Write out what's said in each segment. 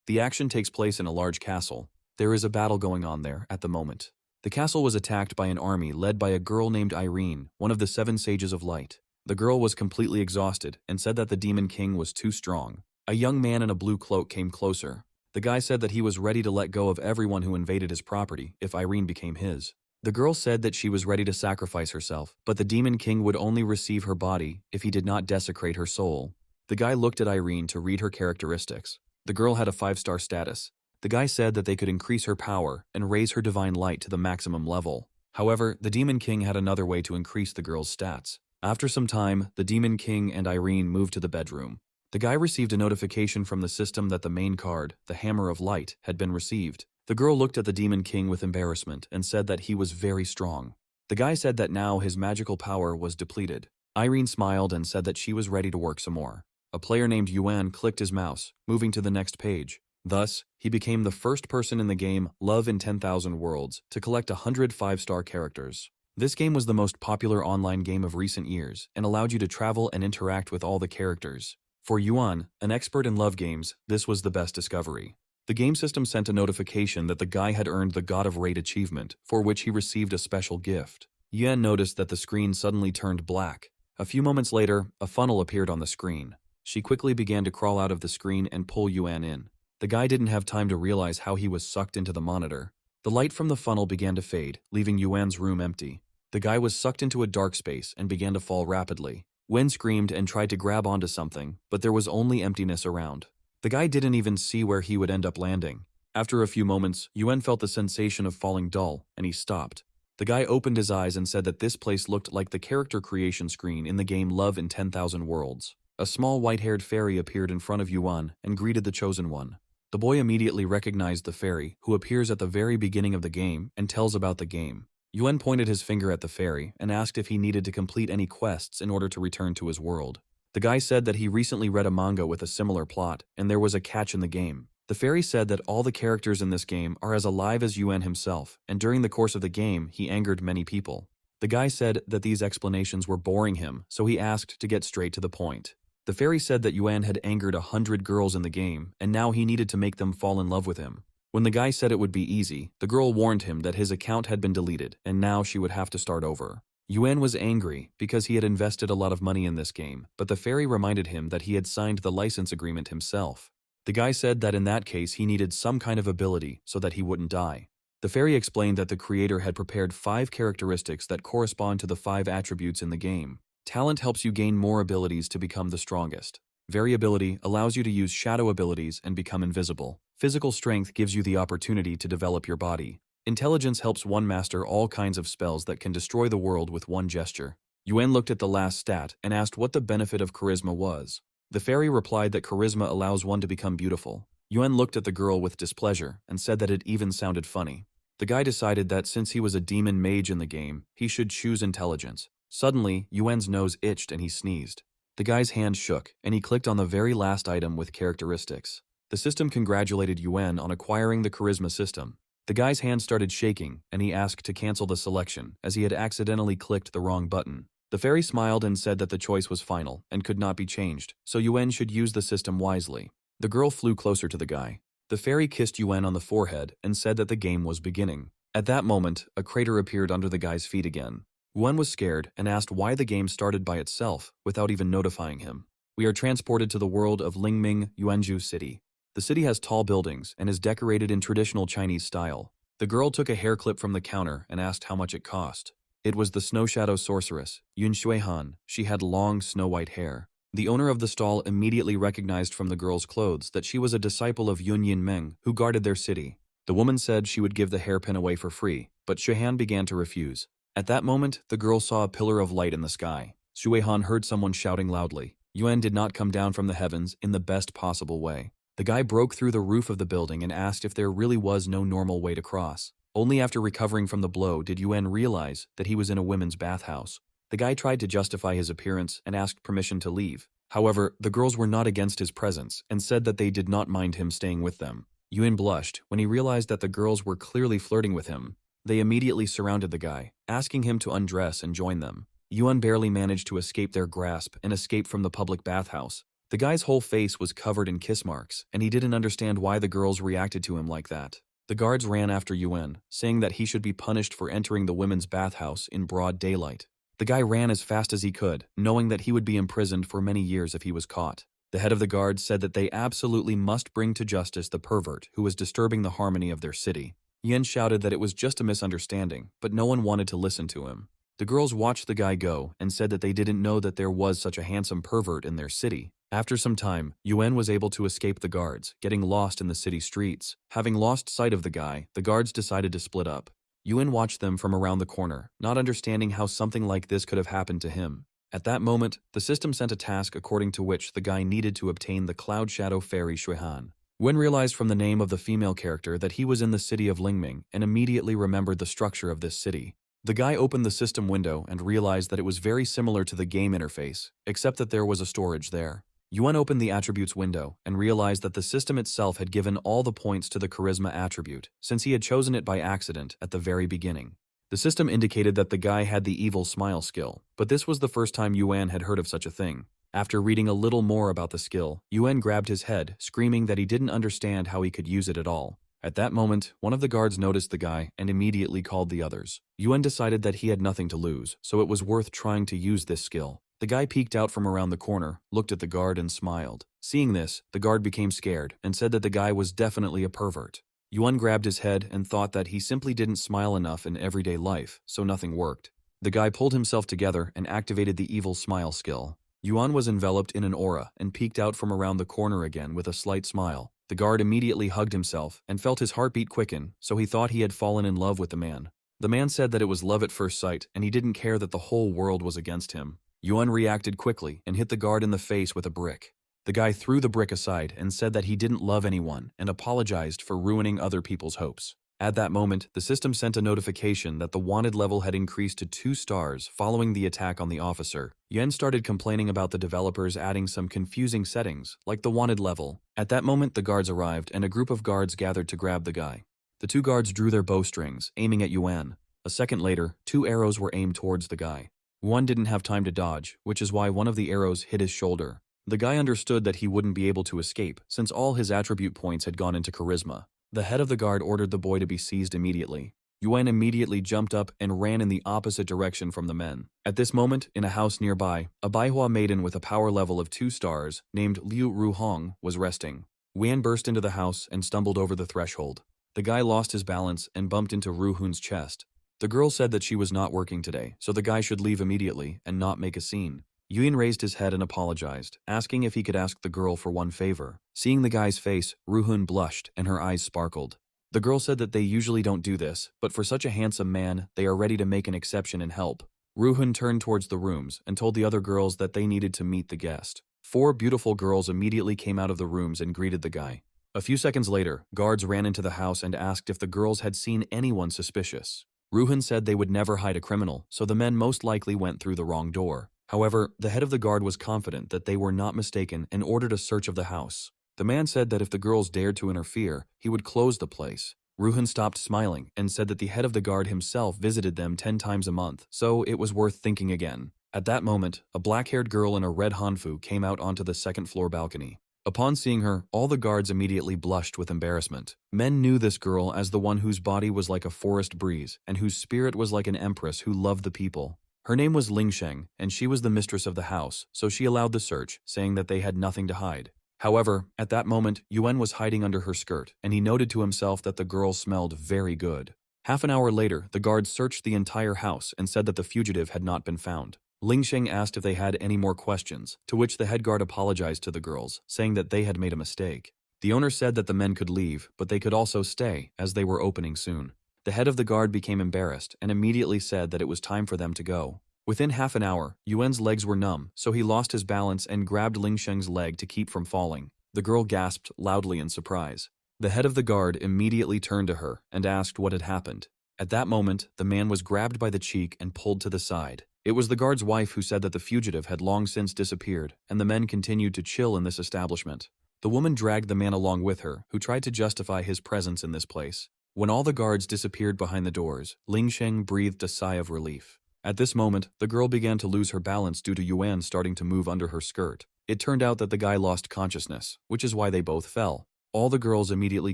The action takes place in a large castle. There is a battle going on there at the moment. The castle was attacked by an army led by a girl named Irene, one of the 7 sages of light. The girl was completely exhausted and said that the Demon King was too strong. A young man in a blue cloak came closer. The guy said that he was ready to let go of everyone who invaded his property if Irene became his. The girl said that she was ready to sacrifice herself, but the Demon King would only receive her body if he did not desecrate her soul. The guy looked at Irene to read her characteristics. The girl had a 5-star status. The guy said that they could increase her power and raise her divine light to the maximum level. However, the Demon King had another way to increase the girl's stats. After some time, the Demon King and Irene moved to the bedroom. The guy received a notification from the system that the main card, the Hammer of Light, had been received. The girl looked at the Demon King with embarrassment and said that he was very strong. The guy said that now his magical power was depleted. Irene smiled and said that she was ready to work some more. A player named Yuan clicked his mouse, moving to the next page. Thus, he became the first person in the game Love in 10,000 Worlds to collect 100 5-star characters. This game was the most popular online game of recent years and allowed you to travel and interact with all the characters. For Yuan, an expert in love games, this was the best discovery. The game system sent a notification that the guy had earned the God of Raid achievement, for which he received a special gift. Yuan noticed that the screen suddenly turned black. A few moments later, a funnel appeared on the screen. She quickly began to crawl out of the screen and pull Yuan in. The guy didn't have time to realize how he was sucked into the monitor. The light from the funnel began to fade, leaving Yuan's room empty. The guy was sucked into a dark space and began to fall rapidly. Wen screamed and tried to grab onto something, but there was only emptiness around. The guy didn't even see where he would end up landing. After a few moments, Yuan felt the sensation of falling dull, and he stopped. The guy opened his eyes and said that this place looked like the character creation screen in the game Love in 10,000 Worlds. A small white-haired fairy appeared in front of Yuan and greeted the chosen one. The boy immediately recognized the fairy, who appears at the very beginning of the game and tells about the game. Yuan pointed his finger at the fairy and asked if he needed to complete any quests in order to return to his world. The guy said that he recently read a manga with a similar plot, and there was a catch in the game. The fairy said that all the characters in this game are as alive as Yuan himself, and during the course of the game, he angered many people. The guy said that these explanations were boring him, so he asked to get straight to the point. The fairy said that Yuan had angered 100 girls in the game, and now he needed to make them fall in love with him. When the guy said it would be easy, the girl warned him that his account had been deleted, and now she would have to start over. Yuan was angry because he had invested a lot of money in this game, but the fairy reminded him that he had signed the license agreement himself. The guy said that in that case he needed some kind of ability so that he wouldn't die. The fairy explained that the creator had prepared 5 characteristics that correspond to the 5 attributes in the game. Talent helps you gain more abilities to become the strongest. Variability allows you to use shadow abilities and become invisible. Physical strength gives you the opportunity to develop your body. Intelligence helps one master all kinds of spells that can destroy the world with one gesture. Yuan looked at the last stat and asked what the benefit of charisma was. The fairy replied that charisma allows one to become beautiful. Yuan looked at the girl with displeasure and said that it even sounded funny. The guy decided that since he was a demon mage in the game, he should choose intelligence. Suddenly, Yuan's nose itched and he sneezed. The guy's hand shook, and he clicked on the very last item with characteristics. The system congratulated Yuan on acquiring the charisma system. The guy's hand started shaking, and he asked to cancel the selection, as he had accidentally clicked the wrong button. The fairy smiled and said that the choice was final, and could not be changed, so Yuan should use the system wisely. The girl flew closer to the guy. The fairy kissed Yuan on the forehead and said that the game was beginning. At that moment, a crater appeared under the guy's feet again. Yuan was scared and asked why the game started by itself, without even notifying him. We are transported to the world of Lingming, Yuanzhou City. The city has tall buildings and is decorated in traditional Chinese style. The girl took a hair clip from the counter and asked how much it cost. It was the Snow Shadow sorceress, Yun Xuehan. She had long, snow-white hair. The owner of the stall immediately recognized from the girl's clothes that she was a disciple of Yun Yinmeng, who guarded their city. The woman said she would give the hairpin away for free, but Xuehan began to refuse. At that moment, the girl saw a pillar of light in the sky. Xuehan heard someone shouting loudly. Yuan did not come down from the heavens in the best possible way. The guy broke through the roof of the building and asked if there really was no normal way to cross. Only after recovering from the blow did Yuan realize that he was in a women's bathhouse. The guy tried to justify his appearance and asked permission to leave. However, the girls were not against his presence and said that they did not mind him staying with them. Yuan blushed when he realized that the girls were clearly flirting with him. They immediately surrounded the guy, asking him to undress and join them. Yuan barely managed to escape their grasp and escape from the public bathhouse. The guy's whole face was covered in kiss marks, and he didn't understand why the girls reacted to him like that. The guards ran after Yuan, saying that he should be punished for entering the women's bathhouse in broad daylight. The guy ran as fast as he could, knowing that he would be imprisoned for many years if he was caught. The head of the guards said that they absolutely must bring to justice the pervert who was disturbing the harmony of their city. Yen shouted that it was just a misunderstanding, but no one wanted to listen to him. The girls watched the guy go and said that they didn't know that there was such a handsome pervert in their city. After some time, Yuan was able to escape the guards, getting lost in the city streets. Having lost sight of the guy, the guards decided to split up. Yuan watched them from around the corner, not understanding how something like this could have happened to him. At that moment, the system sent a task according to which the guy needed to obtain the Cloud Shadow Fairy Xuehan. Yuan realized from the name of the female character that he was in the city of Lingming and immediately remembered the structure of this city. The guy opened the system window and realized that it was very similar to the game interface, except that there was a storage there. Yuan opened the attributes window and realized that the system itself had given all the points to the charisma attribute, since he had chosen it by accident at the very beginning. The system indicated that the guy had the evil smile skill, but this was the first time Yuan had heard of such a thing. After reading a little more about the skill, Yuan grabbed his head, screaming that he didn't understand how he could use it at all. At that moment, one of the guards noticed the guy and immediately called the others. Yuan decided that he had nothing to lose, so it was worth trying to use this skill. The guy peeked out from around the corner, looked at the guard and smiled. Seeing this, the guard became scared and said that the guy was definitely a pervert. Yuan grabbed his head and thought that he simply didn't smile enough in everyday life, so nothing worked. The guy pulled himself together and activated the evil smile skill. Yuan was enveloped in an aura and peeked out from around the corner again with a slight smile. The guard immediately hugged himself and felt his heartbeat quicken, so he thought he had fallen in love with the man. The man said that it was love at first sight and he didn't care that the whole world was against him. Yuan reacted quickly and hit the guard in the face with a brick. The guy threw the brick aside and said that he didn't love anyone and apologized for ruining other people's hopes. At that moment, the system sent a notification that the wanted level had increased to 2 stars following the attack on the officer. Yuan started complaining about the developers adding some confusing settings, like the wanted level. At that moment, the guards arrived and a group of guards gathered to grab the guy. The 2 guards drew their bowstrings, aiming at Yuan. A second later, 2 arrows were aimed towards the guy. One didn't have time to dodge, which is why one of the arrows hit his shoulder. The guy understood that he wouldn't be able to escape, since all his attribute points had gone into charisma. The head of the guard ordered the boy to be seized immediately. Yuan immediately jumped up and ran in the opposite direction from the men. At this moment, in a house nearby, a Baihua maiden with a power level of 2 stars, named Liu Ruhong, was resting. Yuan burst into the house and stumbled over the threshold. The guy lost his balance and bumped into Ruhun's chest. The girl said that she was not working today, so the guy should leave immediately and not make a scene. Yuan raised his head and apologized, asking if he could ask the girl for one favor. Seeing the guy's face, Ruhun blushed and her eyes sparkled. The girl said that they usually don't do this, but for such a handsome man, they are ready to make an exception and help. Ruhun turned towards the rooms and told the other girls that they needed to meet the guest. 4 beautiful girls immediately came out of the rooms and greeted the guy. A few seconds later, guards ran into the house and asked if the girls had seen anyone suspicious. Ruhun said they would never hide a criminal, so the men most likely went through the wrong door. However, the head of the guard was confident that they were not mistaken and ordered a search of the house. The man said that if the girls dared to interfere, he would close the place. Ruhun stopped smiling and said that the head of the guard himself visited them 10 times a month, so it was worth thinking again. At that moment, a black-haired girl in a red hanfu came out onto the second-floor balcony. Upon seeing her, all the guards immediately blushed with embarrassment. Men knew this girl as the one whose body was like a forest breeze and whose spirit was like an empress who loved the people. Her name was Lingsheng, and she was the mistress of the house, so she allowed the search, saying that they had nothing to hide. However, at that moment, Yuan was hiding under her skirt, and he noted to himself that the girl smelled very good. Half an hour later, the guards searched the entire house and said that the fugitive had not been found. Lingsheng asked if they had any more questions, to which the head guard apologized to the girls, saying that they had made a mistake. The owner said that the men could leave, but they could also stay, as they were opening soon. The head of the guard became embarrassed and immediately said that it was time for them to go. Within half an hour, Yuan's legs were numb, so he lost his balance and grabbed Lingsheng's leg to keep from falling. The girl gasped loudly in surprise. The head of the guard immediately turned to her and asked what had happened. At that moment, the man was grabbed by the cheek and pulled to the side. It was the guard's wife who said that the fugitive had long since disappeared, and the men continued to chill in this establishment. The woman dragged the man along with her, who tried to justify his presence in this place. When all the guards disappeared behind the doors, Lingsheng breathed a sigh of relief. At this moment, the girl began to lose her balance due to Yuan starting to move under her skirt. It turned out that the guy lost consciousness, which is why they both fell. All the girls immediately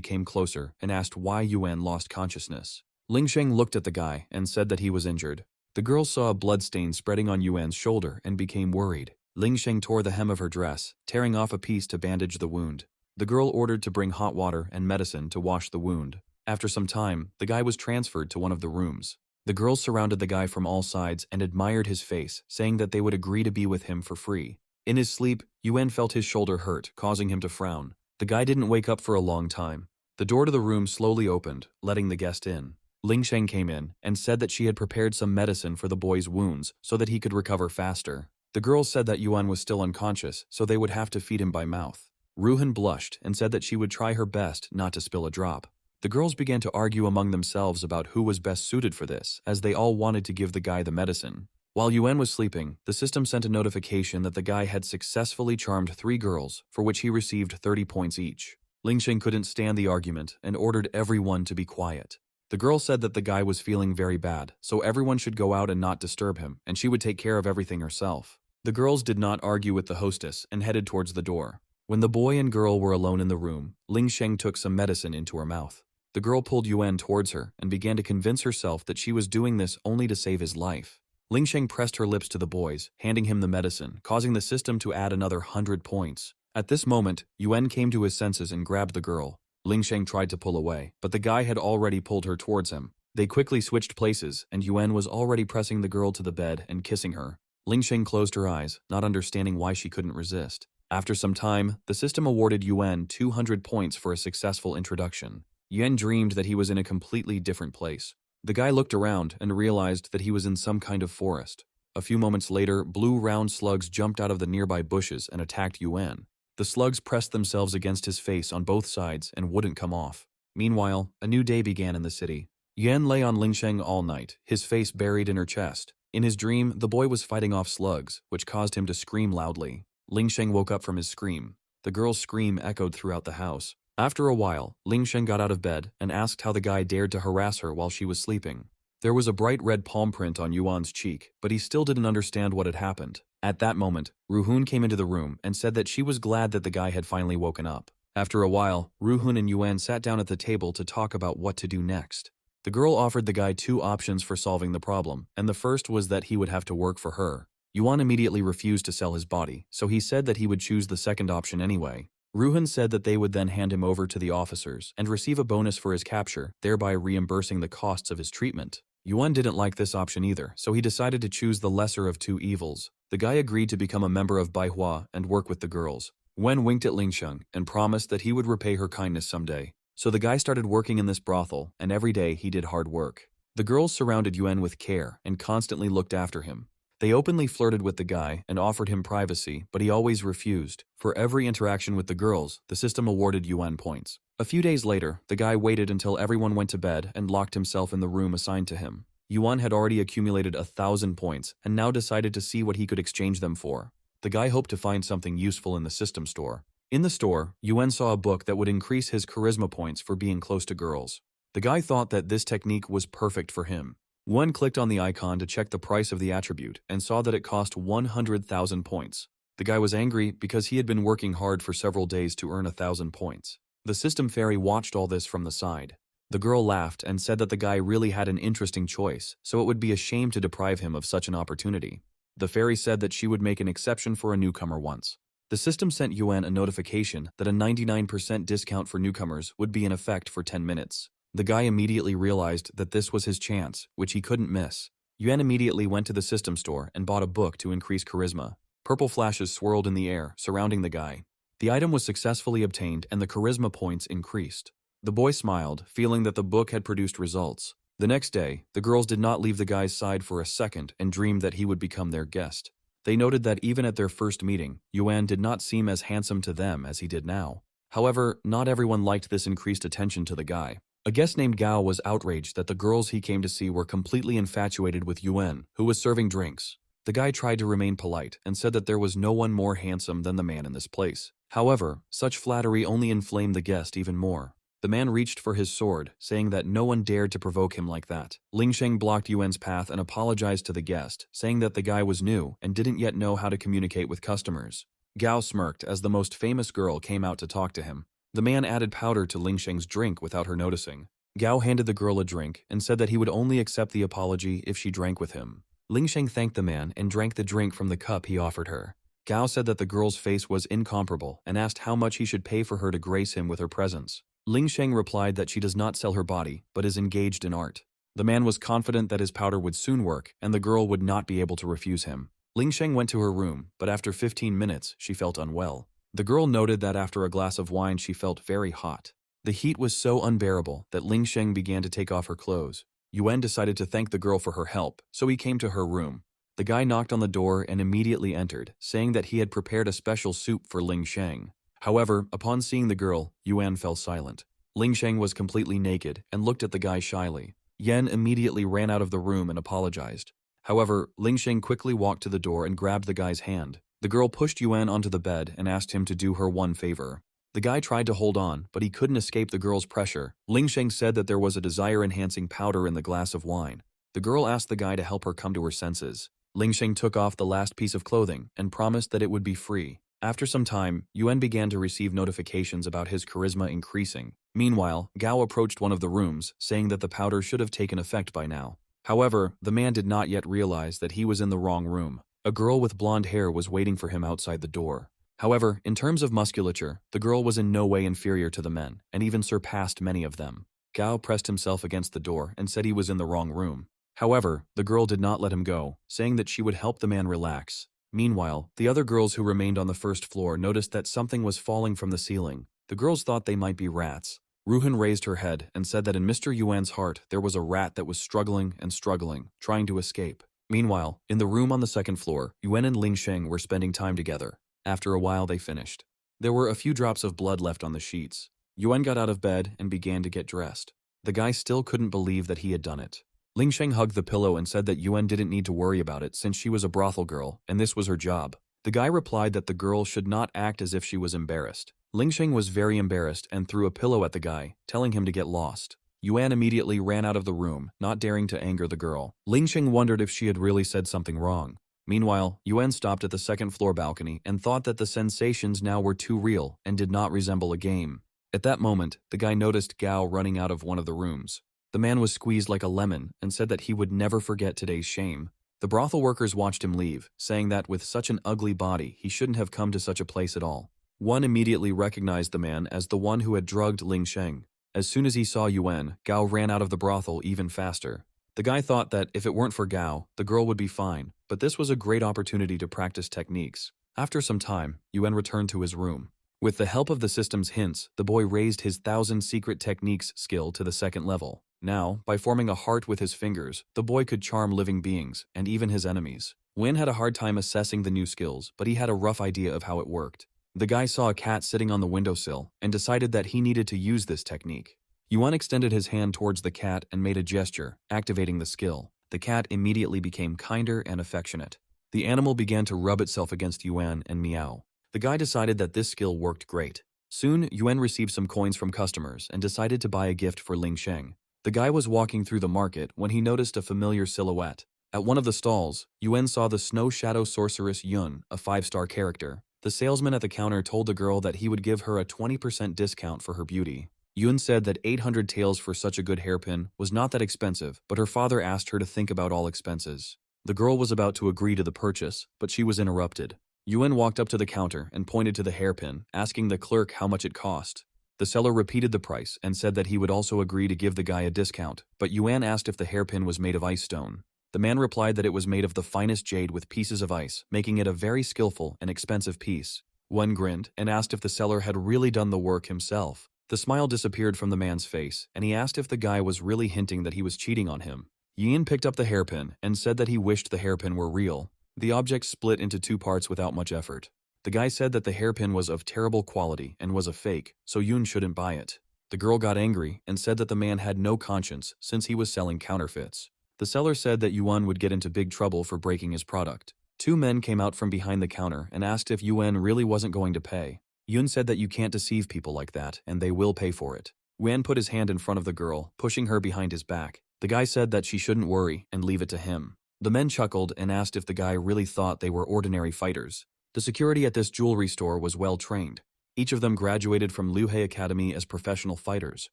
came closer and asked why Yuan lost consciousness. Ling Sheng looked at the guy and said that he was injured. The girls saw a bloodstain spreading on Yuan's shoulder and became worried. Ling Sheng tore the hem of her dress, tearing off a piece to bandage the wound. The girl ordered to bring hot water and medicine to wash the wound. After some time, the guy was transferred to one of the rooms. The girls surrounded the guy from all sides and admired his face, saying that they would agree to be with him for free. In his sleep, Yuan felt his shoulder hurt, causing him to frown. The guy didn't wake up for a long time. The door to the room slowly opened, letting the guest in. Ling Sheng came in and said that she had prepared some medicine for the boy's wounds so that he could recover faster. The girls said that Yuan was still unconscious, so they would have to feed him by mouth. Ruhan blushed and said that she would try her best not to spill a drop. The girls began to argue among themselves about who was best suited for this, as they all wanted to give the guy the medicine. While Yuan was sleeping, the system sent a notification that the guy had successfully charmed 3 girls, for which he received 30 points each. Ling Sheng couldn't stand the argument and ordered everyone to be quiet. The girl said that the guy was feeling very bad, so everyone should go out and not disturb him, and she would take care of everything herself. The girls did not argue with the hostess and headed towards the door. When the boy and girl were alone in the room, Ling Sheng took some medicine into her mouth. The girl pulled Yuan towards her and began to convince herself that she was doing this only to save his life. Ling Sheng pressed her lips to the boy's, handing him the medicine, causing the system to add another 100 points. At this moment, Yuan came to his senses and grabbed the girl. Ling Sheng tried to pull away, but the guy had already pulled her towards him. They quickly switched places, and Yuan was already pressing the girl to the bed and kissing her. Ling Sheng closed her eyes, not understanding why she couldn't resist. After some time, the system awarded Yuan 200 points for a successful introduction. Yuan dreamed that he was in a completely different place. The guy looked around and realized that he was in some kind of forest. A few moments later, blue round slugs jumped out of the nearby bushes and attacked Yuan. The slugs pressed themselves against his face on both sides and wouldn't come off. Meanwhile, a new day began in the city. Yuan lay on Ling Sheng all night, his face buried in her chest. In his dream, the boy was fighting off slugs, which caused him to scream loudly. Ling Sheng woke up from his scream. The girl's scream echoed throughout the house. After a while, Ling Sheng got out of bed and asked how the guy dared to harass her while she was sleeping. There was a bright red palm print on Yuan's cheek, but he still didn't understand what had happened. At that moment, Ruhun came into the room and said that she was glad that the guy had finally woken up. After a while, Ruhun and Yuan sat down at the table to talk about what to do next. The girl offered the guy 2 options for solving the problem, and the first was that he would have to work for her. Yuan immediately refused to sell his body, so he said that he would choose the second option anyway. Ruhan said that they would then hand him over to the officers and receive a bonus for his capture, thereby reimbursing the costs of his treatment. Yuan didn't like this option either, so he decided to choose the lesser of 2 evils. The guy agreed to become a member of Manhua and work with the girls. Wen winked at Ling Sheng and promised that he would repay her kindness someday. So the guy started working in this brothel, and every day he did hard work. The girls surrounded Yuan with care and constantly looked after him. They openly flirted with the guy and offered him privacy, but he always refused. For every interaction with the girls, the system awarded Yuan points. A few days later, the guy waited until everyone went to bed and locked himself in the room assigned to him. Yuan had already accumulated 1,000 points and now decided to see what he could exchange them for. The guy hoped to find something useful in the system store. In the store, Yuan saw a book that would increase his charisma points for being close to girls. The guy thought that this technique was perfect for him. Yuan clicked on the icon to check the price of the attribute and saw that it cost 100,000 points. The guy was angry because he had been working hard for several days to earn 1,000 points. The system fairy watched all this from the side. The girl laughed and said that the guy really had an interesting choice, so it would be a shame to deprive him of such an opportunity. The fairy said that she would make an exception for a newcomer once. The system sent Yuan a notification that a 99% discount for newcomers would be in effect for 10 minutes. The guy immediately realized that this was his chance, which he couldn't miss. Yuan immediately went to the system store and bought a book to increase charisma. Purple flashes swirled in the air, surrounding the guy. The item was successfully obtained and the charisma points increased. The boy smiled, feeling that the book had produced results. The next day, the girls did not leave the guy's side for a second and dreamed that he would become their guest. They noted that even at their first meeting, Yuan did not seem as handsome to them as he did now. However, not everyone liked this increased attention to the guy. A guest named Gao was outraged that the girls he came to see were completely infatuated with Yuan, who was serving drinks. The guy tried to remain polite and said that there was no one more handsome than the man in this place. However, such flattery only inflamed the guest even more. The man reached for his sword, saying that no one dared to provoke him like that. Ling Sheng blocked Yuan's path and apologized to the guest, saying that the guy was new and didn't yet know how to communicate with customers. Gao smirked as the most famous girl came out to talk to him. The man added powder to Ling Sheng's drink without her noticing. Gao handed the girl a drink and said that he would only accept the apology if she drank with him. Ling Sheng thanked the man and drank the drink from the cup he offered her. Gao said that the girl's face was incomparable and asked how much he should pay for her to grace him with her presence. Ling Sheng replied that she does not sell her body, but is engaged in art. The man was confident that his powder would soon work and the girl would not be able to refuse him. Ling Sheng went to her room, but after 15 minutes, she felt unwell. The girl noted that after a glass of wine she felt very hot. The heat was so unbearable that Ling Sheng began to take off her clothes. Yuan decided to thank the girl for her help, so he came to her room. The guy knocked on the door and immediately entered, saying that he had prepared a special soup for Ling Sheng. However, upon seeing the girl, Yuan fell silent. Ling Sheng was completely naked and looked at the guy shyly. Yan immediately ran out of the room and apologized. However, Ling Sheng quickly walked to the door and grabbed the guy's hand. The girl pushed Yuan onto the bed and asked him to do her one favor. The guy tried to hold on, but he couldn't escape the girl's pressure. Ling Sheng said that there was a desire-enhancing powder in the glass of wine. The girl asked the guy to help her come to her senses. Ling Sheng took off the last piece of clothing and promised that it would be free. After some time, Yuan began to receive notifications about his charisma increasing. Meanwhile, Gao approached one of the rooms, saying that the powder should have taken effect by now. However, the man did not yet realize that he was in the wrong room. A girl with blonde hair was waiting for him outside the door. However, in terms of musculature, the girl was in no way inferior to the men, and even surpassed many of them. Gao pressed himself against the door and said he was in the wrong room. However, the girl did not let him go, saying that she would help the man relax. Meanwhile, the other girls who remained on the first floor noticed that something was falling from the ceiling. The girls thought they might be rats. Ruhan raised her head and said that in Mr. Yuan's heart there was a rat that was struggling and struggling, trying to escape. Meanwhile, in the room on the second floor, Yuan and Ling Sheng were spending time together. After a while they finished. There were a few drops of blood left on the sheets. Yuan got out of bed and began to get dressed. The guy still couldn't believe that he had done it. Ling Sheng hugged the pillow and said that Yuan didn't need to worry about it since she was a brothel girl and this was her job. The guy replied that the girl should not act as if she was embarrassed. Ling Sheng was very embarrassed and threw a pillow at the guy, telling him to get lost. Yuan immediately ran out of the room, not daring to anger the girl. Ling Sheng wondered if she had really said something wrong. Meanwhile, Yuan stopped at the second floor balcony and thought that the sensations now were too real and did not resemble a game. At that moment, the guy noticed Gao running out of one of the rooms. The man was squeezed like a lemon and said that he would never forget today's shame. The brothel workers watched him leave, saying that with such an ugly body, he shouldn't have come to such a place at all. One immediately recognized the man as the one who had drugged Ling Sheng. As soon as he saw Yuan, Gao ran out of the brothel even faster. The guy thought that if it weren't for Gao, the girl would be fine, but this was a great opportunity to practice techniques. After some time, Yuan returned to his room. With the help of the system's hints, the boy raised his 1,000 secret techniques skill to the second level. Now, by forming a heart with his fingers, the boy could charm living beings, and even his enemies. Win had a hard time assessing the new skills, but he had a rough idea of how it worked. The guy saw a cat sitting on the windowsill, and decided that he needed to use this technique. Yuan extended his hand towards the cat and made a gesture, activating the skill. The cat immediately became kinder and affectionate. The animal began to rub itself against Yuan and meow. The guy decided that this skill worked great. Soon, Yuan received some coins from customers and decided to buy a gift for Ling Sheng. The guy was walking through the market when he noticed a familiar silhouette. At one of the stalls, Yuan saw the snow shadow sorceress Yun, a 5-star character. The salesman at the counter told the girl that he would give her a 20% discount for her beauty. Yun said that 800 taels for such a good hairpin was not that expensive, but her father asked her to think about all expenses. The girl was about to agree to the purchase, but she was interrupted. Yuan walked up to the counter and pointed to the hairpin, asking the clerk how much it cost. The seller repeated the price and said that he would also agree to give the guy a discount, but Yuan asked if the hairpin was made of ice stone. The man replied that it was made of the finest jade with pieces of ice, making it a very skillful and expensive piece. Yuan grinned and asked if the seller had really done the work himself. The smile disappeared from the man's face, and he asked if the guy was really hinting that he was cheating on him. Yin picked up the hairpin and said that he wished the hairpin were real. The object split into 2 parts without much effort. The guy said that the hairpin was of terrible quality and was a fake, so Yun shouldn't buy it. The girl got angry and said that the man had no conscience since he was selling counterfeits. The seller said that Yuan would get into big trouble for breaking his product. 2 men came out from behind the counter and asked if Yuan really wasn't going to pay. Yun said that you can't deceive people like that, and they will pay for it. Yuan put his hand in front of the girl, pushing her behind his back. The guy said that she shouldn't worry and leave it to him. The men chuckled and asked if the guy really thought they were ordinary fighters. The security at this jewelry store was well trained. Each of them graduated from Luhe Academy as professional fighters.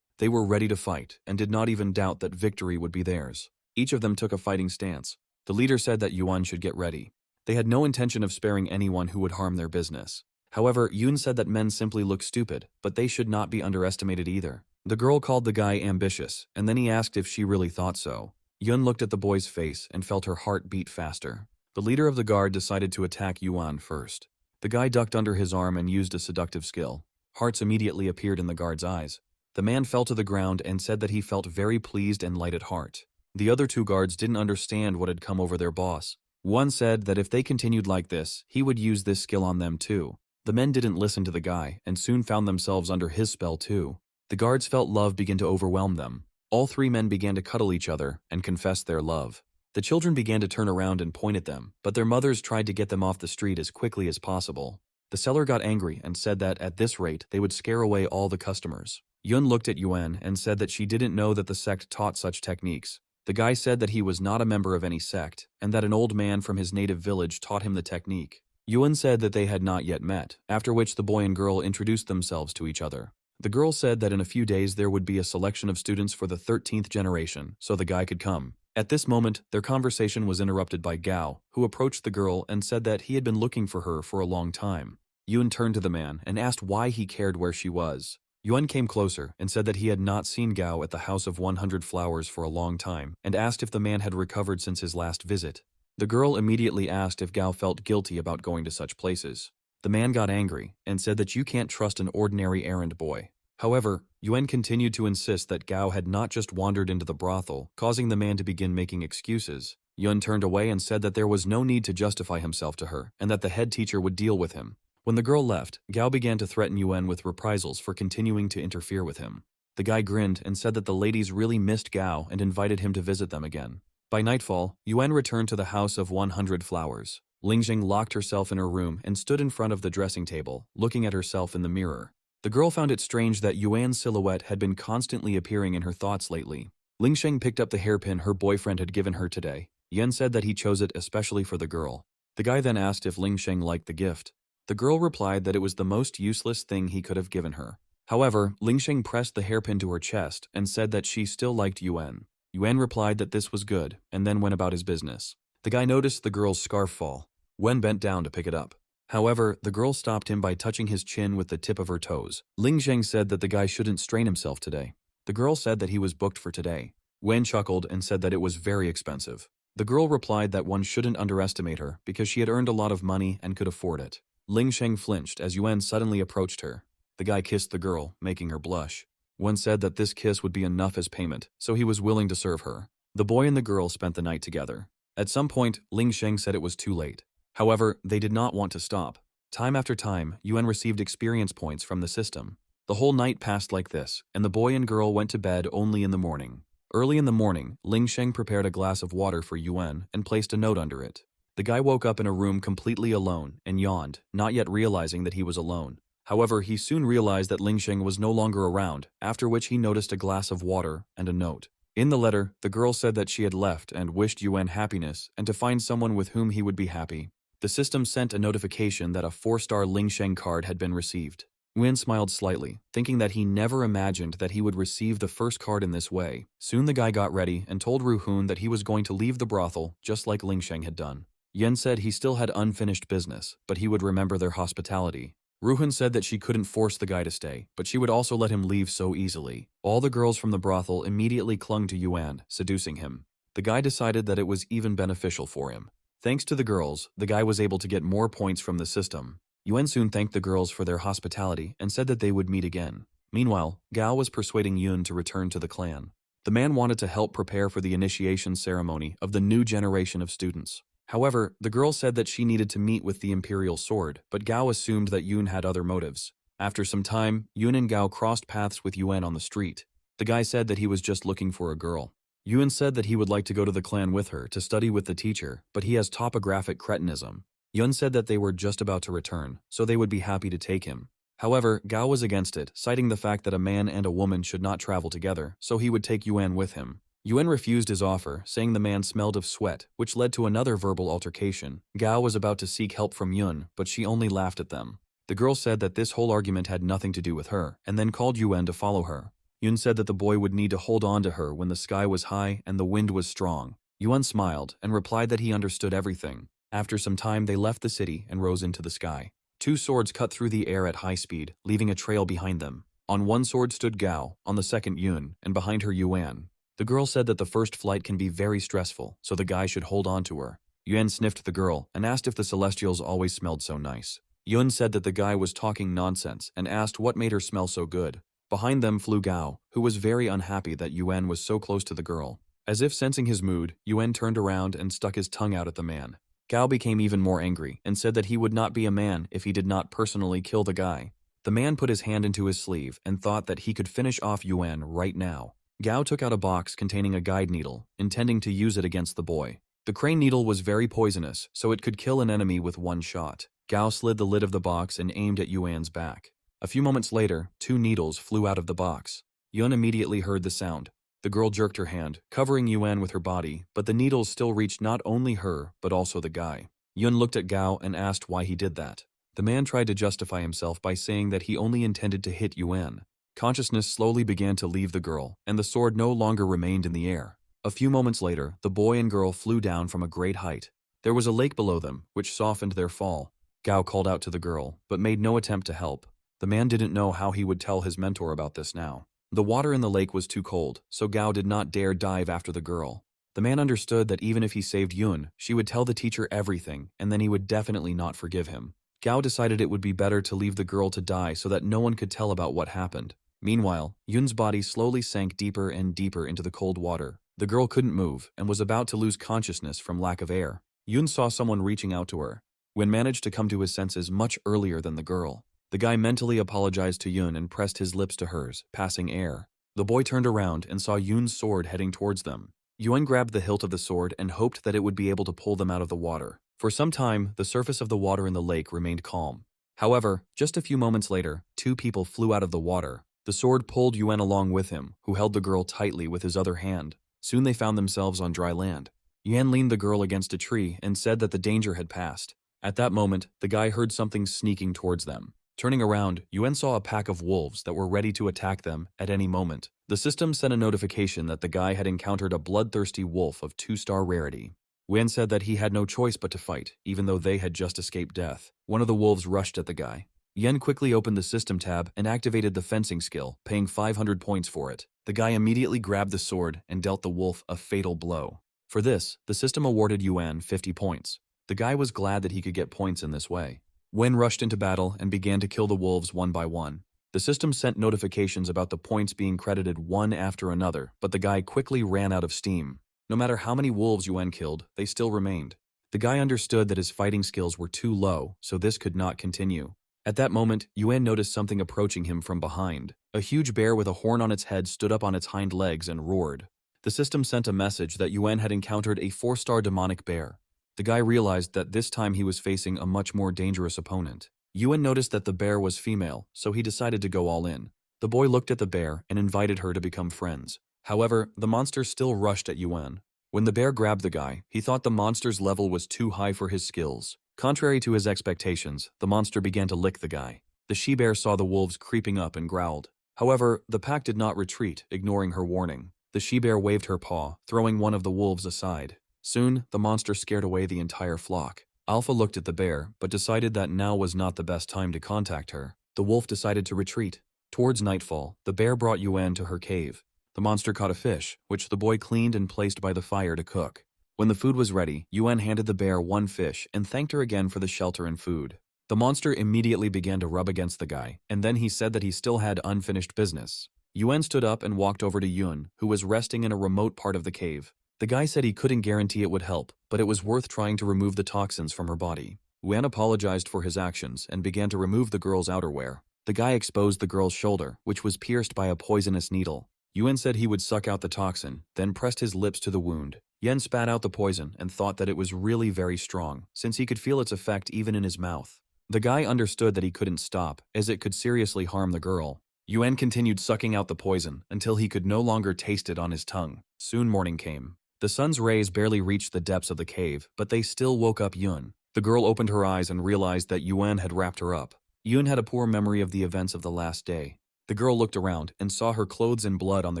They were ready to fight and did not even doubt that victory would be theirs. Each of them took a fighting stance. The leader said that Yuan should get ready. They had no intention of sparing anyone who would harm their business. However, Yun said that men simply look stupid, but they should not be underestimated either. The girl called the guy ambitious, and then he asked if she really thought so. Yun looked at the boy's face and felt her heart beat faster. The leader of the guard decided to attack Yuan first. The guy ducked under his arm and used a seductive skill. Hearts immediately appeared in the guard's eyes. The man fell to the ground and said that he felt very pleased and light at heart. The other two guards didn't understand what had come over their boss. One said that if they continued like this, he would use this skill on them too. The men didn't listen to the guy and soon found themselves under his spell too. The guards felt love begin to overwhelm them. All three men began to cuddle each other and confess their love. The children began to turn around and point at them, but their mothers tried to get them off the street as quickly as possible. The seller got angry and said that at this rate they would scare away all the customers. Yun looked at Yuan and said that she didn't know that the sect taught such techniques. The guy said that he was not a member of any sect, and that an old man from his native village taught him the technique. Yuan said that they had not yet met, after which the boy and girl introduced themselves to each other. The girl said that in a few days there would be a selection of students for the 13th generation, so the guy could come. At this moment, their conversation was interrupted by Gao, who approached the girl and said that he had been looking for her for a long time. Yun turned to the man and asked why he cared where she was. Yuan came closer and said that he had not seen Gao at the House of 100 Flowers for a long time and asked if the man had recovered since his last visit. The girl immediately asked if Gao felt guilty about going to such places. The man got angry and said that you can't trust an ordinary errand boy. However, Yuan continued to insist that Gao had not just wandered into the brothel, causing the man to begin making excuses. Yun turned away and said that there was no need to justify himself to her and that the head teacher would deal with him. When the girl left, Gao began to threaten Yuan with reprisals for continuing to interfere with him. The guy grinned and said that the ladies really missed Gao and invited him to visit them again. By nightfall, Yuan returned to the House of 100 Flowers. Lingjing locked herself in her room and stood in front of the dressing table, looking at herself in the mirror. The girl found it strange that Yuan's silhouette had been constantly appearing in her thoughts lately. Lingsheng picked up the hairpin her boyfriend had given her today. Yen said that he chose it especially for the girl. The guy then asked if Lingsheng liked the gift. The girl replied that it was the most useless thing he could have given her. However, Lingsheng pressed the hairpin to her chest and said that she still liked Yuan. Yuan replied that this was good and then went about his business. The guy noticed the girl's scarf fall. Wen bent down to pick it up. However, the girl stopped him by touching his chin with the tip of her toes. Lingsheng said that the guy shouldn't strain himself today. The girl said that he was booked for today. Wen chuckled and said that it was very expensive. The girl replied that one shouldn't underestimate her because she had earned a lot of money and could afford it. Lingsheng flinched as Yuan suddenly approached her. The guy kissed the girl, making her blush. Wen said that this kiss would be enough as payment, so he was willing to serve her. The boy and the girl spent the night together. At some point, Lingsheng said it was too late. However, they did not want to stop. Time after time, Yuan received experience points from the system. The whole night passed like this, and the boy and girl went to bed only in the morning. Early in the morning, Lingsheng prepared a glass of water for Yuan and placed a note under it. The guy woke up in a room completely alone and yawned, not yet realizing that he was alone. However, he soon realized that Lingsheng was no longer around, after which he noticed a glass of water and a note. In the letter, the girl said that she had left and wished Yuan happiness and to find someone with whom he would be happy. The system sent a notification that a 4-star Lingsheng card had been received. Yuan smiled slightly, thinking that he never imagined that he would receive the first card in this way. Soon the guy got ready and told Ruhun that he was going to leave the brothel just like Lingsheng had done. Yen said he still had unfinished business, but he would remember their hospitality. Ruhun said that she couldn't force the guy to stay, but she would also let him leave so easily. All the girls from the brothel immediately clung to Yuan, seducing him. The guy decided that it was even beneficial for him. Thanks to the girls, the guy was able to get more points from the system. Yuan soon thanked the girls for their hospitality and said that they would meet again. Meanwhile, Gao was persuading Yun to return to the clan. The man wanted to help prepare for the initiation ceremony of the new generation of students. However, the girl said that she needed to meet with the Imperial Sword, but Gao assumed that Yun had other motives. After some time, Yun and Gao crossed paths with Yuan on the street. The guy said that he was just looking for a girl. Yun said that he would like to go to the clan with her to study with the teacher, but he has topographic cretinism. Yun said that they were just about to return, so they would be happy to take him. However, Gao was against it, citing the fact that a man and a woman should not travel together, so he would take Yuan with him. Yuan refused his offer, saying the man smelled of sweat, which led to another verbal altercation. Gao was about to seek help from Yun, but she only laughed at them. The girl said that this whole argument had nothing to do with her, and then called Yuan to follow her. Yun said that the boy would need to hold on to her when the sky was high and the wind was strong. Yuan smiled and replied that he understood everything. After some time, they left the city and rose into the sky. Two swords cut through the air at high speed, leaving a trail behind them. On one sword stood Gao, on the second Yun, and behind her Yuan. The girl said that the first flight can be very stressful, so the guy should hold on to her. Yuan sniffed the girl and asked if the Celestials always smelled so nice. Yun said that the guy was talking nonsense and asked what made her smell so good. Behind them flew Gao, who was very unhappy that Yuan was so close to the girl. As if sensing his mood, Yuan turned around and stuck his tongue out at the man. Gao became even more angry and said that he would not be a man if he did not personally kill the guy. The man put his hand into his sleeve and thought that he could finish off Yuan right now. Gao took out a box containing a guide needle, intending to use it against the boy. The crane needle was very poisonous, so it could kill an enemy with one shot. Gao slid the lid of the box and aimed at Yuan's back. A few moments later, 2 needles flew out of the box. Yun immediately heard the sound. The girl jerked her hand, covering Yuan with her body, but the needles still reached not only her, but also the guy. Yun looked at Gao and asked why he did that. The man tried to justify himself by saying that he only intended to hit Yuan. Consciousness slowly began to leave the girl, and the sword no longer remained in the air. A few moments later, the boy and girl flew down from a great height. There was a lake below them, which softened their fall. Gao called out to the girl, but made no attempt to help. The man didn't know how he would tell his mentor about this now. The water in the lake was too cold, so Gao did not dare dive after the girl. The man understood that even if he saved Yun, she would tell the teacher everything, and then he would definitely not forgive him. Gao decided it would be better to leave the girl to die so that no one could tell about what happened. Meanwhile, Yun's body slowly sank deeper and deeper into the cold water. The girl couldn't move and was about to lose consciousness from lack of air. Yun saw someone reaching out to her. Yun managed to come to his senses much earlier than the girl. The guy mentally apologized to Yun and pressed his lips to hers, passing air. The boy turned around and saw Yun's sword heading towards them. Yun grabbed the hilt of the sword and hoped that it would be able to pull them out of the water. For some time, the surface of the water in the lake remained calm. However, just a few moments later, 2 people flew out of the water. The sword pulled Yun along with him, who held the girl tightly with his other hand. Soon they found themselves on dry land. Yun leaned the girl against a tree and said that the danger had passed. At that moment, the guy heard something sneaking towards them. Turning around, Yun saw a pack of wolves that were ready to attack them at any moment. The system sent a notification that the guy had encountered a bloodthirsty wolf of 2-star rarity. Yun said that he had no choice but to fight, even though they had just escaped death. One of the wolves rushed at the guy. Yun quickly opened the system tab and activated the fencing skill, paying 500 points for it. The guy immediately grabbed the sword and dealt the wolf a fatal blow. For this, the system awarded Yun 50 points. The guy was glad that he could get points in this way. Wen rushed into battle and began to kill the wolves one by one. The system sent notifications about the points being credited one after another, but the guy quickly ran out of steam. No matter how many wolves Yun killed, they still remained. The guy understood that his fighting skills were too low, so this could not continue. At that moment, Yun noticed something approaching him from behind. A huge bear with a horn on its head stood up on its hind legs and roared. The system sent a message that Yun had encountered a 4-star demonic bear. The guy realized that this time he was facing a much more dangerous opponent. Yun noticed that the bear was female, so he decided to go all in. The boy looked at the bear and invited her to become friends. However, the monster still rushed at Yun. When the bear grabbed the guy, he thought the monster's level was too high for his skills. Contrary to his expectations, the monster began to lick the guy. The she-bear saw the wolves creeping up and growled. However, the pack did not retreat, ignoring her warning. The she-bear waved her paw, throwing one of the wolves aside. Soon, the monster scared away the entire flock. Alpha looked at the bear, but decided that now was not the best time to contact her. The wolf decided to retreat. Towards nightfall, the bear brought Yun to her cave. The monster caught a fish, which the boy cleaned and placed by the fire to cook. When the food was ready, Yun handed the bear one fish and thanked her again for the shelter and food. The monster immediately began to rub against the guy, and then he said that he still had unfinished business. Yun stood up and walked over to Yun, who was resting in a remote part of the cave. The guy said he couldn't guarantee it would help, but it was worth trying to remove the toxins from her body. Yun apologized for his actions and began to remove the girl's outerwear. The guy exposed the girl's shoulder, which was pierced by a poisonous needle. Yun said he would suck out the toxin, then pressed his lips to the wound. Yun spat out the poison and thought that it was really very strong, since he could feel its effect even in his mouth. The guy understood that he couldn't stop, as it could seriously harm the girl. Yuan continued sucking out the poison until he could no longer taste it on his tongue. Soon morning came. The sun's rays barely reached the depths of the cave, but they still woke up Yun. The girl opened her eyes and realized that Yuan had wrapped her up. Yun had a poor memory of the events of the last day. The girl looked around and saw her clothes in blood on the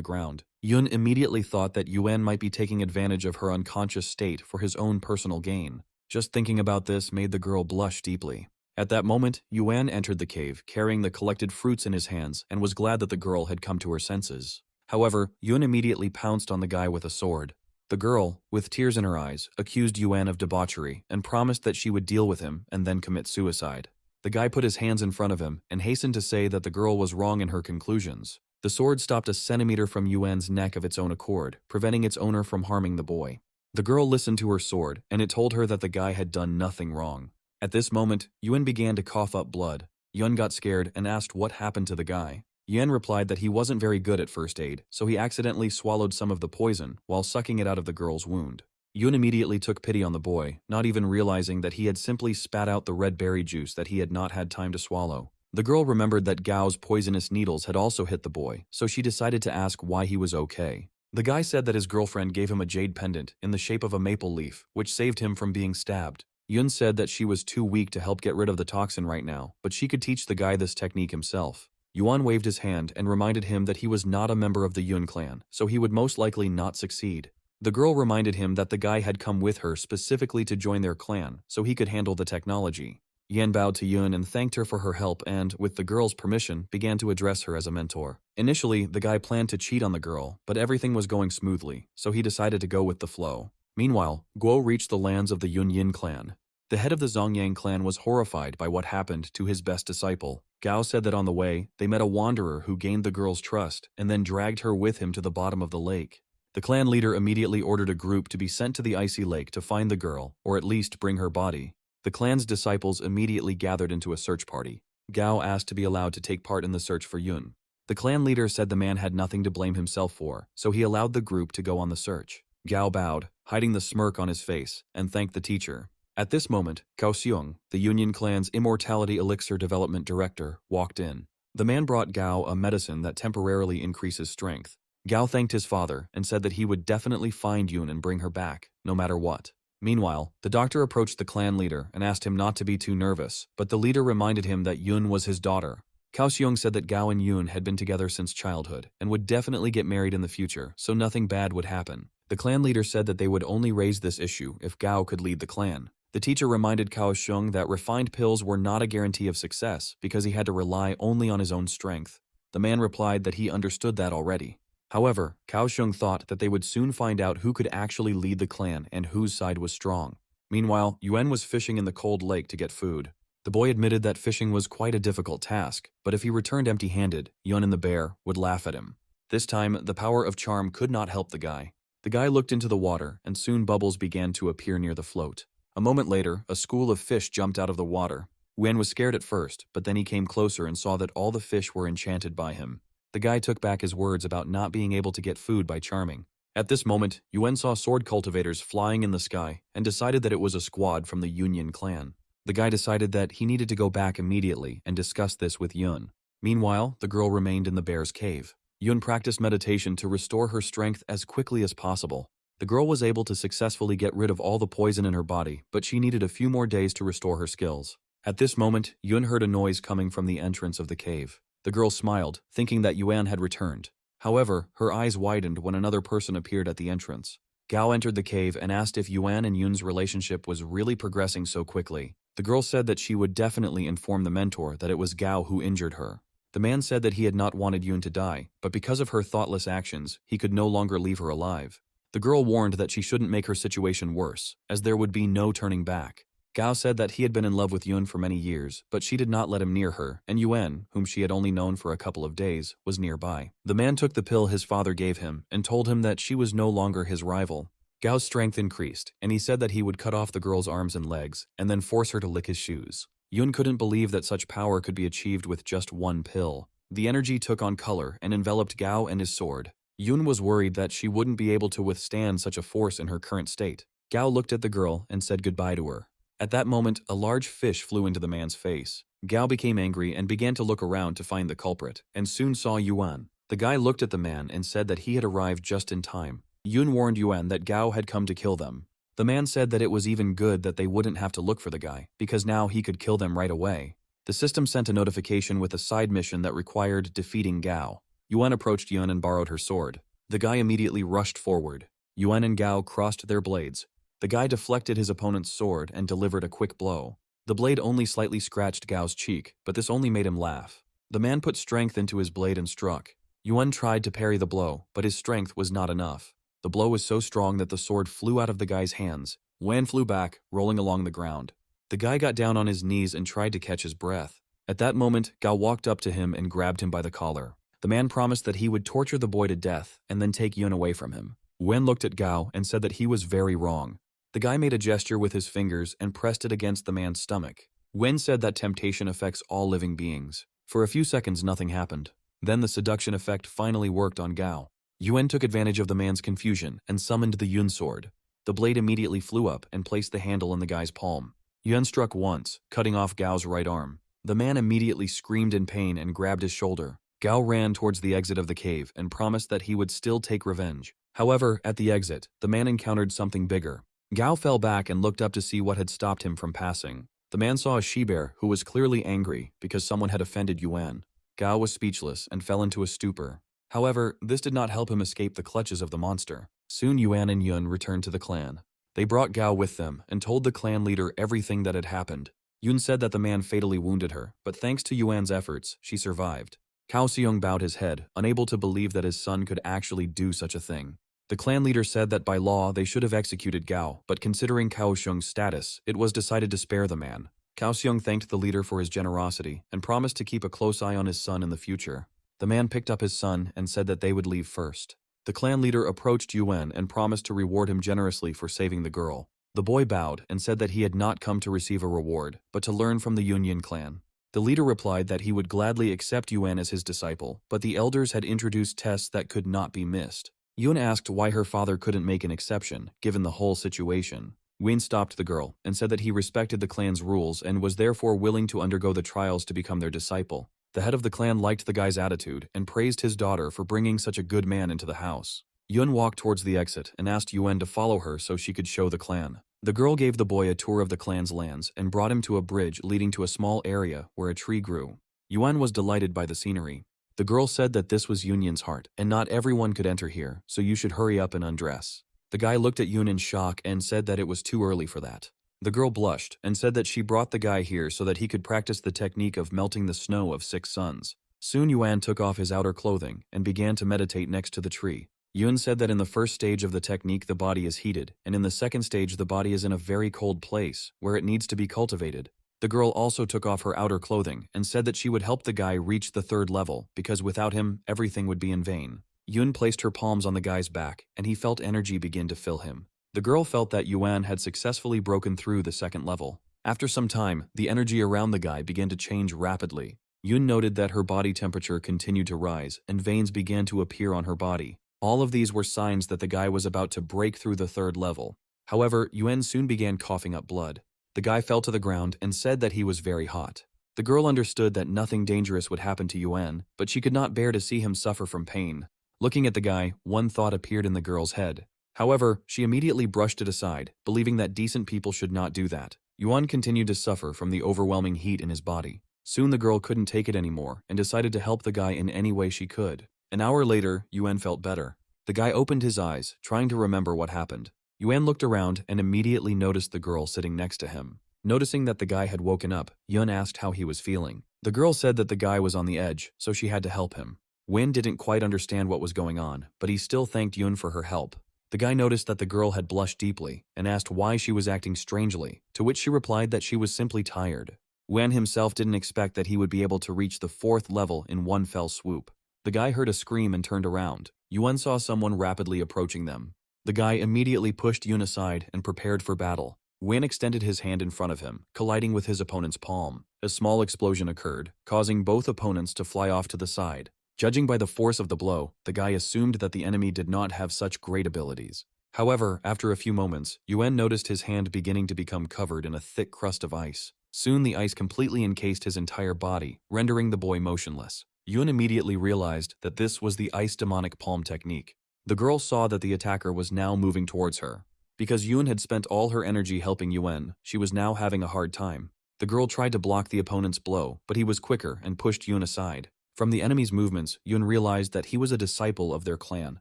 ground. Yun immediately thought that Yuan might be taking advantage of her unconscious state for his own personal gain. Just thinking about this made the girl blush deeply. At that moment, Yuan entered the cave, carrying the collected fruits in his hands, and was glad that the girl had come to her senses. However, Yun immediately pounced on the guy with a sword. The girl, with tears in her eyes, accused Yuan of debauchery and promised that she would deal with him and then commit suicide. The guy put his hands in front of him and hastened to say that the girl was wrong in her conclusions. The sword stopped a centimeter from Yuan's neck of its own accord, preventing its owner from harming the boy. The girl listened to her sword, and it told her that the guy had done nothing wrong. At this moment, Yuan began to cough up blood. Yun got scared and asked what happened to the guy. Yuan replied that he wasn't very good at first aid, so he accidentally swallowed some of the poison while sucking it out of the girl's wound. Yun immediately took pity on the boy, not even realizing that he had simply spat out the red berry juice that he had not had time to swallow. The girl remembered that Gao's poisonous needles had also hit the boy, so she decided to ask why he was okay. The guy said that his girlfriend gave him a jade pendant in the shape of a maple leaf, which saved him from being stabbed. Yun said that she was too weak to help get rid of the toxin right now, but she could teach the guy this technique himself. Yuan waved his hand and reminded him that he was not a member of the Yun clan, so he would most likely not succeed. The girl reminded him that the guy had come with her specifically to join their clan, so he could handle the technology. Yan bowed to Yun and thanked her for her help and, with the girl's permission, began to address her as a mentor. Initially, the guy planned to cheat on the girl, but everything was going smoothly, so he decided to go with the flow. Meanwhile, Guo reached the lands of the Yun Yin clan. The head of the Zongyang clan was horrified by what happened to his best disciple. Gao said that on the way, they met a wanderer who gained the girl's trust and then dragged her with him to the bottom of the lake. The clan leader immediately ordered a group to be sent to the icy lake to find the girl, or at least bring her body. The clan's disciples immediately gathered into a search party. Gao asked to be allowed to take part in the search for Yun. The clan leader said the man had nothing to blame himself for, so he allowed the group to go on the search. Gao bowed, hiding the smirk on his face, and thanked the teacher. At this moment, Cao Xiong, the Union clan's Immortality Elixir Development Director, walked in. The man brought Gao a medicine that temporarily increases strength. Gao thanked his father and said that he would definitely find Yun and bring her back, no matter what. Meanwhile, the doctor approached the clan leader and asked him not to be too nervous, but the leader reminded him that Yun was his daughter. Cao Xiong said that Gao and Yun had been together since childhood and would definitely get married in the future, so nothing bad would happen. The clan leader said that they would only raise this issue if Gao could lead the clan. The teacher reminded Cao Xiong that refined pills were not a guarantee of success because he had to rely only on his own strength. The man replied that he understood that already. However, Cao Xiong thought that they would soon find out who could actually lead the clan and whose side was strong. Meanwhile, Yuan was fishing in the cold lake to get food. The boy admitted that fishing was quite a difficult task, but if he returned empty-handed, Yun and the bear would laugh at him. This time, the power of charm could not help the guy. The guy looked into the water, and soon bubbles began to appear near the float. A moment later, a school of fish jumped out of the water. Yuan was scared at first, but then he came closer and saw that all the fish were enchanted by him. The guy took back his words about not being able to get food by charming. At this moment, Yuan saw sword cultivators flying in the sky and decided that it was a squad from the Union clan. The guy decided that he needed to go back immediately and discuss this with Yun. Meanwhile, the girl remained in the bear's cave. Yun practiced meditation to restore her strength as quickly as possible. The girl was able to successfully get rid of all the poison in her body, but she needed a few more days to restore her skills. At this moment, Yun heard a noise coming from the entrance of the cave. The girl smiled, thinking that Yuan had returned. However, her eyes widened when another person appeared at the entrance. Gao entered the cave and asked if Yuan and Yun's relationship was really progressing so quickly. The girl said that she would definitely inform the mentor that it was Gao who injured her. The man said that he had not wanted Yun to die, but because of her thoughtless actions, he could no longer leave her alive. The girl warned that she shouldn't make her situation worse, as there would be no turning back. Gao said that he had been in love with Yun for many years, but she did not let him near her, and Yuan, whom she had only known for a couple of days, was nearby. The man took the pill his father gave him and told him that she was no longer his rival. Gao's strength increased, and he said that he would cut off the girl's arms and legs, and then force her to lick his shoes. Yun couldn't believe that such power could be achieved with just one pill. The energy took on color and enveloped Gao and his sword. Yun was worried that she wouldn't be able to withstand such a force in her current state. Gao looked at the girl and said goodbye to her. At that moment, a large fish flew into the man's face. Gao became angry and began to look around to find the culprit, and soon saw Yuan. The guy looked at the man and said that he had arrived just in time. Yun warned Yuan that Gao had come to kill them. The man said that it was even good that they wouldn't have to look for the guy, because now he could kill them right away. The system sent a notification with a side mission that required defeating Gao. Yuan approached Yun and borrowed her sword. The guy immediately rushed forward. Yuan and Gao crossed their blades. The guy deflected his opponent's sword and delivered a quick blow. The blade only slightly scratched Gao's cheek, but this only made him laugh. The man put strength into his blade and struck. Yuan tried to parry the blow, but his strength was not enough. The blow was so strong that the sword flew out of the guy's hands. Yuan flew back, rolling along the ground. The guy got down on his knees and tried to catch his breath. At that moment, Gao walked up to him and grabbed him by the collar. The man promised that he would torture the boy to death and then take Yun away from him. Wen looked at Gao and said that he was very wrong. The guy made a gesture with his fingers and pressed it against the man's stomach. Wen said that temptation affects all living beings. For a few seconds, nothing happened. Then the seduction effect finally worked on Gao. Yuan took advantage of the man's confusion and summoned the Yun sword. The blade immediately flew up and placed the handle in the guy's palm. Yuan struck once, cutting off Gao's right arm. The man immediately screamed in pain and grabbed his shoulder. Gao ran towards the exit of the cave and promised that he would still take revenge. However, at the exit, the man encountered something bigger. Gao fell back and looked up to see what had stopped him from passing. The man saw a she-bear who was clearly angry because someone had offended Yuan. Gao was speechless and fell into a stupor. However, this did not help him escape the clutches of the monster. Soon Yuan and Yun returned to the clan. They brought Gao with them and told the clan leader everything that had happened. Yun said that the man fatally wounded her, but thanks to Yuan's efforts, she survived. Cao Seong bowed his head, unable to believe that his son could actually do such a thing. The clan leader said that by law they should have executed Gao, but considering Cao Seong's status, it was decided to spare the man. Cao Seong thanked the leader for his generosity and promised to keep a close eye on his son in the future. The man picked up his son and said that they would leave first. The clan leader approached Yuan and promised to reward him generously for saving the girl. The boy bowed and said that he had not come to receive a reward, but to learn from the Union clan. The leader replied that he would gladly accept Yuan as his disciple, but the elders had introduced tests that could not be missed. Yun asked why her father couldn't make an exception, given the whole situation. Wayne stopped the girl and said that he respected the clan's rules and was therefore willing to undergo the trials to become their disciple. The head of the clan liked the guy's attitude and praised his daughter for bringing such a good man into the house. Yun walked towards the exit and asked Yuan to follow her so she could show the clan. The girl gave the boy a tour of the clan's lands and brought him to a bridge leading to a small area where a tree grew. Yuan was delighted by the scenery. The girl said that this was Yun's heart, and not everyone could enter here, so you should hurry up and undress. The guy looked at Yun in shock and said that it was too early for that. The girl blushed and said that she brought the guy here so that he could practice the technique of melting the snow of 6 suns. Soon Yuan took off his outer clothing and began to meditate next to the tree. Yun said that in the first stage of the technique the body is heated, and in the second stage the body is in a very cold place, where it needs to be cultivated. The girl also took off her outer clothing and said that she would help the guy reach the 3rd level, because without him, everything would be in vain. Yun placed her palms on the guy's back, and he felt energy begin to fill him. The girl felt that Yuan had successfully broken through the 2nd level. After some time, the energy around the guy began to change rapidly. Yun noted that her body temperature continued to rise, and veins began to appear on her body. All of these were signs that the guy was about to break through the 3rd level. However, Yuan soon began coughing up blood. The guy fell to the ground and said that he was very hot. The girl understood that nothing dangerous would happen to Yuan, but she could not bear to see him suffer from pain. Looking at the guy, one thought appeared in the girl's head. However, she immediately brushed it aside, believing that decent people should not do that. Yuan continued to suffer from the overwhelming heat in his body. Soon the girl couldn't take it anymore and decided to help the guy in any way she could. An hour later, Yuan felt better. The guy opened his eyes, trying to remember what happened. Yuan looked around and immediately noticed the girl sitting next to him. Noticing that the guy had woken up, Yun asked how he was feeling. The girl said that the guy was on the edge, so she had to help him. Wen didn't quite understand what was going on, but he still thanked Yun for her help. The guy noticed that the girl had blushed deeply and asked why she was acting strangely, to which she replied that she was simply tired. Wen himself didn't expect that he would be able to reach the 4th level in one fell swoop. The guy heard a scream and turned around. Yuan saw someone rapidly approaching them. The guy immediately pushed Yun aside and prepared for battle. Wen extended his hand in front of him, colliding with his opponent's palm. A small explosion occurred, causing both opponents to fly off to the side. Judging by the force of the blow, the guy assumed that the enemy did not have such great abilities. However, after a few moments, Yuan noticed his hand beginning to become covered in a thick crust of ice. Soon the ice completely encased his entire body, rendering the boy motionless. Yun immediately realized that this was the ice demonic palm technique. The girl saw that the attacker was now moving towards her. Because Yun had spent all her energy helping Yuen, she was now having a hard time. The girl tried to block the opponent's blow, but he was quicker and pushed Yun aside. From the enemy's movements, Yun realized that he was a disciple of their clan,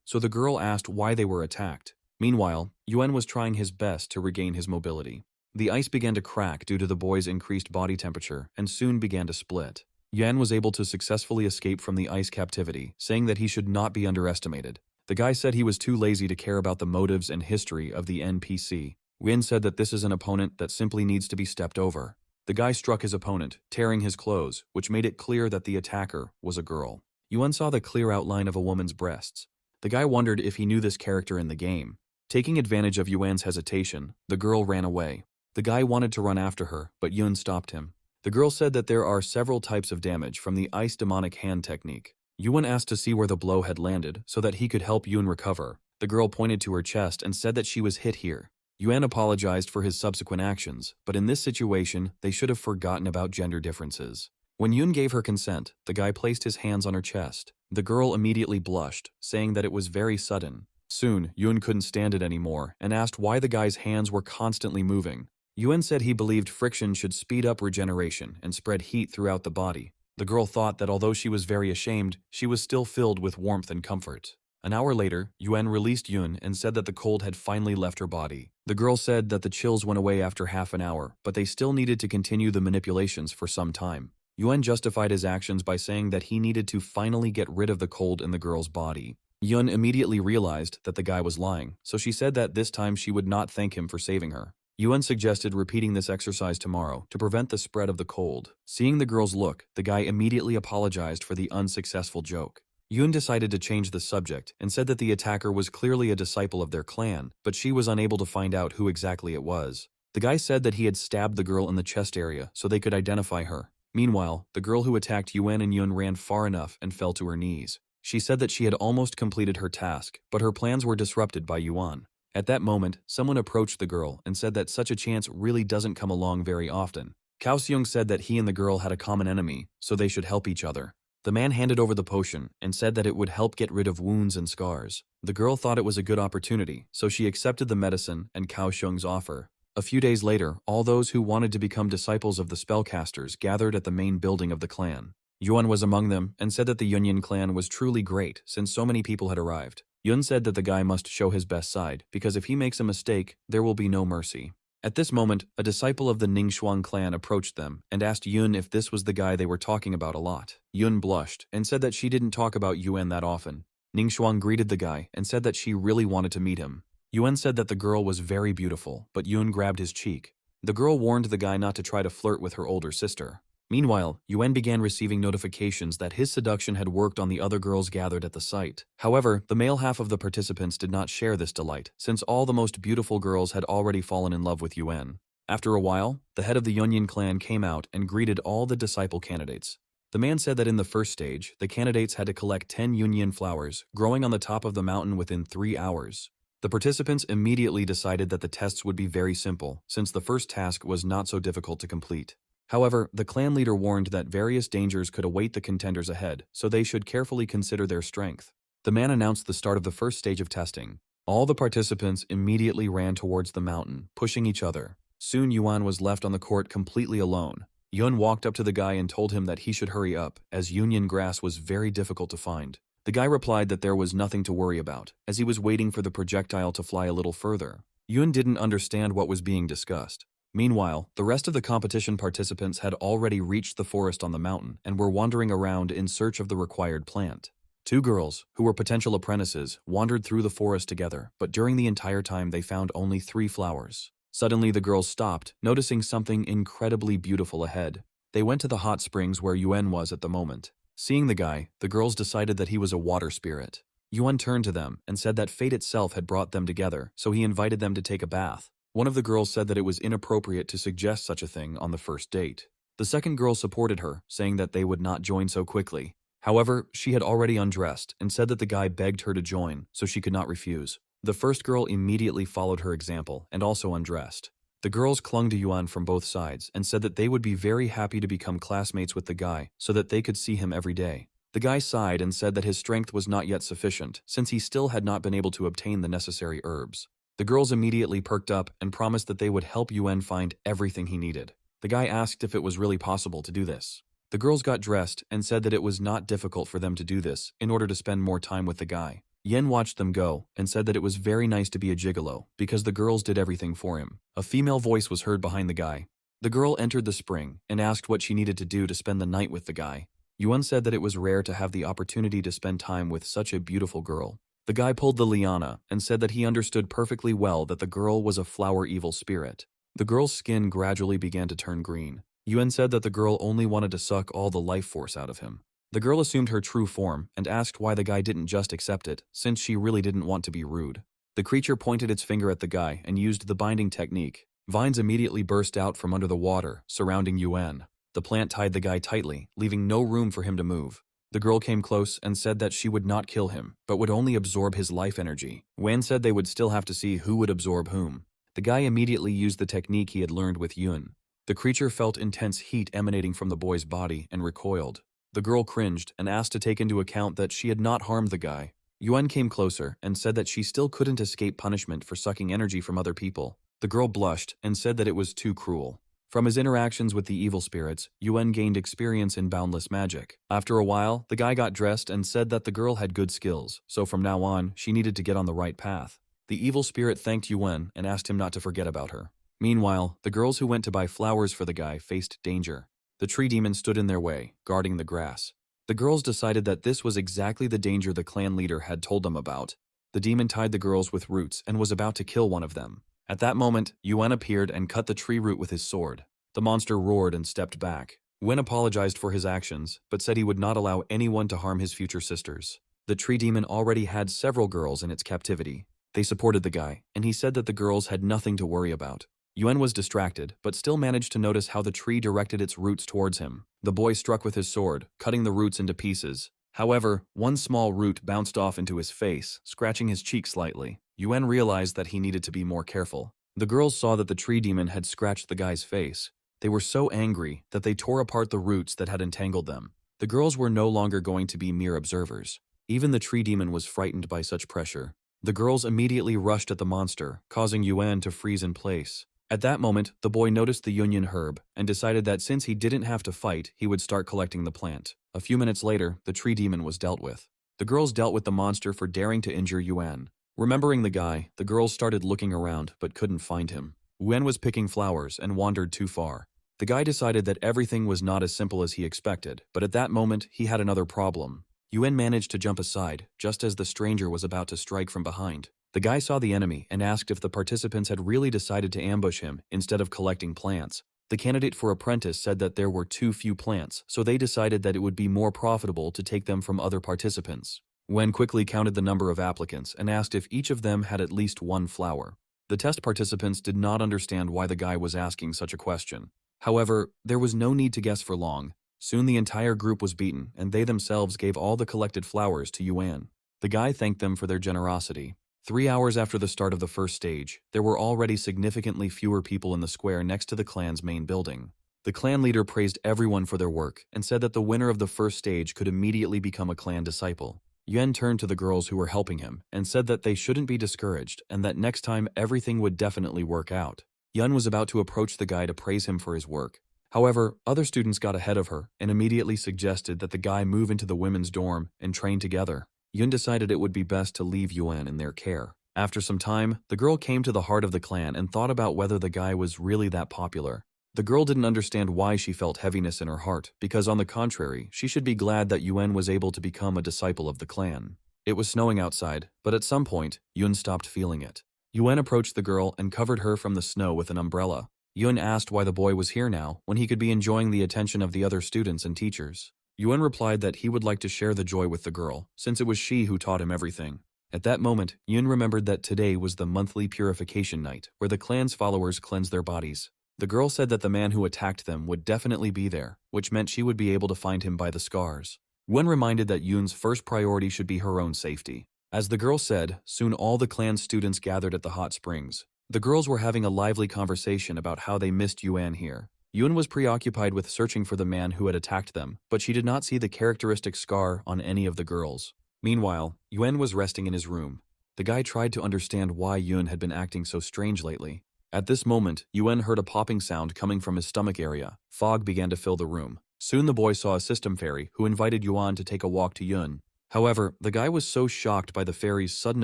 so the girl asked why they were attacked. Meanwhile, Yuen was trying his best to regain his mobility. The ice began to crack due to the boy's increased body temperature and soon began to split. Yuan was able to successfully escape from the ice captivity, saying that he should not be underestimated. The guy said he was too lazy to care about the motives and history of the NPC. Yuan said that this is an opponent that simply needs to be stepped over. The guy struck his opponent, tearing his clothes, which made it clear that the attacker was a girl. Yuan saw the clear outline of a woman's breasts. The guy wondered if he knew this character in the game. Taking advantage of Yuan's hesitation, the girl ran away. The guy wanted to run after her, but Yun stopped him. The girl said that there are several types of damage from the ice demonic hand technique. Yuan asked to see where the blow had landed so that he could help Yun recover. The girl pointed to her chest and said that she was hit here. Yuan apologized for his subsequent actions, but in this situation, they should have forgotten about gender differences. When Yun gave her consent, the guy placed his hands on her chest. The girl immediately blushed, saying that it was very sudden. Soon, Yun couldn't stand it anymore and asked why the guy's hands were constantly moving. Yuan said he believed friction should speed up regeneration and spread heat throughout the body. The girl thought that although she was very ashamed, she was still filled with warmth and comfort. An hour later, Yuan released Yun and said that the cold had finally left her body. The girl said that the chills went away after half an hour, but they still needed to continue the manipulations for some time. Yuan justified his actions by saying that he needed to finally get rid of the cold in the girl's body. Yun immediately realized that the guy was lying, so she said that this time she would not thank him for saving her. Yuan suggested repeating this exercise tomorrow to prevent the spread of the cold. Seeing the girl's look, the guy immediately apologized for the unsuccessful joke. Yun decided to change the subject and said that the attacker was clearly a disciple of their clan, but she was unable to find out who exactly it was. The guy said that he had stabbed the girl in the chest area so they could identify her. Meanwhile, the girl who attacked Yuan and Yun ran far enough and fell to her knees. She said that she had almost completed her task, but her plans were disrupted by Yuan. At that moment, someone approached the girl and said that such a chance really doesn't come along very often. Cao Seung said that he and the girl had a common enemy, so they should help each other. The man handed over the potion and said that it would help get rid of wounds and scars. The girl thought it was a good opportunity, so she accepted the medicine and Cao Seung's offer. A few days later, all those who wanted to become disciples of the spellcasters gathered at the main building of the clan. Yuan was among them and said that the Yunyan clan was truly great since so many people had arrived. Yun said that the guy must show his best side, because if he makes a mistake, there will be no mercy. At this moment, a disciple of the Ningxuang clan approached them and asked Yun if this was the guy they were talking about a lot. Yun blushed and said that she didn't talk about Yuan that often. Ningxuang greeted the guy and said that she really wanted to meet him. Yuan said that the girl was very beautiful, but Yun grabbed his cheek. The girl warned the guy not to try to flirt with her older sister. Meanwhile, Yuan began receiving notifications that his seduction had worked on the other girls gathered at the site. However, the male half of the participants did not share this delight, since all the most beautiful girls had already fallen in love with Yuan. After a while, the head of the Yunyan clan came out and greeted all the disciple candidates. The man said that in the first stage, the candidates had to collect 10 Yunyan flowers, growing on the top of the mountain within 3 hours. The participants immediately decided that the tests would be very simple, since the first task was not so difficult to complete. However, the clan leader warned that various dangers could await the contenders ahead, so they should carefully consider their strength. The man announced the start of the first stage of testing. All the participants immediately ran towards the mountain, pushing each other. Soon Yuan was left on the court completely alone. Yun walked up to the guy and told him that he should hurry up, as Yunyan grass was very difficult to find. The guy replied that there was nothing to worry about, as he was waiting for the projectile to fly a little further. Yun didn't understand what was being discussed. Meanwhile, the rest of the competition participants had already reached the forest on the mountain and were wandering around in search of the required plant. 2 girls, who were potential apprentices, wandered through the forest together, but during the entire time they found only 3 flowers. Suddenly the girls stopped, noticing something incredibly beautiful ahead. They went to the hot springs where Yuan was at the moment. Seeing the guy, the girls decided that he was a water spirit. Yuan turned to them and said that fate itself had brought them together, so he invited them to take a bath. One of the girls said that it was inappropriate to suggest such a thing on the first date. The second girl supported her, saying that they would not join so quickly. However, she had already undressed and said that the guy begged her to join, so she could not refuse. The first girl immediately followed her example and also undressed. The girls clung to Yuan from both sides and said that they would be very happy to become classmates with the guy so that they could see him every day. The guy sighed and said that his strength was not yet sufficient since he still had not been able to obtain the necessary herbs. The girls immediately perked up and promised that they would help Yuan find everything he needed. The guy asked if it was really possible to do this. The girls got dressed and said that it was not difficult for them to do this in order to spend more time with the guy. Yen watched them go and said that it was very nice to be a gigolo because the girls did everything for him. A female voice was heard behind the guy. The girl entered the spring and asked what she needed to do to spend the night with the guy. Yuan said that it was rare to have the opportunity to spend time with such a beautiful girl. The guy pulled the liana and said that he understood perfectly well that the girl was a flower evil spirit. The girl's skin gradually began to turn green. Yuan said that the girl only wanted to suck all the life force out of him. The girl assumed her true form and asked why the guy didn't just accept it, since she really didn't want to be rude. The creature pointed its finger at the guy and used the binding technique. Vines immediately burst out from under the water, surrounding Yuan. The plant tied the guy tightly, leaving no room for him to move. The girl came close and said that she would not kill him, but would only absorb his life energy. Wan said they would still have to see who would absorb whom. The guy immediately used the technique he had learned with Yun. The creature felt intense heat emanating from the boy's body and recoiled. The girl cringed and asked to take into account that she had not harmed the guy. Yuan came closer and said that she still couldn't escape punishment for sucking energy from other people. The girl blushed and said that it was too cruel. From his interactions with the evil spirits, Yuan gained experience in boundless magic. After a while, the guy got dressed and said that the girl had good skills, so from now on, she needed to get on the right path. The evil spirit thanked Yuan and asked him not to forget about her. Meanwhile, the girls who went to buy flowers for the guy faced danger. The tree demon stood in their way, guarding the grass. The girls decided that this was exactly the danger the clan leader had told them about. The demon tied the girls with roots and was about to kill one of them. At that moment, Yuan appeared and cut the tree root with his sword. The monster roared and stepped back. Yuan apologized for his actions, but said he would not allow anyone to harm his future sisters. The tree demon already had several girls in its captivity. They supported the guy, and he said that the girls had nothing to worry about. Yuan was distracted, but still managed to notice how the tree directed its roots towards him. The boy struck with his sword, cutting the roots into pieces. However, one small root bounced off into his face, scratching his cheek slightly. Yuan realized that he needed to be more careful. The girls saw that the tree demon had scratched the guy's face. They were so angry that they tore apart the roots that had entangled them. The girls were no longer going to be mere observers. Even the tree demon was frightened by such pressure. The girls immediately rushed at the monster, causing Yuan to freeze in place. At that moment, the boy noticed the Yunyan herb and decided that since he didn't have to fight, he would start collecting the plant. A few minutes later, the tree demon was dealt with. The girls dealt with the monster for daring to injure Yuan. Remembering the guy, the girls started looking around but couldn't find him. Yuan was picking flowers and wandered too far. The guy decided that everything was not as simple as he expected, but at that moment, he had another problem. Yuan managed to jump aside, just as the stranger was about to strike from behind. The guy saw the enemy and asked if the participants had really decided to ambush him instead of collecting plants. The candidate for apprentice said that there were too few plants, so they decided that it would be more profitable to take them from other participants. Wen quickly counted the number of applicants and asked if each of them had at least one flower. The test participants did not understand why the guy was asking such a question. However, there was no need to guess for long. Soon the entire group was beaten, and they themselves gave all the collected flowers to Yuan. The guy thanked them for their generosity. 3 hours after the start of the first stage, there were already significantly fewer people in the square next to the clan's main building. The clan leader praised everyone for their work and said that the winner of the first stage could immediately become a clan disciple. Yuan turned to the girls who were helping him and said that they shouldn't be discouraged and that next time everything would definitely work out. Yuan was about to approach the guy to praise him for his work. However, other students got ahead of her and immediately suggested that the guy move into the women's dorm and train together. Yun decided it would be best to leave Yuan in their care. After some time, the girl came to the heart of the clan and thought about whether the guy was really that popular. The girl didn't understand why she felt heaviness in her heart, because on the contrary, she should be glad that Yuan was able to become a disciple of the clan. It was snowing outside, but at some point, Yun stopped feeling it. Yuan approached the girl and covered her from the snow with an umbrella. Yun asked why the boy was here now, when he could be enjoying the attention of the other students and teachers. Yuan replied that he would like to share the joy with the girl, since it was she who taught him everything. At that moment, Yun remembered that today was the monthly purification night, where the clan's followers cleansed their bodies. The girl said that the man who attacked them would definitely be there, which meant she would be able to find him by the scars. Yuan reminded that Yun's first priority should be her own safety. As the girl said, soon all the clan students gathered at the hot springs. The girls were having a lively conversation about how they missed Yuan here. Yun was preoccupied with searching for the man who had attacked them, but she did not see the characteristic scar on any of the girls. Meanwhile, Yuan was resting in his room. The guy tried to understand why Yun had been acting so strange lately. At this moment, Yuan heard a popping sound coming from his stomach area. Fog began to fill the room. Soon the boy saw a system fairy who invited Yuan to take a walk to Yun. However, the guy was so shocked by the fairy's sudden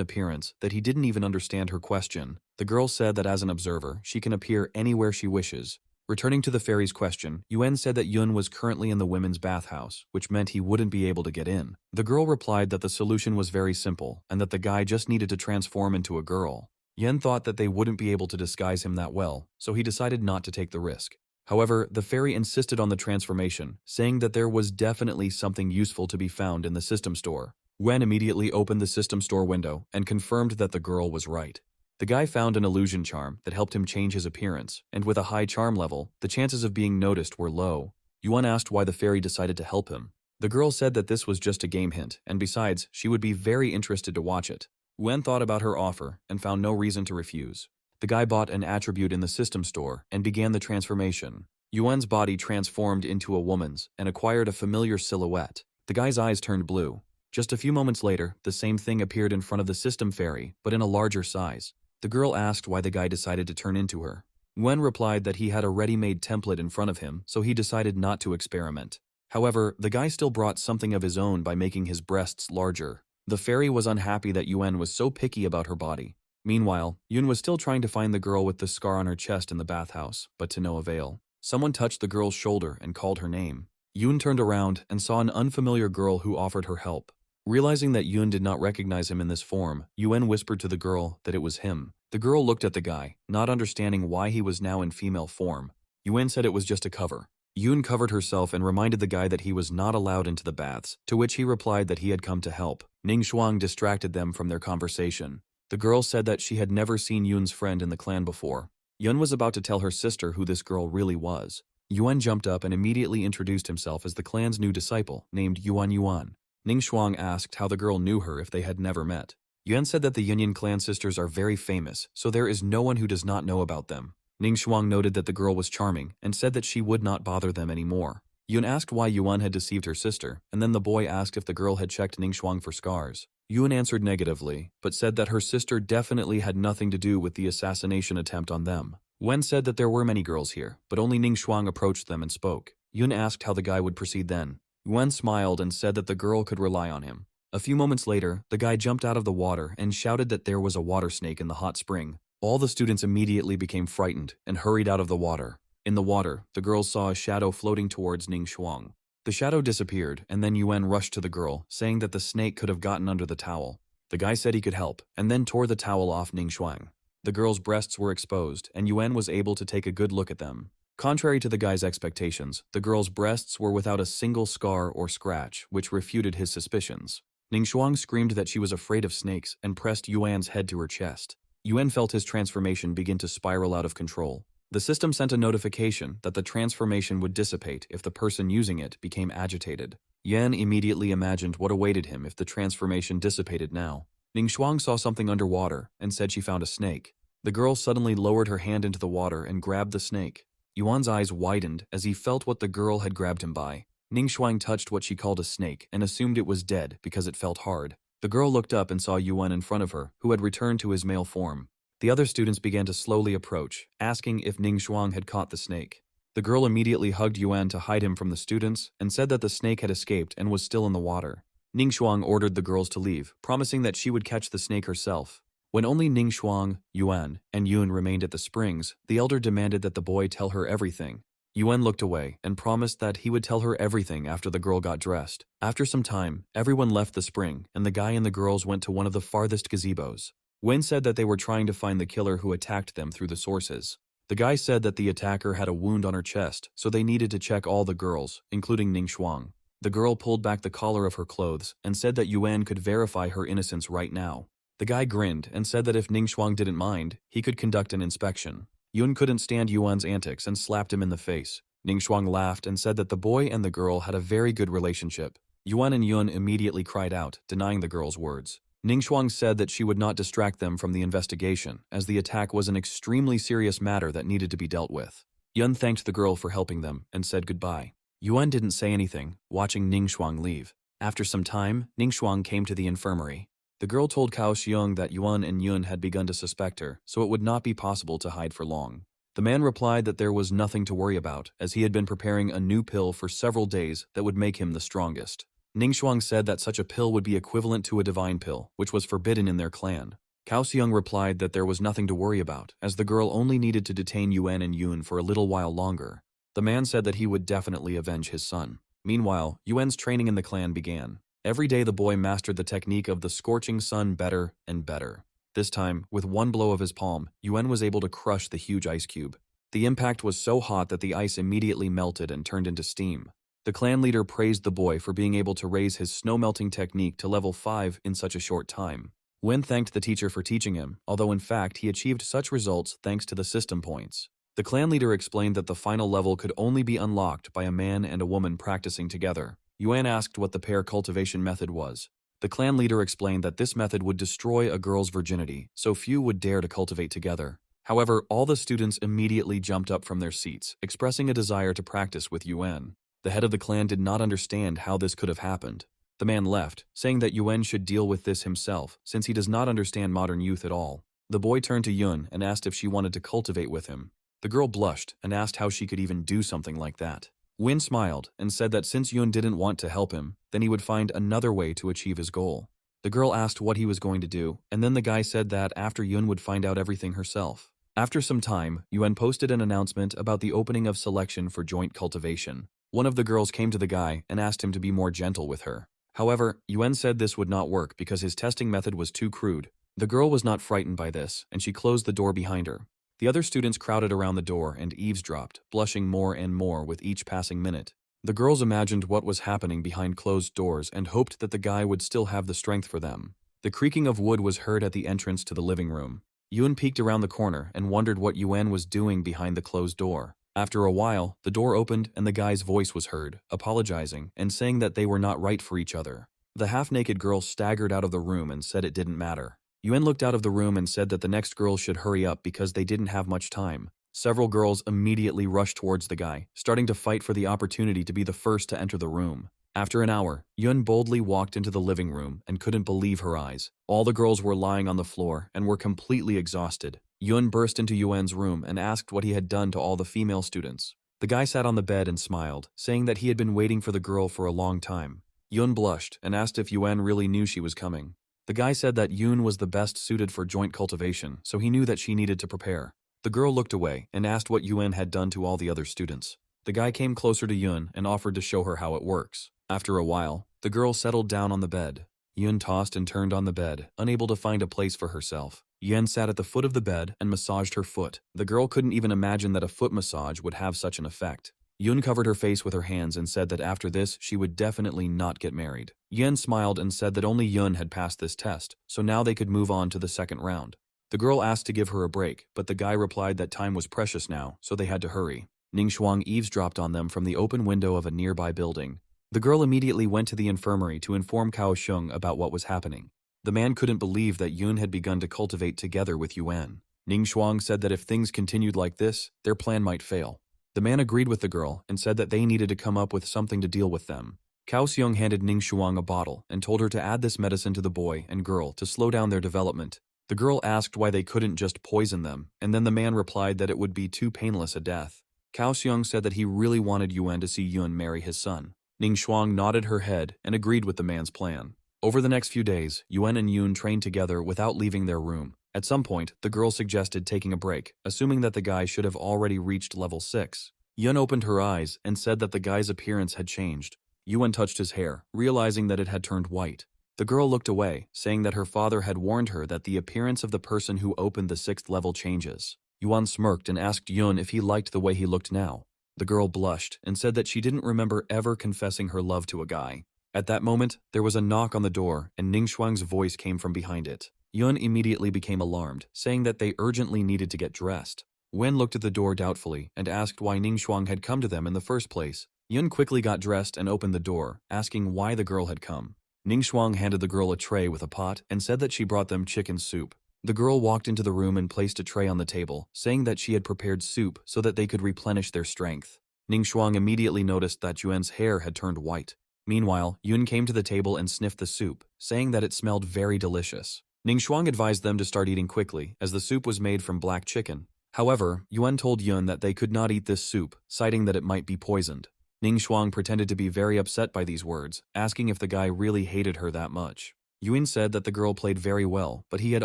appearance that he didn't even understand her question. The girl said that as an observer, she can appear anywhere she wishes. Returning to the fairy's question, Yuan said that Yun was currently in the women's bathhouse, which meant he wouldn't be able to get in. The girl replied that the solution was very simple, and that the guy just needed to transform into a girl. Yen thought that they wouldn't be able to disguise him that well, so he decided not to take the risk. However, the fairy insisted on the transformation, saying that there was definitely something useful to be found in the system store. Wen immediately opened the system store window and confirmed that the girl was right. The guy found an illusion charm that helped him change his appearance, and with a high charm level, the chances of being noticed were low. Yuan asked why the fairy decided to help him. The girl said that this was just a game hint, and besides, she would be very interested to watch it. Yuan thought about her offer and found no reason to refuse. The guy bought an attribute in the system store and began the transformation. Yuan's body transformed into a woman's and acquired a familiar silhouette. The guy's eyes turned blue. Just a few moments later, the same thing appeared in front of the system fairy, but in a larger size. The girl asked why the guy decided to turn into her. Yuan replied that he had a ready-made template in front of him, so he decided not to experiment. However, the guy still brought something of his own by making his breasts larger. The fairy was unhappy that Yuan was so picky about her body. Meanwhile, Yun was still trying to find the girl with the scar on her chest in the bathhouse, but to no avail. Someone touched the girl's shoulder and called her name. Yun turned around and saw an unfamiliar girl who offered her help. Realizing that Yun did not recognize him in this form, Yuan whispered to the girl that it was him. The girl looked at the guy, not understanding why he was now in female form. Yuan said it was just a cover. Yun covered herself and reminded the guy that he was not allowed into the baths, to which he replied that he had come to help. Ning Shuang distracted them from their conversation. The girl said that she had never seen Yun's friend in the clan before. Yun was about to tell her sister who this girl really was. Yuan jumped up and immediately introduced himself as the clan's new disciple, named Yuan. Ning Shuang asked how the girl knew her if they had never met. Yuan said that the Union clan sisters are very famous, so there is no one who does not know about them. Ning Shuang noted that the girl was charming and said that she would not bother them anymore. Yun asked why Yuan had deceived her sister, and then the boy asked if the girl had checked Ning Shuang for scars. Yun answered negatively, but said that her sister definitely had nothing to do with the assassination attempt on them. Wen said that there were many girls here, but only Ning Shuang approached them and spoke. Yun asked how the guy would proceed then. Wen smiled and said that the girl could rely on him. A few moments later, the guy jumped out of the water and shouted that there was a water snake in the hot spring. All the students immediately became frightened and hurried out of the water. In the water, the girls saw a shadow floating towards Ning Shuang. The shadow disappeared, and then Yuan rushed to the girl, saying that the snake could have gotten under the towel. The guy said he could help, and then tore the towel off Ning Shuang. The girl's breasts were exposed, and Yuan was able to take a good look at them. Contrary to the guy's expectations, the girl's breasts were without a single scar or scratch, which refuted his suspicions. Ning Shuang screamed that she was afraid of snakes and pressed Yuan's head to her chest. Yuan felt his transformation begin to spiral out of control. The system sent a notification that the transformation would dissipate if the person using it became agitated. Yan immediately imagined what awaited him if the transformation dissipated now. Ning Shuang saw something underwater and said she found a snake. The girl suddenly lowered her hand into the water and grabbed the snake. Yuan's eyes widened as he felt what the girl had grabbed him by. Ning Shuang touched what she called a snake and assumed it was dead because it felt hard. The girl looked up and saw Yuan in front of her, who had returned to his male form. The other students began to slowly approach, asking if Ning Shuang had caught the snake. The girl immediately hugged Yuan to hide him from the students and said that the snake had escaped and was still in the water. Ning Shuang ordered the girls to leave, promising that she would catch the snake herself. When only Ning Shuang, Yuan, and Yun remained at the springs, the elder demanded that the boy tell her everything. Yuan looked away and promised that he would tell her everything after the girl got dressed. After some time, everyone left the spring, and the guy and the girls went to one of the farthest gazebos. Wen said that they were trying to find the killer who attacked them through the sources. The guy said that the attacker had a wound on her chest, so they needed to check all the girls, including Ning Shuang. The girl pulled back the collar of her clothes and said that Yuan could verify her innocence right now. The guy grinned and said that if Ning Shuang didn't mind, he could conduct an inspection. Yun couldn't stand Yuan's antics and slapped him in the face. Ning Shuang laughed and said that the boy and the girl had a very good relationship. Yuan and Yun immediately cried out, denying the girl's words. Ningxuang said that she would not distract them from the investigation, as the attack was an extremely serious matter that needed to be dealt with. Yun thanked the girl for helping them and said goodbye. Yuan didn't say anything, watching Ningxuang leave. After some time, Ningxuang came to the infirmary. The girl told Cao Xiong that Yuan and Yun had begun to suspect her, so it would not be possible to hide for long. The man replied that there was nothing to worry about, as he had been preparing a new pill for several days that would make him the strongest. Ningxuang said that such a pill would be equivalent to a divine pill, which was forbidden in their clan. Cao Xiong replied that there was nothing to worry about, as the girl only needed to detain Yuan and Yun for a little while longer. The man said that he would definitely avenge his son. Meanwhile, Yuan's training in the clan began. Every day the boy mastered the technique of the scorching sun better and better. This time, with one blow of his palm, Yuan was able to crush the huge ice cube. The impact was so hot that the ice immediately melted and turned into steam. The clan leader praised the boy for being able to raise his snow-melting technique to level 5 in such a short time. Wen thanked the teacher for teaching him, although in fact he achieved such results thanks to the system points. The clan leader explained that the final level could only be unlocked by a man and a woman practicing together. Yuan asked what the pair cultivation method was. The clan leader explained that this method would destroy a girl's virginity, so few would dare to cultivate together. However, all the students immediately jumped up from their seats, expressing a desire to practice with Yuan. The head of the clan did not understand how this could have happened. The man left, saying that Yuan should deal with this himself, since he does not understand modern youth at all. The boy turned to Yun and asked if she wanted to cultivate with him. The girl blushed and asked how she could even do something like that. Win smiled and said that since Yun didn't want to help him, then he would find another way to achieve his goal. The girl asked what he was going to do, and then the guy said that after Yun would find out everything herself. After some time, Yuan posted an announcement about the opening of selection for joint cultivation. One of the girls came to the guy and asked him to be more gentle with her. However, Yuan said this would not work because his testing method was too crude. The girl was not frightened by this, and she closed the door behind her. The other students crowded around the door and eavesdropped, blushing more and more with each passing minute. The girls imagined what was happening behind closed doors and hoped that the guy would still have the strength for them. The creaking of wood was heard at the entrance to the living room. Yun peeked around the corner and wondered what Yuan was doing behind the closed door. After a while, the door opened and the guy's voice was heard, apologizing and saying that they were not right for each other. The half-naked girl staggered out of the room and said it didn't matter. Yuan looked out of the room and said that the next girl should hurry up because they didn't have much time. Several girls immediately rushed towards the guy, starting to fight for the opportunity to be the first to enter the room. After an hour, Yun boldly walked into the living room and couldn't believe her eyes. All the girls were lying on the floor and were completely exhausted. Yun burst into Yuan's room and asked what he had done to all the female students. The guy sat on the bed and smiled, saying that he had been waiting for the girl for a long time. Yun blushed and asked if Yuan really knew she was coming. The guy said that Yun was the best suited for joint cultivation, so he knew that she needed to prepare. The girl looked away and asked what Yuan had done to all the other students. The guy came closer to Yun and offered to show her how it works. After a while, the girl settled down on the bed. Yun tossed and turned on the bed, unable to find a place for herself. Yun sat at the foot of the bed and massaged her foot. The girl couldn't even imagine that a foot massage would have such an effect. Yun covered her face with her hands and said that after this, she would definitely not get married. Yun smiled and said that only Yun had passed this test, so now they could move on to the second round. The girl asked to give her a break, but the guy replied that time was precious now, so they had to hurry. Ningxuang eavesdropped on them from the open window of a nearby building. The girl immediately went to the infirmary to inform Cao Xiong about what was happening. The man couldn't believe that Yun had begun to cultivate together with Yuan. Ningxuang said that if things continued like this, their plan might fail. The man agreed with the girl and said that they needed to come up with something to deal with them. Cao Xiong handed Ningxuang a bottle and told her to add this medicine to the boy and girl to slow down their development. The girl asked why they couldn't just poison them, and then the man replied that it would be too painless a death. Cao Xiong said that he really wanted Yuan to see Yun marry his son. Ningxuang nodded her head and agreed with the man's plan. Over the next few days, Yuan and Yun trained together without leaving their room. At some point, the girl suggested taking a break, assuming that the guy should have already reached level 6. Yun opened her eyes and said that the guy's appearance had changed. Yuan touched his hair, realizing that it had turned white. The girl looked away, saying that her father had warned her that the appearance of the person who opened the 6th level changes. Yuan smirked and asked Yun if he liked the way he looked now. The girl blushed and said that she didn't remember ever confessing her love to a guy. At that moment, there was a knock on the door and Ningxuang's voice came from behind it. Yun immediately became alarmed, saying that they urgently needed to get dressed. Wen looked at the door doubtfully and asked why Ningxuang had come to them in the first place. Yun quickly got dressed and opened the door, asking why the girl had come. Ning Shuang handed the girl a tray with a pot and said that she brought them chicken soup. The girl walked into the room and placed a tray on the table, saying that she had prepared soup so that they could replenish their strength. Ning Shuang immediately noticed that Yuan's hair had turned white. Meanwhile, Yun came to the table and sniffed the soup, saying that it smelled very delicious. Ning Shuang advised them to start eating quickly, as the soup was made from black chicken. However, Yuan told Yun that they could not eat this soup, citing that it might be poisoned. Ning Shuang pretended to be very upset by these words, asking if the guy really hated her that much. Yuan said that the girl played very well, but he had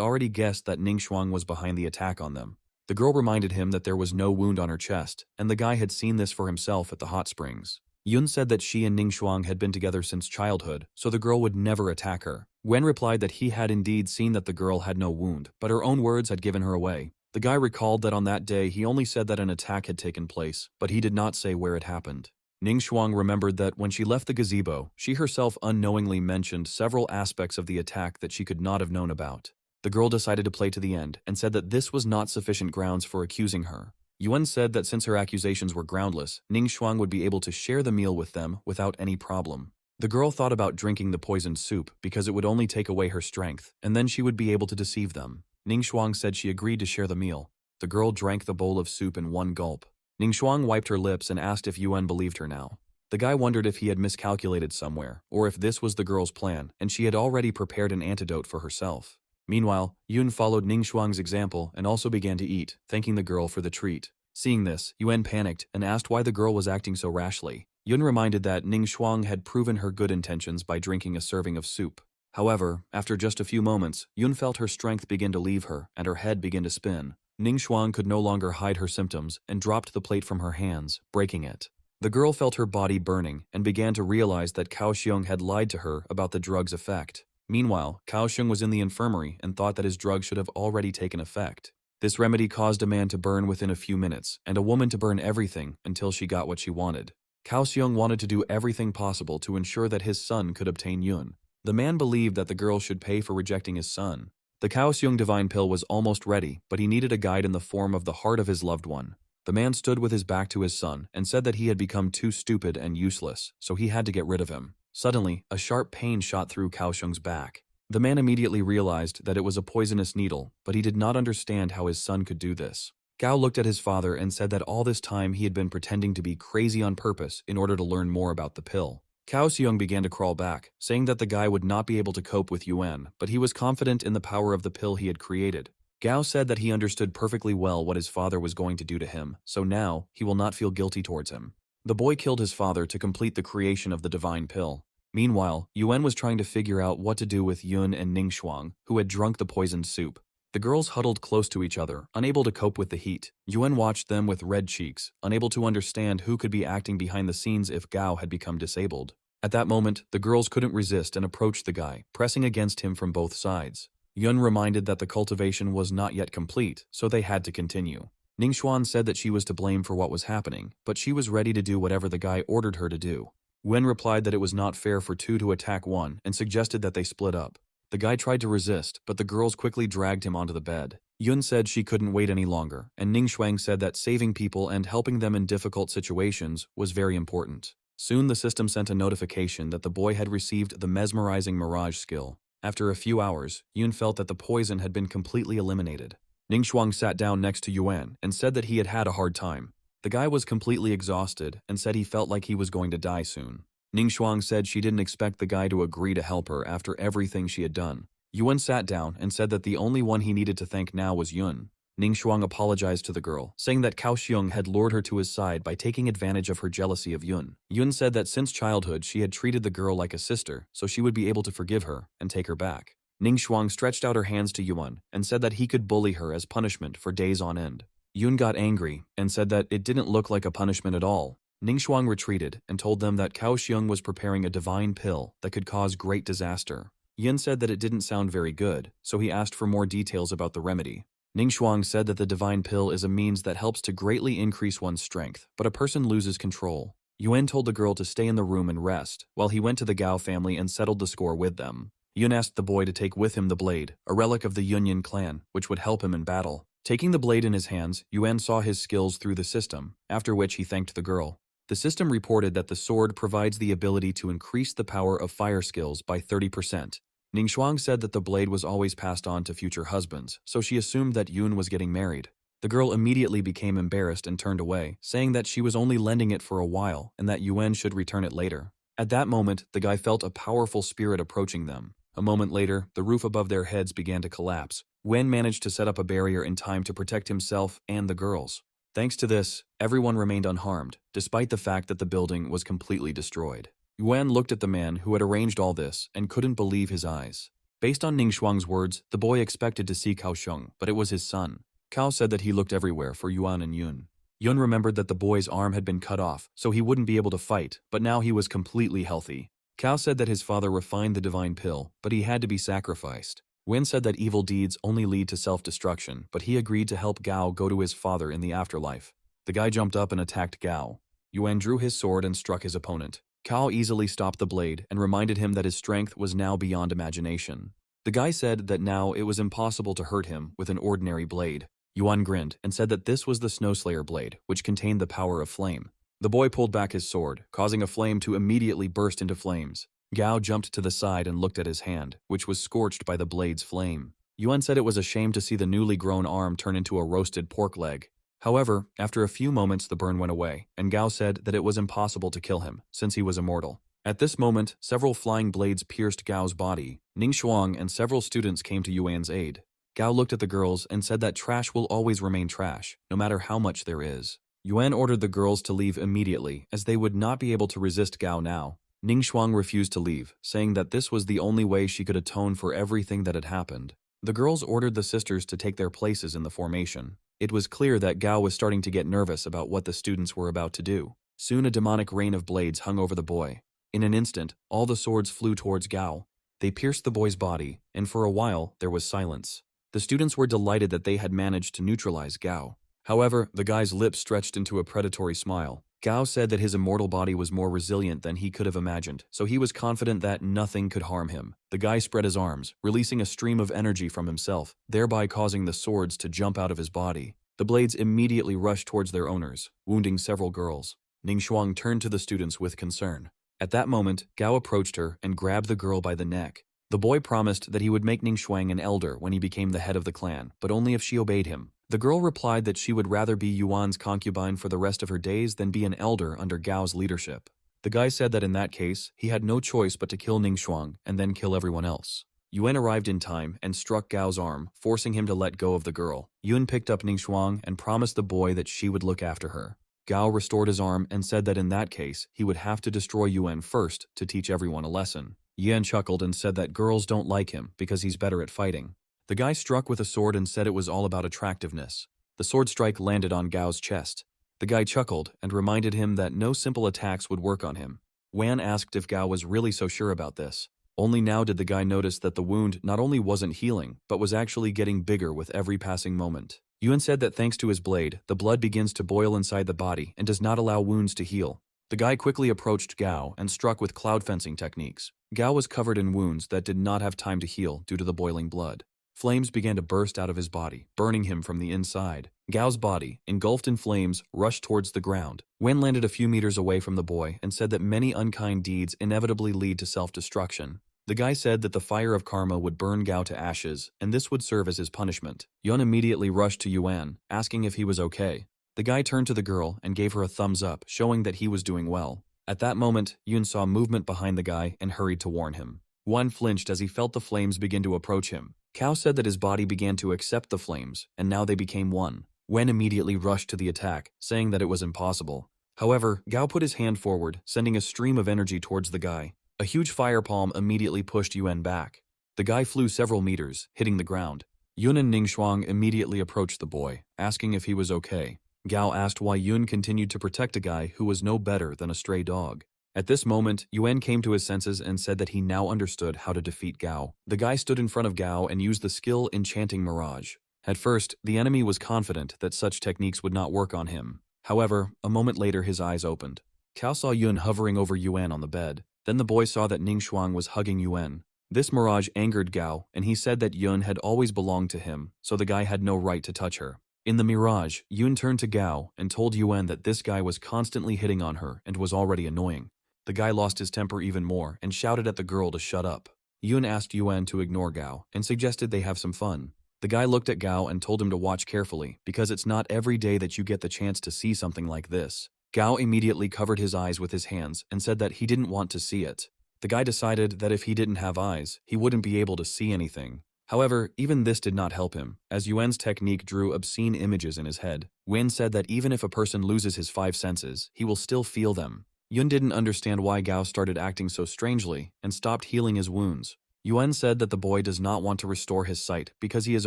already guessed that Ning Shuang was behind the attack on them. The girl reminded him that there was no wound on her chest, and the guy had seen this for himself at the hot springs. Yun said that she and Ning Shuang had been together since childhood, so the girl would never attack her. Wen replied that he had indeed seen that the girl had no wound, but her own words had given her away. The guy recalled that on that day he only said that an attack had taken place, but he did not say where it happened. Ning Shuang remembered that when she left the gazebo, she herself unknowingly mentioned several aspects of the attack that she could not have known about. The girl decided to play to the end and said that this was not sufficient grounds for accusing her. Yuan said that since her accusations were groundless, Ning Shuang would be able to share the meal with them without any problem. The girl thought about drinking the poisoned soup because it would only take away her strength, and then she would be able to deceive them. Ning Shuang said she agreed to share the meal. The girl drank the bowl of soup in one gulp. Ning Shuang wiped her lips and asked if Yuan believed her now. The guy wondered if he had miscalculated somewhere, or if this was the girl's plan, and she had already prepared an antidote for herself. Meanwhile, Yun followed Ning Shuang's example and also began to eat, thanking the girl for the treat. Seeing this, Yuan panicked and asked why the girl was acting so rashly. Yun reminded that Ning Shuang had proven her good intentions by drinking a serving of soup. However, after just a few moments, Yun felt her strength begin to leave her and her head begin to spin. Ning Shuang could no longer hide her symptoms and dropped the plate from her hands, breaking it. The girl felt her body burning and began to realize that Kaohsiung had lied to her about the drug's effect. Meanwhile, Kaohsiung was in the infirmary and thought that his drug should have already taken effect. This remedy caused a man to burn within a few minutes and a woman to burn everything until she got what she wanted. Kaohsiung wanted to do everything possible to ensure that his son could obtain Yun. The man believed that the girl should pay for rejecting his son. The Kaohsiung divine pill was almost ready, but he needed a guide in the form of the heart of his loved one. The man stood with his back to his son and said that he had become too stupid and useless, so he had to get rid of him. Suddenly, a sharp pain shot through Kaohsiung's back. The man immediately realized that it was a poisonous needle, but he did not understand how his son could do this. Gao looked at his father and said that all this time he had been pretending to be crazy on purpose in order to learn more about the pill. Kaohsiung began to crawl back, saying that the guy would not be able to cope with Yuan, but he was confident in the power of the pill he had created. Gao said that he understood perfectly well what his father was going to do to him, so now he will not feel guilty towards him. The boy killed his father to complete the creation of the divine pill. Meanwhile, Yuan was trying to figure out what to do with Yun and Ning Shuang, who had drunk the poisoned soup. The girls huddled close to each other, unable to cope with the heat. Yuan watched them with red cheeks, unable to understand who could be acting behind the scenes if Gao had become disabled. At that moment, the girls couldn't resist and approached the guy, pressing against him from both sides. Yun reminded that the cultivation was not yet complete, so they had to continue. Ning Shuang said that she was to blame for what was happening, but she was ready to do whatever the guy ordered her to do. Wen replied that it was not fair for two to attack one and suggested that they split up. The guy tried to resist, but the girls quickly dragged him onto the bed. Yun said she couldn't wait any longer, and Ning Shuang said that saving people and helping them in difficult situations was very important. Soon the system sent a notification that the boy had received the mesmerizing mirage skill. After a few hours, Yun felt that the poison had been completely eliminated. Ning Shuang sat down next to Yuan and said that he had had a hard time. The guy was completely exhausted and said he felt like he was going to die soon. Ning Shuang said she didn't expect the guy to agree to help her after everything she had done. Yuan sat down and said that the only one he needed to thank now was Yun. Ning Shuang apologized to the girl, saying that Kaohsiung had lured her to his side by taking advantage of her jealousy of Yun. Yun said that since childhood she had treated the girl like a sister, so she would be able to forgive her and take her back. Ning Shuang stretched out her hands to Yuan and said that he could bully her as punishment for days on end. Yun got angry and said that it didn't look like a punishment at all. Ning Shuang retreated and told them that Kaohsiung was preparing a divine pill that could cause great disaster. Yun said that it didn't sound very good, so he asked for more details about the remedy. Ning Shuang said that the divine pill is a means that helps to greatly increase one's strength, but a person loses control. Yuan told the girl to stay in the room and rest, while he went to the Gao family and settled the score with them. Yun asked the boy to take with him the blade, a relic of the Yunyan clan, which would help him in battle. Taking the blade in his hands, Yuan saw his skills through the system, after which he thanked the girl. The system reported that the sword provides the ability to increase the power of fire skills by 30%. Ning Shuang said that the blade was always passed on to future husbands, so she assumed that Yun was getting married. The girl immediately became embarrassed and turned away, saying that she was only lending it for a while and that Yuan should return it later. At that moment, the guy felt a powerful spirit approaching them. A moment later, the roof above their heads began to collapse. Wen managed to set up a barrier in time to protect himself and the girls. Thanks to this, everyone remained unharmed, despite the fact that the building was completely destroyed. Yuan looked at the man who had arranged all this and couldn't believe his eyes. Based on Ning Shuang's words, the boy expected to see Kaohsiung, but it was his son. Cao said that he looked everywhere for Yuan and Yun. Yun remembered that the boy's arm had been cut off, so he wouldn't be able to fight, but now he was completely healthy. Cao said that his father refined the divine pill, but he had to be sacrificed. Wen said that evil deeds only lead to self-destruction, but he agreed to help Gao go to his father in the afterlife. The guy jumped up and attacked Gao. Yuan drew his sword and struck his opponent. Cao easily stopped the blade and reminded him that his strength was now beyond imagination. The guy said that now it was impossible to hurt him with an ordinary blade. Yuan grinned and said that this was the Snowslayer blade, which contained the power of flame. The boy pulled back his sword, causing a flame to immediately burst into flames. Gao jumped to the side and looked at his hand, which was scorched by the blade's flame. Yuan said it was a shame to see the newly grown arm turn into a roasted pork leg. However, after a few moments the burn went away, and Gao said that it was impossible to kill him, since he was immortal. At this moment, several flying blades pierced Gao's body. Ning Shuang and several students came to Yuan's aid. Gao looked at the girls and said that trash will always remain trash, no matter how much there is. Yuan ordered the girls to leave immediately, as they would not be able to resist Gao now. Ning Shuang refused to leave, saying that this was the only way she could atone for everything that had happened. The girls ordered the sisters to take their places in the formation. It was clear that Gao was starting to get nervous about what the students were about to do. Soon a demonic rain of blades hung over the boy. In an instant, all the swords flew towards Gao. They pierced the boy's body, and for a while, there was silence. The students were delighted that they had managed to neutralize Gao. However, the guy's lips stretched into a predatory smile. Gao said that his immortal body was more resilient than he could have imagined, so he was confident that nothing could harm him. The guy spread his arms, releasing a stream of energy from himself, thereby causing the swords to jump out of his body. The blades immediately rushed towards their owners, wounding several girls. Ning Shuang turned to the students with concern. At that moment, Gao approached her and grabbed the girl by the neck. The boy promised that he would make Ning Shuang an elder when he became the head of the clan, but only if she obeyed him. The girl replied that she would rather be Yuan's concubine for the rest of her days than be an elder under Gao's leadership. The guy said that in that case, he had no choice but to kill Ning Shuang and then kill everyone else. Yuan arrived in time and struck Gao's arm, forcing him to let go of the girl. Yun picked up Ning Shuang and promised the boy that she would look after her. Gao restored his arm and said that in that case, he would have to destroy Yuan first to teach everyone a lesson. Yan chuckled and said that girls don't like him because he's better at fighting. The guy struck with a sword and said it was all about attractiveness. The sword strike landed on Gao's chest. The guy chuckled and reminded him that no simple attacks would work on him. Wan asked if Gao was really so sure about this. Only now did the guy notice that the wound not only wasn't healing, but was actually getting bigger with every passing moment. Yuan said that thanks to his blade, the blood begins to boil inside the body and does not allow wounds to heal. The guy quickly approached Gao and struck with cloud fencing techniques. Gao was covered in wounds that did not have time to heal due to the boiling blood. Flames began to burst out of his body, burning him from the inside. Gao's body, engulfed in flames, rushed towards the ground. Wen landed a few meters away from the boy and said that many unkind deeds inevitably lead to self-destruction. The guy said that the fire of karma would burn Gao to ashes, and this would serve as his punishment. Yun immediately rushed to Yuan, asking if he was okay. The guy turned to the girl and gave her a thumbs up, showing that he was doing well. At that moment, Yun saw movement behind the guy and hurried to warn him. Wan flinched as he felt the flames begin to approach him. Cao said that his body began to accept the flames, and now they became one. Wen immediately rushed to the attack, saying that it was impossible. However, Gao put his hand forward, sending a stream of energy towards the guy. A huge fire palm immediately pushed Yuan back. The guy flew several meters, hitting the ground. Yun and Ning Shuang immediately approached the boy, asking if he was okay. Gao asked why Yun continued to protect a guy who was no better than a stray dog. At this moment, Yuan came to his senses and said that he now understood how to defeat Gao. The guy stood in front of Gao and used the skill Enchanting Mirage. At first, the enemy was confident that such techniques would not work on him. However, a moment later his eyes opened. Cao saw Yun hovering over Yuan on the bed. Then the boy saw that Ning Shuang was hugging Yuan. This mirage angered Gao, and he said that Yun had always belonged to him, so the guy had no right to touch her. In the mirage, Yun turned to Gao and told Yuan that this guy was constantly hitting on her and was already annoying. The guy lost his temper even more and shouted at the girl to shut up. Yun asked Yuan to ignore Gao and suggested they have some fun. The guy looked at Gao and told him to watch carefully because it's not every day that you get the chance to see something like this. Gao immediately covered his eyes with his hands and said that he didn't want to see it. The guy decided that if he didn't have eyes, he wouldn't be able to see anything. However, even this did not help him, as Yuan's technique drew obscene images in his head. Wen said that even if a person loses his 5 senses, he will still feel them. Yun didn't understand why Gao started acting so strangely and stopped healing his wounds. Yuan said that the boy does not want to restore his sight because he is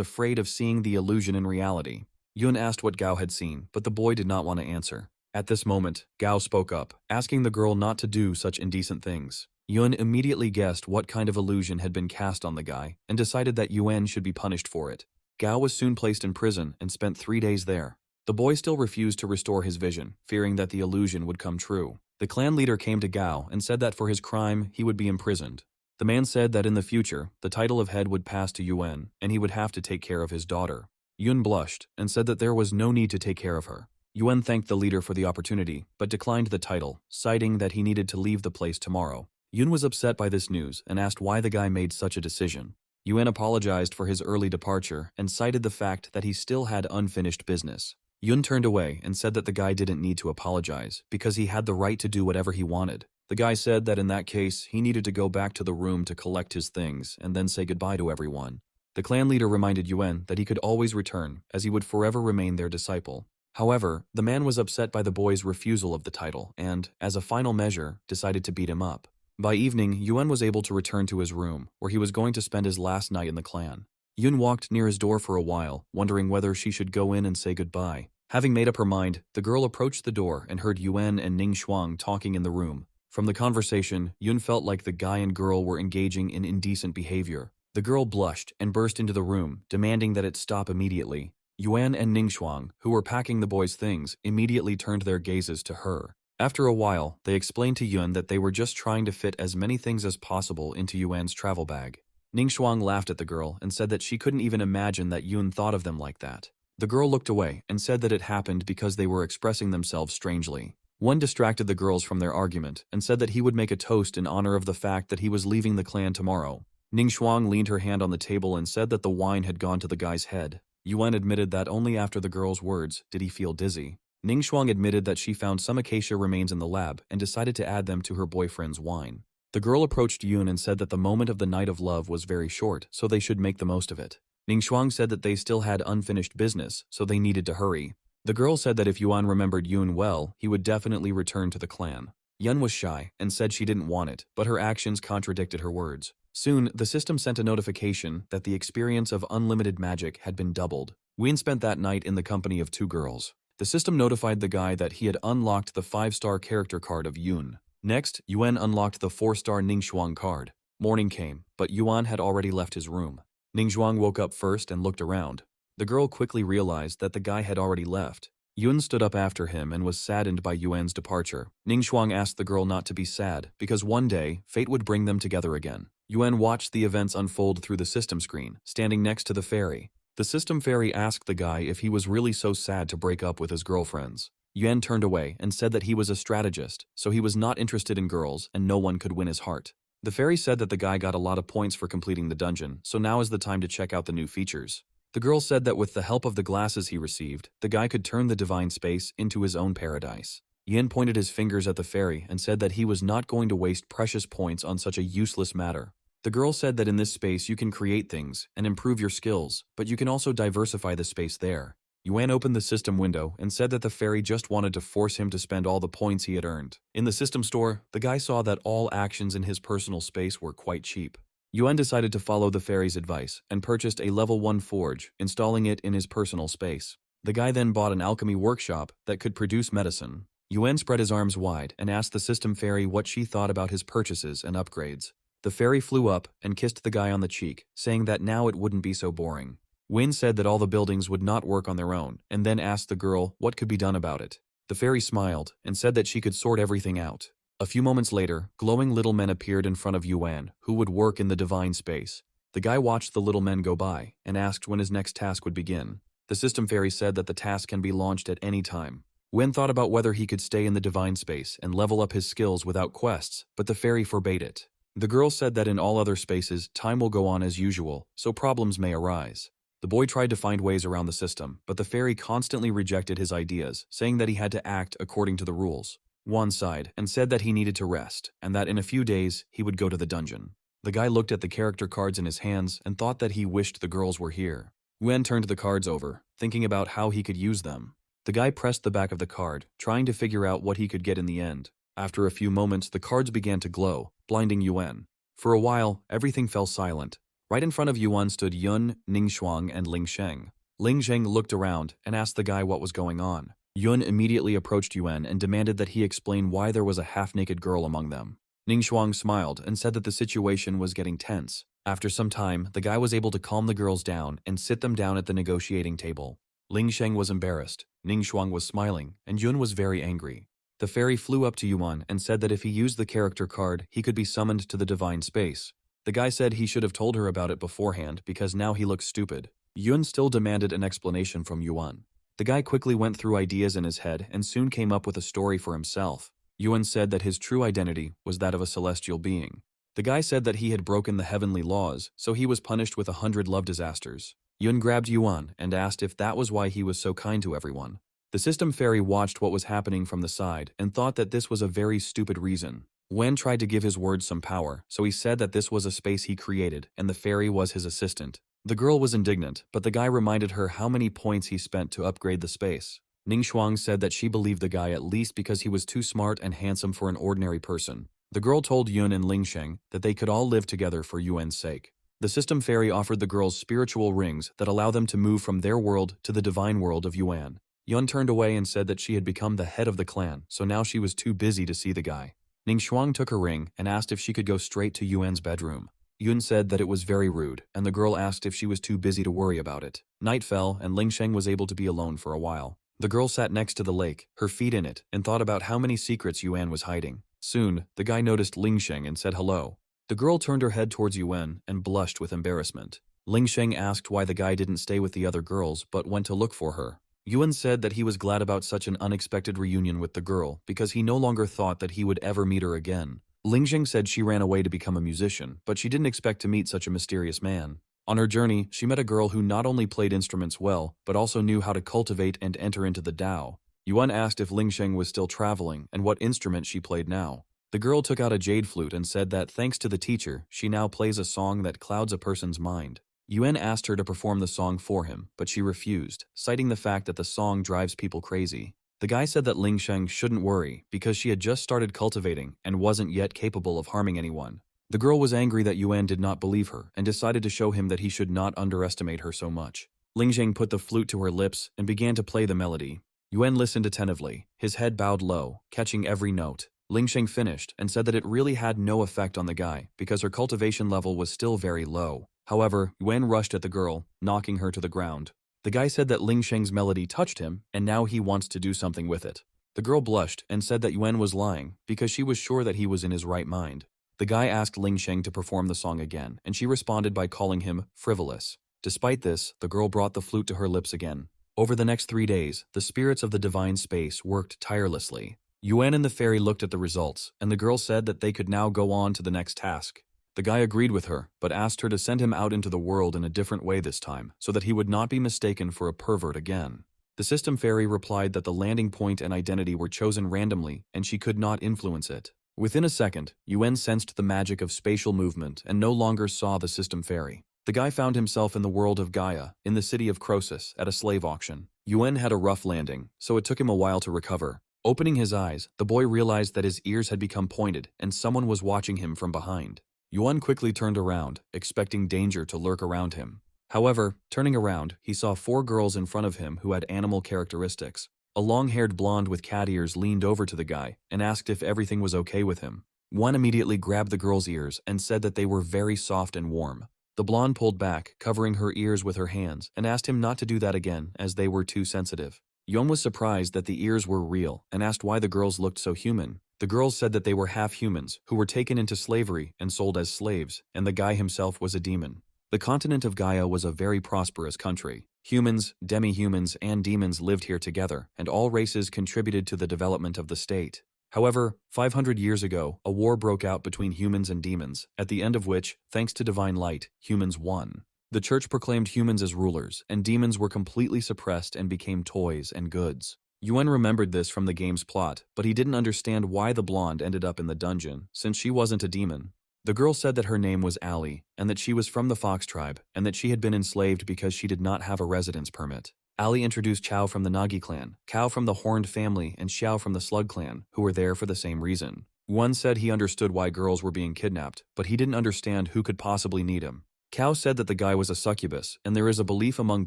afraid of seeing the illusion in reality. Yun asked what Gao had seen, but the boy did not want to answer. At this moment, Gao spoke up, asking the girl not to do such indecent things. Yun immediately guessed what kind of illusion had been cast on the guy and decided that Yuan should be punished for it. Gao was soon placed in prison and spent 3 days there. The boy still refused to restore his vision, fearing that the illusion would come true. The clan leader came to Gao and said that for his crime, he would be imprisoned. The man said that in the future, the title of head would pass to Yuan, and he would have to take care of his daughter. Yun blushed and said that there was no need to take care of her. Yuan thanked the leader for the opportunity, but declined the title, citing that he needed to leave the place tomorrow. Yun was upset by this news and asked why the guy made such a decision. Yuan apologized for his early departure and cited the fact that he still had unfinished business. Yun turned away and said that the guy didn't need to apologize because he had the right to do whatever he wanted. The guy said that in that case, he needed to go back to the room to collect his things and then say goodbye to everyone. The clan leader reminded Yuan that he could always return, as he would forever remain their disciple. However, the man was upset by the boy's refusal of the title and, as a final measure, decided to beat him up. By evening, Yuan was able to return to his room, where he was going to spend his last night in the clan. Yun walked near his door for a while, wondering whether she should go in and say goodbye. Having made up her mind, the girl approached the door and heard Yuan and Ning Shuang talking in the room. From the conversation, Yun felt like the guy and girl were engaging in indecent behavior. The girl blushed and burst into the room, demanding that it stop immediately. Yuan and Ning Shuang, who were packing the boy's things, immediately turned their gazes to her. After a while, they explained to Yun that they were just trying to fit as many things as possible into Yuan's travel bag. Ning Shuang laughed at the girl and said that she couldn't even imagine that Yun thought of them like that. The girl looked away and said that it happened because they were expressing themselves strangely. One distracted the girls from their argument and said that he would make a toast in honor of the fact that he was leaving the clan tomorrow. Ning Shuang leaned her hand on the table and said that the wine had gone to the guy's head. Yuan admitted that only after the girl's words did he feel dizzy. Ning Shuang admitted that she found some acacia remains in the lab and decided to add them to her boyfriend's wine. The girl approached Yun and said that the moment of the night of love was very short, so they should make the most of it. Ning Shuang said that they still had unfinished business, so they needed to hurry. The girl said that if Yuan remembered Yun well, he would definitely return to the clan. Yun was shy and said she didn't want it, but her actions contradicted her words. Soon, the system sent a notification that the experience of unlimited magic had been doubled. Win spent that night in the company of 2 girls. The system notified the guy that he had unlocked the 5-star character card of Yun. Next, Yuan unlocked the 4-star Ningxuang card. Morning came, but Yuan had already left his room. Ningxuang woke up first and looked around. The girl quickly realized that the guy had already left. Yun stood up after him and was saddened by Yuan's departure. Ningxuang asked the girl not to be sad, because one day, fate would bring them together again. Yuan watched the events unfold through the system screen, standing next to the fairy. The system fairy asked the guy if he was really so sad to break up with his girlfriends. Yuan turned away and said that he was a strategist, so he was not interested in girls and no one could win his heart. The fairy said that the guy got a lot of points for completing the dungeon, so now is the time to check out the new features. The girl said that with the help of the glasses he received, the guy could turn the divine space into his own paradise. Yin pointed his fingers at the fairy and said that he was not going to waste precious points on such a useless matter. The girl said that in this space you can create things and improve your skills, but you can also diversify the space there. Yuan opened the system window and said that the fairy just wanted to force him to spend all the points he had earned. In the system store, the guy saw that all actions in his personal space were quite cheap. Yuan decided to follow the fairy's advice and purchased a level 1 forge, installing it in his personal space. The guy then bought an alchemy workshop that could produce medicine. Yuan spread his arms wide and asked the system fairy what she thought about his purchases and upgrades. The fairy flew up and kissed the guy on the cheek, saying that now it wouldn't be so boring. Win said that all the buildings would not work on their own, and then asked the girl what could be done about it. The fairy smiled and said that she could sort everything out. A few moments later, glowing little men appeared in front of Yuan, who would work in the divine space. The guy watched the little men go by and asked when his next task would begin. The system fairy said that the task can be launched at any time. Wen thought about whether he could stay in the divine space and level up his skills without quests, but the fairy forbade it. The girl said that in all other spaces, time will go on as usual, so problems may arise. The boy tried to find ways around the system, but the fairy constantly rejected his ideas, saying that he had to act according to the rules. Wan sighed and said that he needed to rest, and that in a few days he would go to the dungeon. The guy looked at the character cards in his hands and thought that he wished the girls were here. Wen turned the cards over, thinking about how he could use them. The guy pressed the back of the card, trying to figure out what he could get in the end. After a few moments, the cards began to glow, blinding Yuan. For a while, everything fell silent. Right in front of Yuan stood Yun, Ningxuang, and Ling Sheng. Ling Sheng looked around and asked the guy what was going on. Yun immediately approached Yuan and demanded that he explain why there was a half-naked girl among them. Ningxuang smiled and said that the situation was getting tense. After some time, the guy was able to calm the girls down and sit them down at the negotiating table. Ling Sheng was embarrassed, Ningxuang was smiling, and Yun was very angry. The fairy flew up to Yuan and said that if he used the character card, he could be summoned to the divine space. The guy said he should have told her about it beforehand because now he looks stupid. Yun still demanded an explanation from Yuan. The guy quickly went through ideas in his head and soon came up with a story for himself. Yuan said that his true identity was that of a celestial being. The guy said that he had broken the heavenly laws, so he was punished with 100 love disasters. Yun grabbed Yuan and asked if that was why he was so kind to everyone. The system fairy watched what was happening from the side and thought that this was a very stupid reason. Wen tried to give his words some power, so he said that this was a space he created and the fairy was his assistant. The girl was indignant, but the guy reminded her how many points he spent to upgrade the space. Ningxuang said that she believed the guy at least because he was too smart and handsome for an ordinary person. The girl told Yun and Lingsheng that they could all live together for Yuan's sake. The system fairy offered the girls spiritual rings that allow them to move from their world to the divine world of Yuan. Yun turned away and said that she had become the head of the clan, so now she was too busy to see the guy. Ningxuang took her ring and asked if she could go straight to Yuan's bedroom. Yun said that it was very rude, and the girl asked if she was too busy to worry about it. Night fell, and Lingsheng was able to be alone for a while. The girl sat next to the lake, her feet in it, and thought about how many secrets Yuan was hiding. Soon, the guy noticed Lingsheng and said hello. The girl turned her head towards Yuan and blushed with embarrassment. Lingsheng asked why the guy didn't stay with the other girls but went to look for her. Yuan said that he was glad about such an unexpected reunion with the girl because he no longer thought that he would ever meet her again. Lingsheng said she ran away to become a musician, but she didn't expect to meet such a mysterious man. On her journey, she met a girl who not only played instruments well, but also knew how to cultivate and enter into the Tao. Yuan asked if Lingsheng was still traveling and what instrument she played now. The girl took out a jade flute and said that thanks to the teacher, she now plays a song that clouds a person's mind. Yuan asked her to perform the song for him, but she refused, citing the fact that the song drives people crazy. The guy said that Lingsheng shouldn't worry because she had just started cultivating and wasn't yet capable of harming anyone. The girl was angry that Yuan did not believe her and decided to show him that he should not underestimate her so much. Lingsheng put the flute to her lips and began to play the melody. Yuan listened attentively, his head bowed low, catching every note. Lingsheng finished and said that it really had no effect on the guy because her cultivation level was still very low. However, Yuan rushed at the girl, knocking her to the ground. The guy said that Lingsheng's melody touched him and now he wants to do something with it. The girl blushed and said that Yuan was lying because she was sure that he was in his right mind. The guy asked Lingsheng to perform the song again and she responded by calling him frivolous. Despite this, the girl brought the flute to her lips again. Over the next 3 days, the spirits of the divine space worked tirelessly. Yuan and the fairy looked at the results, and the girl said that they could now go on to the next task. The guy agreed with her, but asked her to send him out into the world in a different way this time, so that he would not be mistaken for a pervert again. The system fairy replied that the landing point and identity were chosen randomly, and she could not influence it. Within a second, Yuan sensed the magic of spatial movement and no longer saw the system fairy. The guy found himself in the world of Gaia, in the city of Croesus, at a slave auction. Yuan had a rough landing, so it took him a while to recover. Opening his eyes, the boy realized that his ears had become pointed and someone was watching him from behind. Yuan quickly turned around, expecting danger to lurk around him. However, turning around, he saw 4 girls in front of him who had animal characteristics. A long-haired blonde with cat ears leaned over to the guy and asked if everything was okay with him. One immediately grabbed the girl's ears and said that they were very soft and warm. The blonde pulled back, covering her ears with her hands, and asked him not to do that again as they were too sensitive. Yuan was surprised that the ears were real and asked why the girls looked so human. The girls said that they were half-humans who were taken into slavery and sold as slaves, and the guy himself was a demon. The continent of Gaia was a very prosperous country. Humans, demi-humans, and demons lived here together, and all races contributed to the development of the state. However, 500 years ago, a war broke out between humans and demons, at the end of which, thanks to divine light, humans won. The church proclaimed humans as rulers, and demons were completely suppressed and became toys and goods. Yuan remembered this from the game's plot, but he didn't understand why the blonde ended up in the dungeon, since she wasn't a demon. The girl said that her name was Ali, and that she was from the Fox tribe, and that she had been enslaved because she did not have a residence permit. Ali introduced Chao from the Nagi clan, Kao from the Horned family, and Xiao from the Slug clan, who were there for the same reason. One said he understood why girls were being kidnapped, but he didn't understand who could possibly need him. Kao said that the guy was a succubus, and there is a belief among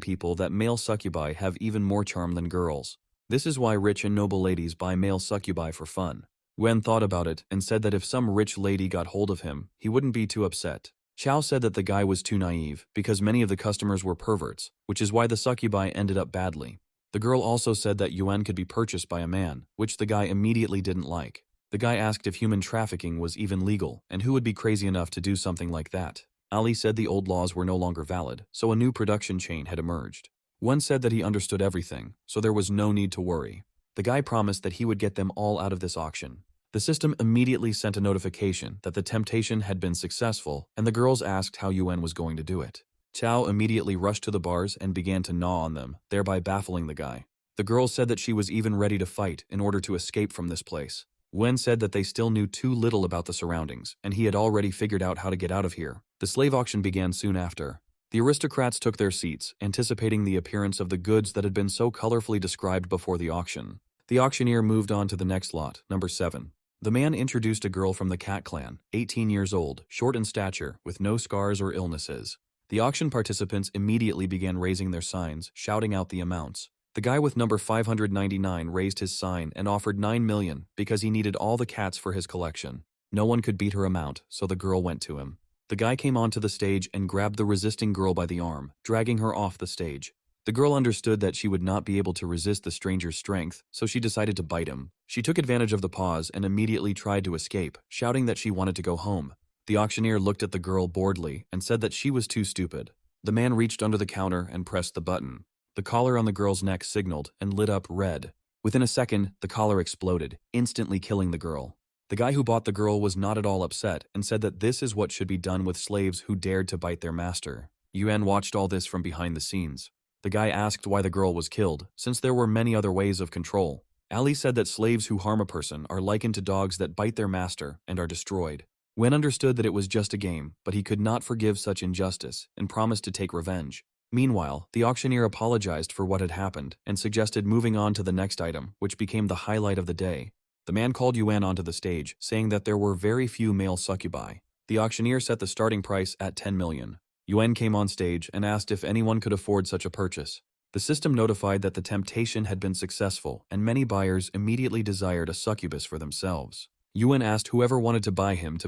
people that male succubi have even more charm than girls. This is why rich and noble ladies buy male succubi for fun. Wen thought about it and said that if some rich lady got hold of him, he wouldn't be too upset. Chao said that the guy was too naive, because many of the customers were perverts, which is why the succubi ended up badly. The girl also said that Yuan could be purchased by a man, which the guy immediately didn't like. The guy asked if human trafficking was even legal, and who would be crazy enough to do something like that. Ali said the old laws were no longer valid, so a new production chain had emerged. One said that he understood everything, so there was no need to worry. The guy promised that he would get them all out of this auction. The system immediately sent a notification that the temptation had been successful, and the girls asked how Yuan was going to do it. Chao immediately rushed to the bars and began to gnaw on them, thereby baffling the guy. The girls said that she was even ready to fight in order to escape from this place. Wen said that they still knew too little about the surroundings, and he had already figured out how to get out of here. The slave auction began soon after. The aristocrats took their seats, anticipating the appearance of the goods that had been so colorfully described before the auction. The auctioneer moved on to the next lot, number 7. The man introduced a girl from the Cat clan, 18 years old, short in stature, with no scars or illnesses. The auction participants immediately began raising their signs, shouting out the amounts. The guy with number 599 raised his sign and offered 9 million because he needed all the cats for his collection. No one could beat her amount, so the girl went to him. The guy came onto the stage and grabbed the resisting girl by the arm, dragging her off the stage. The girl understood that she would not be able to resist the stranger's strength, so she decided to bite him. She took advantage of the pause and immediately tried to escape, shouting that she wanted to go home. The auctioneer looked at the girl boredly and said that she was too stupid. The man reached under the counter and pressed the button. The collar on the girl's neck signaled and lit up red. Within a second, the collar exploded, instantly killing the girl. The guy who bought the girl was not at all upset and said that this is what should be done with slaves who dared to bite their master. Yuan watched all this from behind the scenes. The guy asked why the girl was killed, since there were many other ways of control. Ali said that slaves who harm a person are likened to dogs that bite their master and are destroyed. Wen understood that it was just a game, but he could not forgive such injustice and promised to take revenge. Meanwhile, the auctioneer apologized for what had happened and suggested moving on to the next item, which became the highlight of the day. The man called Yuan onto the stage, saying that there were very few male succubi. The auctioneer set the starting price at 10 million. Yuan came on stage and asked if anyone could afford such a purchase. The system notified that the temptation had been successful, and many buyers immediately desired a succubus for themselves. Yuan asked whoever wanted to buy him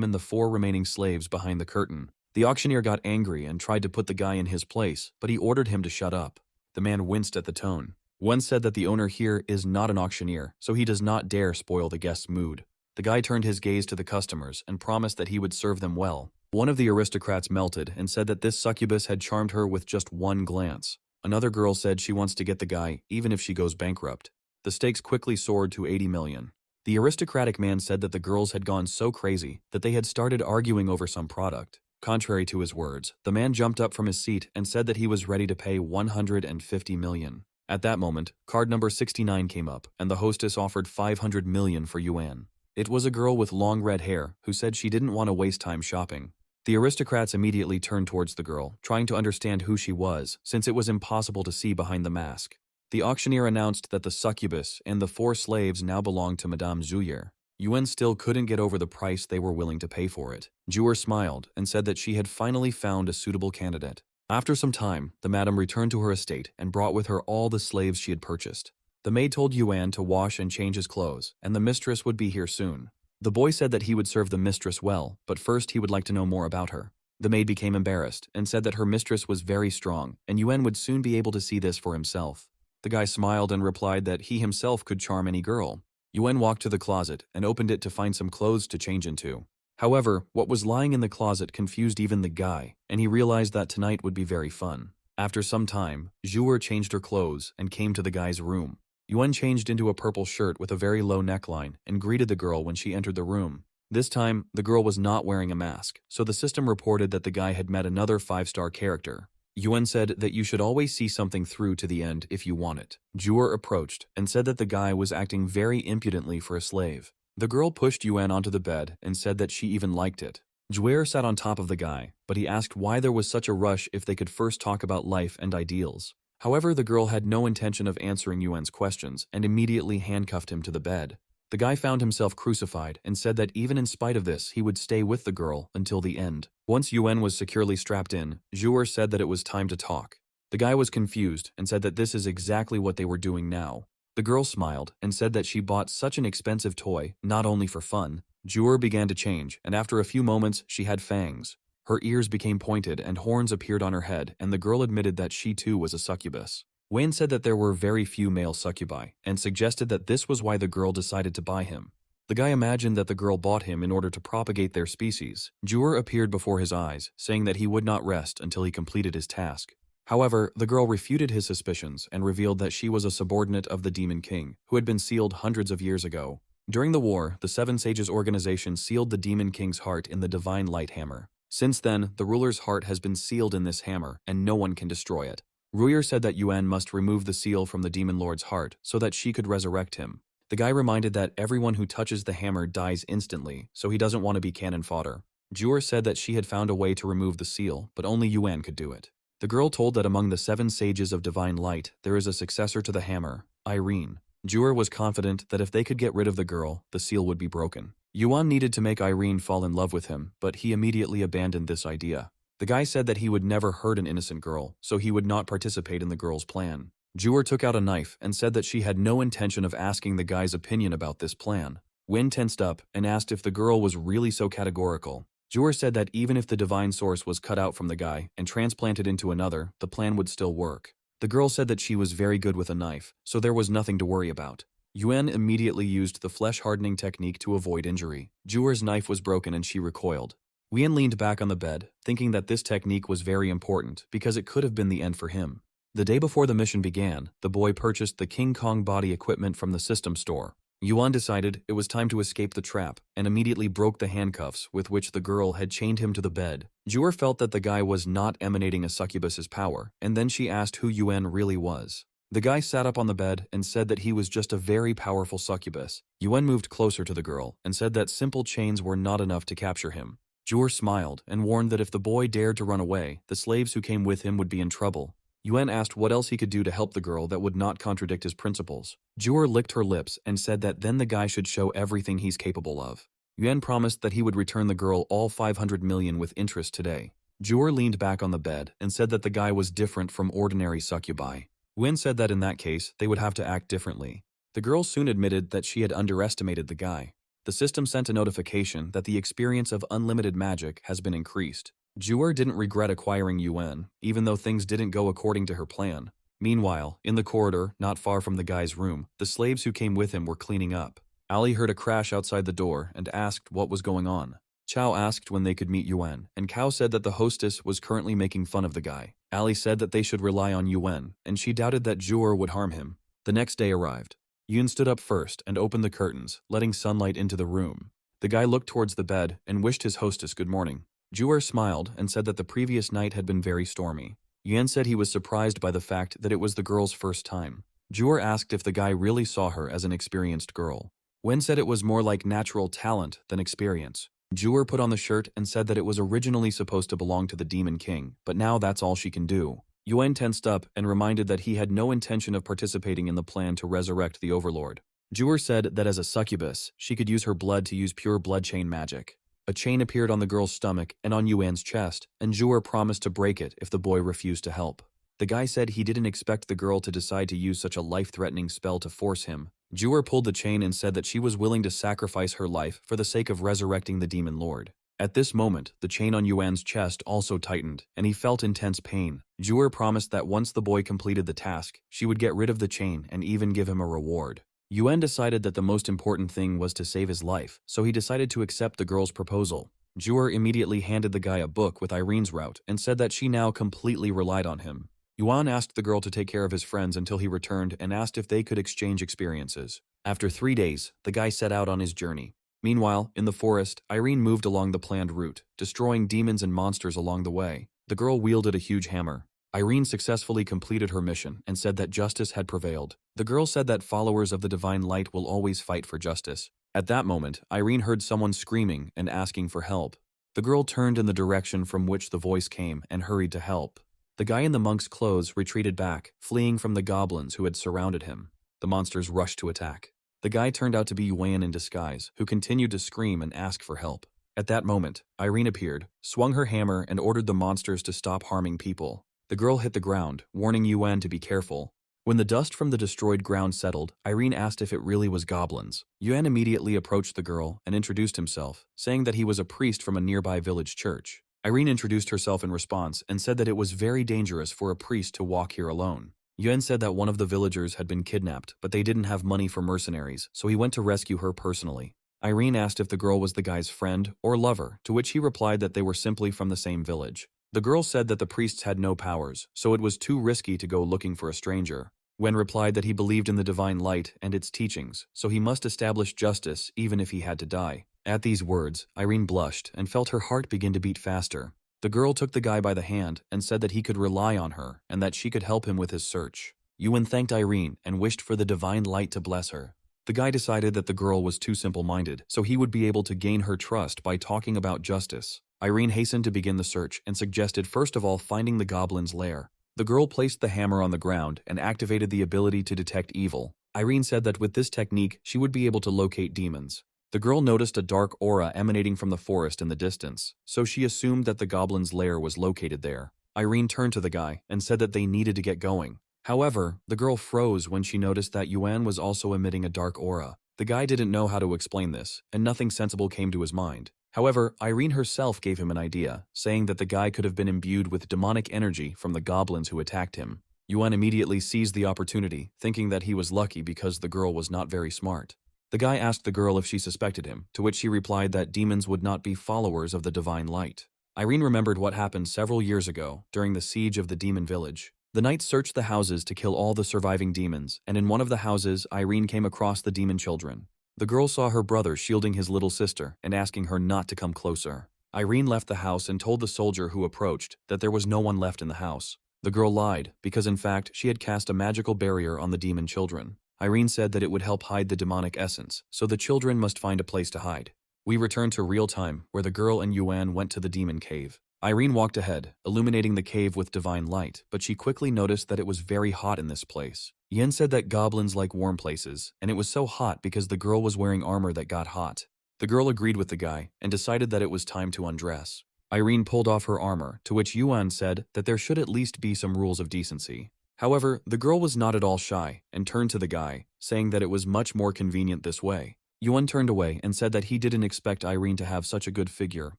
and the 4 remaining slaves behind the curtain. The auctioneer got angry and tried to put the guy in his place, but he ordered him to shut up. The man winced at the tone. One said that the owner here is not an auctioneer, so he does not dare spoil the guest's mood. The guy turned his gaze to the customers and promised that he would serve them well. One of the aristocrats melted and said that this succubus had charmed her with just one glance. Another girl said she wants to get the guy, even if she goes bankrupt. The stakes quickly soared to 80 million. The aristocratic man said that the girls had gone so crazy that they had started arguing over some product. Contrary to his words, the man jumped up from his seat and said that he was ready to pay 150 million. At that moment, card number 69 came up, and the hostess offered 500 million for Yuan. It was a girl with long red hair who said she didn't want to waste time shopping. The aristocrats immediately turned towards the girl, trying to understand who she was, since it was impossible to see behind the mask. The auctioneer announced that the succubus and the 4 slaves now belonged to Madame Zhuyer. Yuan still couldn't get over the price they were willing to pay for it. Zhuyer smiled and said that she had finally found a suitable candidate. After some time, the madam returned to her estate and brought with her all the slaves she had purchased. The maid told Yuan to wash and change his clothes, and the mistress would be here soon. The boy said that he would serve the mistress well, but first he would like to know more about her. The maid became embarrassed and said that her mistress was very strong, and Yuan would soon be able to see this for himself. The guy smiled and replied that he himself could charm any girl. Yuan walked to the closet and opened it to find some clothes to change into. However, what was lying in the closet confused even the guy, and he realized that tonight would be very fun. After some time, Zhuer changed her clothes and came to the guy's room. Yuan changed into a purple shirt with a very low neckline and greeted the girl when she entered the room. This time, the girl was not wearing a mask, so the system reported that the guy had met another 5-star character. Yuan said that you should always see something through to the end if you want it. Zhuer approached and said that the guy was acting very impudently for a slave. The girl pushed Yuan onto the bed and said that she even liked it. Zhuer sat on top of the guy, but he asked why there was such a rush if they could first talk about life and ideals. However, the girl had no intention of answering Yuan's questions and immediately handcuffed him to the bed. The guy found himself crucified and said that even in spite of this, he would stay with the girl until the end. Once Yuan was securely strapped in, Zhuer said that it was time to talk. The guy was confused and said that this is exactly what they were doing now. The girl smiled and said that she bought such an expensive toy, not only for fun. Zhuer began to change, and after a few moments, she had fangs. Her ears became pointed and horns appeared on her head, and the girl admitted that she too was a succubus. Wayne said that there were very few male succubi, and suggested that this was why the girl decided to buy him. The guy imagined that the girl bought him in order to propagate their species. Zhuer appeared before his eyes, saying that he would not rest until he completed his task. However, the girl refuted his suspicions and revealed that she was a subordinate of the Demon King, who had been sealed hundreds of years ago. During the war, the Seven Sages organization sealed the Demon King's heart in the Divine Light Hammer. Since then, the ruler's heart has been sealed in this hammer, and no one can destroy it. Ruyer said that Yuan must remove the seal from the Demon Lord's heart so that she could resurrect him. The guy reminded that everyone who touches the hammer dies instantly, so he doesn't want to be cannon fodder. Zhuer said that she had found a way to remove the seal, but only Yuan could do it. The girl told that among the 7 sages of divine light, there is a successor to the hammer, Irene. Zhuer was confident that if they could get rid of the girl, the seal would be broken. Yuan needed to make Irene fall in love with him, but he immediately abandoned this idea. The guy said that he would never hurt an innocent girl, so he would not participate in the girl's plan. Zhuer took out a knife and said that she had no intention of asking the guy's opinion about this plan. Wen tensed up and asked if the girl was really so categorical. Zhuer said that even if the divine source was cut out from the guy and transplanted into another, the plan would still work. The girl said that she was very good with a knife, so there was nothing to worry about. Yuan immediately used the flesh-hardening technique to avoid injury. Zhuer's knife was broken and she recoiled. Yuan leaned back on the bed, thinking that this technique was very important because it could have been the end for him. The day before the mission began, the boy purchased the King Kong body equipment from the system store. Yuan decided it was time to escape the trap and immediately broke the handcuffs with which the girl had chained him to the bed. Zhuer felt that the guy was not emanating a succubus's power, and then she asked who Yuan really was. The guy sat up on the bed and said that he was just a very powerful succubus. Yuan moved closer to the girl and said that simple chains were not enough to capture him. Zhuer smiled and warned that if the boy dared to run away, the slaves who came with him would be in trouble. Yuan asked what else he could do to help the girl that would not contradict his principles. Zhuer licked her lips and said that then the guy should show everything he's capable of. Yuan promised that he would return the girl all 500 million with interest today. Zhuer leaned back on the bed and said that the guy was different from ordinary succubi. Yuan said that in that case, they would have to act differently. The girl soon admitted that she had underestimated the guy. The system sent a notification that the experience of unlimited magic has been increased. Zhuer didn't regret acquiring Yuan, even though things didn't go according to her plan. Meanwhile, in the corridor, not far from the guy's room, the slaves who came with him were cleaning up. Ali heard a crash outside the door and asked what was going on. Chao asked when they could meet Yuan, and Cao said that the hostess was currently making fun of the guy. Ali said that they should rely on Yuan, and she doubted that Zhuer would harm him. The next day arrived. Yun stood up first and opened the curtains, letting sunlight into the room. The guy looked towards the bed and wished his hostess good morning. Zhuer smiled and said that the previous night had been very stormy. Yuan said he was surprised by the fact that it was the girl's first time. Zhuer asked if the guy really saw her as an experienced girl. Wen said it was more like natural talent than experience. Zhuer put on the shirt and said that it was originally supposed to belong to the Demon King, but now that's all she can do. Yuan tensed up and reminded that he had no intention of participating in the plan to resurrect the Overlord. Zhuer said that as a succubus, she could use her blood to use pure blood chain magic. A chain appeared on the girl's stomach and on Yuan's chest, and Zhuer promised to break it if the boy refused to help. The guy said he didn't expect the girl to decide to use such a life-threatening spell to force him. Zhuer pulled the chain and said that she was willing to sacrifice her life for the sake of resurrecting the Demon Lord. At this moment, the chain on Yuan's chest also tightened, and he felt intense pain. Zhuer promised that once the boy completed the task, she would get rid of the chain and even give him a reward. Yuan decided that the most important thing was to save his life, so he decided to accept the girl's proposal. Zhuer immediately handed the guy a book with Irene's route and said that she now completely relied on him. Yuan asked the girl to take care of his friends until he returned and asked if they could exchange experiences. After 3 days, the guy set out on his journey. Meanwhile, in the forest, Irene moved along the planned route, destroying demons and monsters along the way. The girl wielded a huge hammer. Irene successfully completed her mission and said that justice had prevailed. The girl said that followers of the divine light will always fight for justice. At that moment, Irene heard someone screaming and asking for help. The girl turned in the direction from which the voice came and hurried to help. The guy in the monk's clothes retreated back, fleeing from the goblins who had surrounded him. The monsters rushed to attack. The guy turned out to be Yuan in disguise, who continued to scream and ask for help. At that moment, Irene appeared, swung her hammer, and ordered the monsters to stop harming people. The girl hit the ground, warning Yuan to be careful. When the dust from the destroyed ground settled, Irene asked if it really was goblins. Yuan immediately approached the girl and introduced himself, saying that he was a priest from a nearby village church. Irene introduced herself in response and said that it was very dangerous for a priest to walk here alone. Yuan said that one of the villagers had been kidnapped, but they didn't have money for mercenaries, so he went to rescue her personally. Irene asked if the girl was the guy's friend or lover, to which he replied that they were simply from the same village. The girl said that the priests had no powers, so it was too risky to go looking for a stranger. Yuan replied that he believed in the divine light and its teachings, so he must establish justice even if he had to die. At these words, Irene blushed and felt her heart begin to beat faster. The girl took the guy by the hand and said that he could rely on her and that she could help him with his search. Yuan thanked Irene and wished for the divine light to bless her. The guy decided that the girl was too simple-minded, so he would be able to gain her trust by talking about justice. Irene hastened to begin the search and suggested first of all finding the goblin's lair. The girl placed the hammer on the ground and activated the ability to detect evil. Irene said that with this technique, she would be able to locate demons. The girl noticed a dark aura emanating from the forest in the distance, so she assumed that the goblin's lair was located there. Irene turned to the guy and said that they needed to get going. However, the girl froze when she noticed that Yuan was also emitting a dark aura. The guy didn't know how to explain this, and nothing sensible came to his mind. However, Irene herself gave him an idea, saying that the guy could have been imbued with demonic energy from the goblins who attacked him. Yuan immediately seized the opportunity, thinking that he was lucky because the girl was not very smart. The guy asked the girl if she suspected him, to which she replied that demons would not be followers of the divine light. Irene remembered what happened several years ago, during the siege of the demon village. The knights searched the houses to kill all the surviving demons, and in one of the houses, Irene came across the demon children. The girl saw her brother shielding his little sister and asking her not to come closer. Irene left the house and told the soldier who approached that there was no one left in the house. The girl lied, because in fact, she had cast a magical barrier on the demon children. Irene said that it would help hide the demonic essence, so the children must find a place to hide. We returned to real time, where the girl and Yuan went to the demon cave. Irene walked ahead, illuminating the cave with divine light, but she quickly noticed that it was very hot in this place. Yen said that goblins like warm places, and it was so hot because the girl was wearing armor that got hot. The girl agreed with the guy, and decided that it was time to undress. Irene pulled off her armor, to which Yuan said that there should at least be some rules of decency. However, the girl was not at all shy, and turned to the guy, saying that it was much more convenient this way. Yuan turned away and said that he didn't expect Irene to have such a good figure.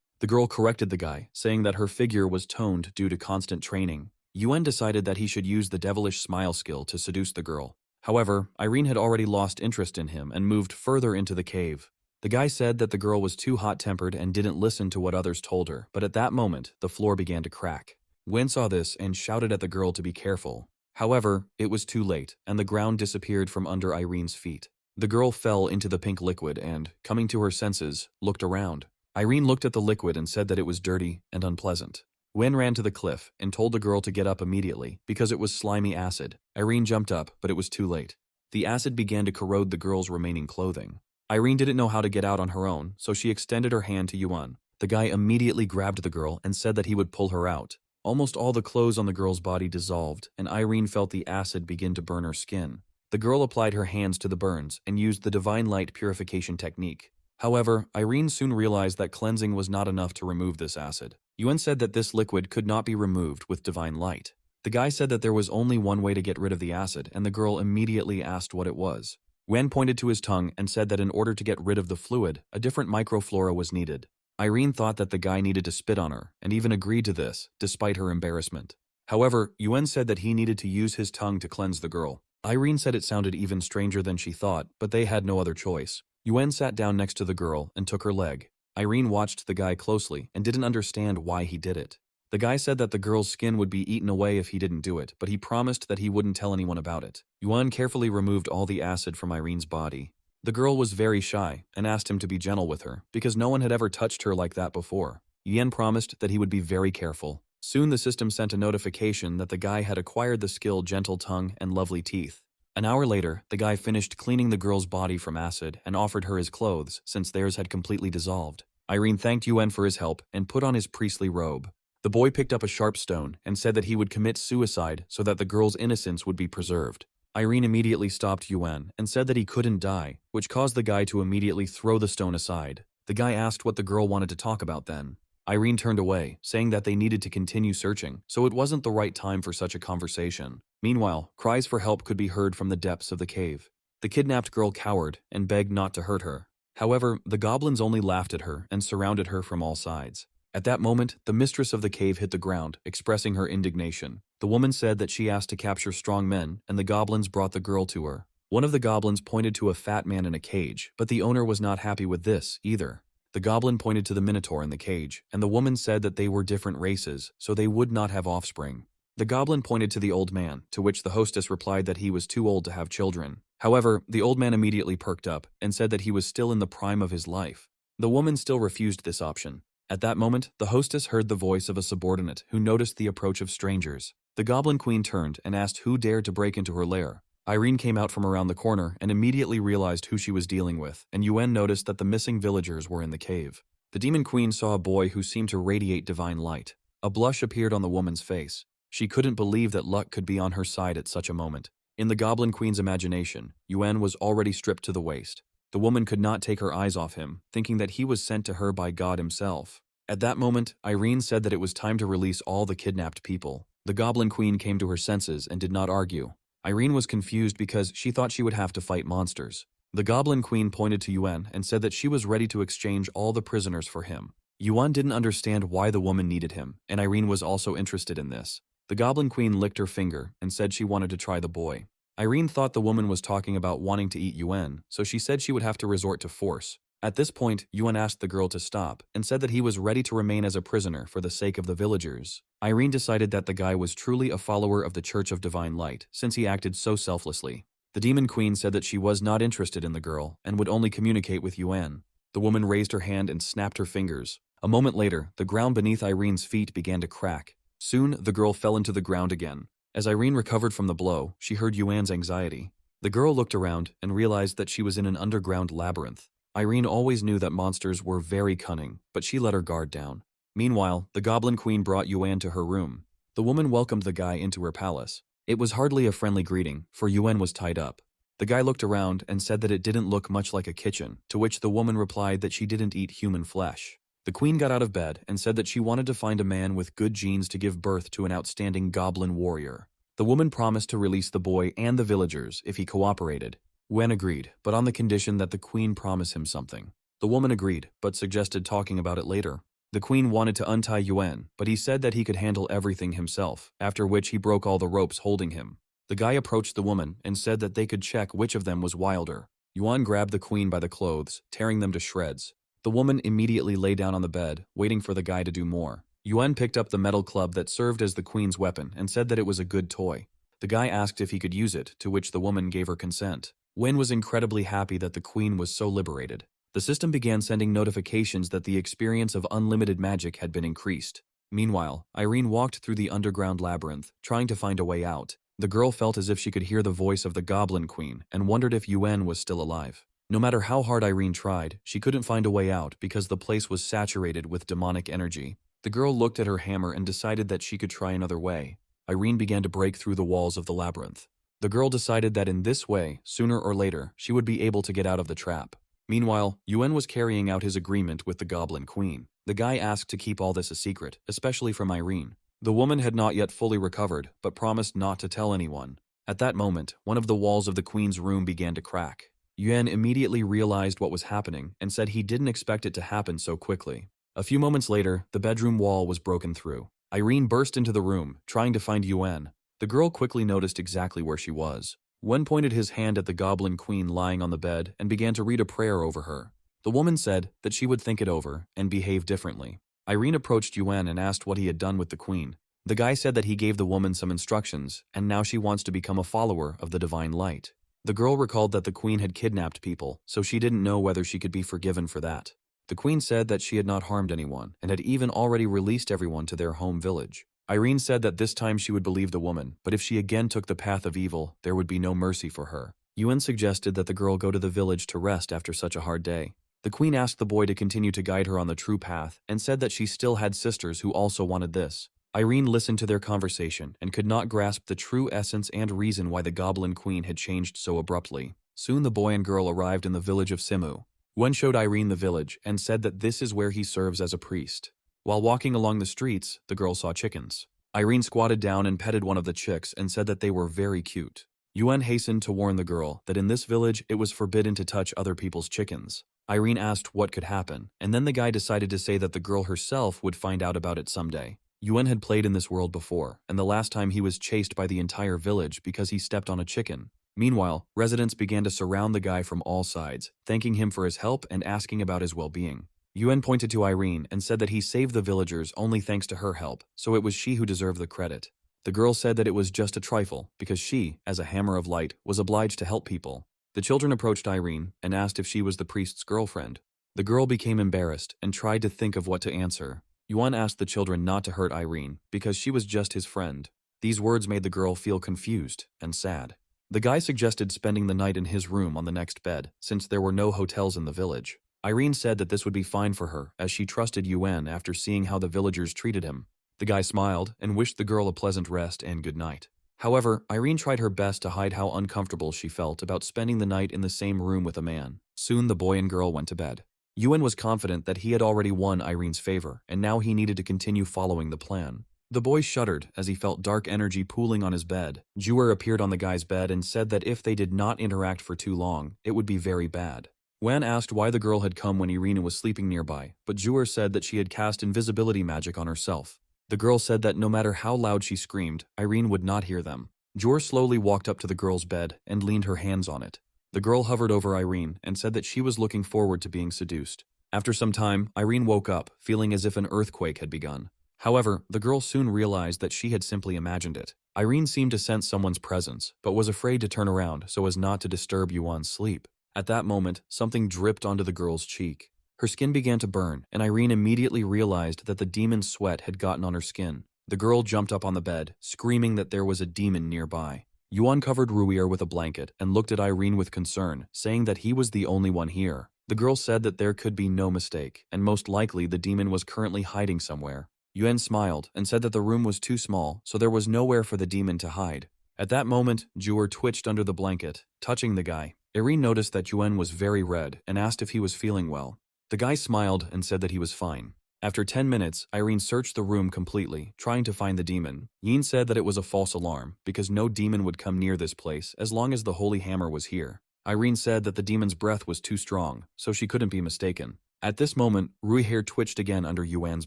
The girl corrected the guy, saying that her figure was toned due to constant training. Yuan decided that he should use the devilish smile skill to seduce the girl. However, Irene had already lost interest in him and moved further into the cave. The guy said that the girl was too hot-tempered and didn't listen to what others told her, but at that moment, the floor began to crack. Yuan saw this and shouted at the girl to be careful. However, it was too late, and the ground disappeared from under Irene's feet. The girl fell into the pink liquid and, coming to her senses, looked around. Irene looked at the liquid and said that it was dirty and unpleasant. Wen ran to the cliff and told the girl to get up immediately because it was slimy acid. Irene jumped up, but it was too late. The acid began to corrode the girl's remaining clothing. Irene didn't know how to get out on her own, so she extended her hand to Yuan. The guy immediately grabbed the girl and said that he would pull her out. Almost all the clothes on the girl's body dissolved, and Irene felt the acid begin to burn her skin. The girl applied her hands to the burns and used the divine light purification technique. However, Irene soon realized that cleansing was not enough to remove this acid. Yuan said that this liquid could not be removed with divine light. The guy said that there was only one way to get rid of the acid, and the girl immediately asked what it was. Yuan pointed to his tongue and said that in order to get rid of the fluid, a different microflora was needed. Irene thought that the guy needed to spit on her, and even agreed to this, despite her embarrassment. However, Yuan said that he needed to use his tongue to cleanse the girl. Irene said it sounded even stranger than she thought, but they had no other choice. Yuan sat down next to the girl and took her leg. Irene watched the guy closely and didn't understand why he did it. The guy said that the girl's skin would be eaten away if he didn't do it, but he promised that he wouldn't tell anyone about it. Yuan carefully removed all the acid from Irene's body. The girl was very shy and asked him to be gentle with her, because no one had ever touched her like that before. Yuan promised that he would be very careful. Soon the system sent a notification that the guy had acquired the skill Gentle Tongue and Lovely Teeth. An hour later, the guy finished cleaning the girl's body from acid and offered her his clothes since theirs had completely dissolved. Irene thanked Yuan for his help and put on his priestly robe. The boy picked up a sharp stone and said that he would commit suicide so that the girl's innocence would be preserved. Irene immediately stopped Yuan and said that he couldn't die, which caused the guy to immediately throw the stone aside. The guy asked what the girl wanted to talk about then. Irene turned away, saying that they needed to continue searching, so it wasn't the right time for such a conversation. Meanwhile, cries for help could be heard from the depths of the cave. The kidnapped girl cowered and begged not to hurt her. However, the goblins only laughed at her and surrounded her from all sides. At that moment, the mistress of the cave hit the ground, expressing her indignation. The woman said that she asked to capture strong men, and the goblins brought the girl to her. One of the goblins pointed to a fat man in a cage, but the owner was not happy with this, either. The goblin pointed to the minotaur in the cage, and the woman said that they were different races, so they would not have offspring. The goblin pointed to the old man, to which the hostess replied that he was too old to have children. However, the old man immediately perked up and said that he was still in the prime of his life. The woman still refused this option. At that moment, the hostess heard the voice of a subordinate who noticed the approach of strangers. The goblin queen turned and asked who dared to break into her lair. Irene came out from around the corner and immediately realized who she was dealing with, and Yuan noticed that the missing villagers were in the cave. The demon queen saw a boy who seemed to radiate divine light. A blush appeared on the woman's face. She couldn't believe that luck could be on her side at such a moment. In the goblin queen's imagination, Yuan was already stripped to the waist. The woman could not take her eyes off him, thinking that he was sent to her by God himself. At that moment, Irene said that it was time to release all the kidnapped people. The goblin queen came to her senses and did not argue. Irene was confused because she thought she would have to fight monsters. The goblin queen pointed to Yuan and said that she was ready to exchange all the prisoners for him. Yuan didn't understand why the woman needed him, and Irene was also interested in this. The goblin queen licked her finger and said she wanted to try the boy. Irene thought the woman was talking about wanting to eat Yuan, so she said she would have to resort to force. At this point, Yuan asked the girl to stop and said that he was ready to remain as a prisoner for the sake of the villagers. Irene decided that the guy was truly a follower of the Church of Divine Light, since he acted so selflessly. The demon queen said that she was not interested in the girl and would only communicate with Yuan. The woman raised her hand and snapped her fingers. A moment later, the ground beneath Irene's feet began to crack. Soon, the girl fell into the ground again. As Irene recovered from the blow, she heard Yuan's anxiety. The girl looked around and realized that she was in an underground labyrinth. Irene always knew that monsters were very cunning, but she let her guard down. Meanwhile, the goblin queen brought Yuan to her room. The woman welcomed the guy into her palace. It was hardly a friendly greeting, for Yuan was tied up. The guy looked around and said that it didn't look much like a kitchen, to which the woman replied that she didn't eat human flesh. The queen got out of bed and said that she wanted to find a man with good genes to give birth to an outstanding goblin warrior. The woman promised to release the boy and the villagers if he cooperated. Yuan agreed, but on the condition that the queen promise him something. The woman agreed, but suggested talking about it later. The queen wanted to untie Yuan, but he said that he could handle everything himself, after which he broke all the ropes holding him. The guy approached the woman and said that they could check which of them was wilder. Yuan grabbed the queen by the clothes, tearing them to shreds. The woman immediately lay down on the bed, waiting for the guy to do more. Yuan picked up the metal club that served as the queen's weapon and said that it was a good toy. The guy asked if he could use it, to which the woman gave her consent. Yuan was incredibly happy that the queen was so liberated. The system began sending notifications that the experience of unlimited magic had been increased. Meanwhile, Irene walked through the underground labyrinth, trying to find a way out. The girl felt as if she could hear the voice of the goblin queen and wondered if Yuan was still alive. No matter how hard Irene tried, she couldn't find a way out because the place was saturated with demonic energy. The girl looked at her hammer and decided that she could try another way. Irene began to break through the walls of the labyrinth. The girl decided that in this way, sooner or later, she would be able to get out of the trap. Meanwhile, Yuan was carrying out his agreement with the goblin queen. The guy asked to keep all this a secret, especially from Irene. The woman had not yet fully recovered, but promised not to tell anyone. At that moment, one of the walls of the queen's room began to crack. Yuan immediately realized what was happening and said he didn't expect it to happen so quickly. A few moments later, the bedroom wall was broken through. Irene burst into the room, trying to find Yuan. The girl quickly noticed exactly where she was. Yuan pointed his hand at the goblin queen lying on the bed and began to read a prayer over her. The woman said that she would think it over and behave differently. Irene approached Yuan and asked what he had done with the queen. The guy said that he gave the woman some instructions, and now she wants to become a follower of the divine light. The girl recalled that the queen had kidnapped people, so she didn't know whether she could be forgiven for that. The queen said that she had not harmed anyone, and had even already released everyone to their home village. Irene said that this time she would believe the woman, but if she again took the path of evil, there would be no mercy for her. Yuan suggested that the girl go to the village to rest after such a hard day. The queen asked the boy to continue to guide her on the true path, and said that she still had sisters who also wanted this. Irene listened to their conversation and could not grasp the true essence and reason why the goblin queen had changed so abruptly. Soon the boy and girl arrived in the village of Simu. Yuan showed Irene the village and said that this is where he serves as a priest. While walking along the streets, the girl saw chickens. Irene squatted down and petted one of the chicks and said that they were very cute. Yuan hastened to warn the girl that in this village it was forbidden to touch other people's chickens. Irene asked what could happen, and then the guy decided to say that the girl herself would find out about it someday. Yuan had played in this world before, and the last time he was chased by the entire village because he stepped on a chicken. Meanwhile, residents began to surround the guy from all sides, thanking him for his help and asking about his well-being. Yuan pointed to Irene and said that he saved the villagers only thanks to her help, so it was she who deserved the credit. The girl said that it was just a trifle, because she, as a hammer of light, was obliged to help people. The children approached Irene and asked if she was the priest's girlfriend. The girl became embarrassed and tried to think of what to answer. Yuan asked the children not to hurt Irene, because she was just his friend. These words made the girl feel confused and sad. The guy suggested spending the night in his room on the next bed, since there were no hotels in the village. Irene said that this would be fine for her, as she trusted Yuan after seeing how the villagers treated him. The guy smiled and wished the girl a pleasant rest and good night. However, Irene tried her best to hide how uncomfortable she felt about spending the night in the same room with a man. Soon the boy and girl went to bed. Yuan was confident that he had already won Irene's favor, and now he needed to continue following the plan. The boy shuddered as he felt dark energy pooling on his bed. Jewel appeared on the guy's bed and said that if they did not interact for too long, it would be very bad. Wan asked why the girl had come when Irene was sleeping nearby, but Jewel said that she had cast invisibility magic on herself. The girl said that no matter how loud she screamed, Irene would not hear them. Jewel slowly walked up to the girl's bed and leaned her hands on it. The girl hovered over Irene and said that she was looking forward to being seduced. After some time, Irene woke up, feeling as if an earthquake had begun. However, the girl soon realized that she had simply imagined it. Irene seemed to sense someone's presence, but was afraid to turn around so as not to disturb Yuan's sleep. At that moment, something dripped onto the girl's cheek. Her skin began to burn, and Irene immediately realized that the demon's sweat had gotten on her skin. The girl jumped up on the bed, screaming that there was a demon nearby. Yuan covered Ruier with a blanket and looked at Irene with concern, saying that he was the only one here. The girl said that there could be no mistake, and most likely the demon was currently hiding somewhere. Yuan smiled and said that the room was too small, so there was nowhere for the demon to hide. At that moment, Jewel twitched under the blanket, touching the guy. Irene noticed that Yuan was very red and asked if he was feeling well. The guy smiled and said that he was fine. After 10 minutes, Irene searched the room completely, trying to find the demon. Yin said that it was a false alarm, because no demon would come near this place as long as the holy hammer was here. Irene said that the demon's breath was too strong, so she couldn't be mistaken. At this moment, Ruier twitched again under Yuan's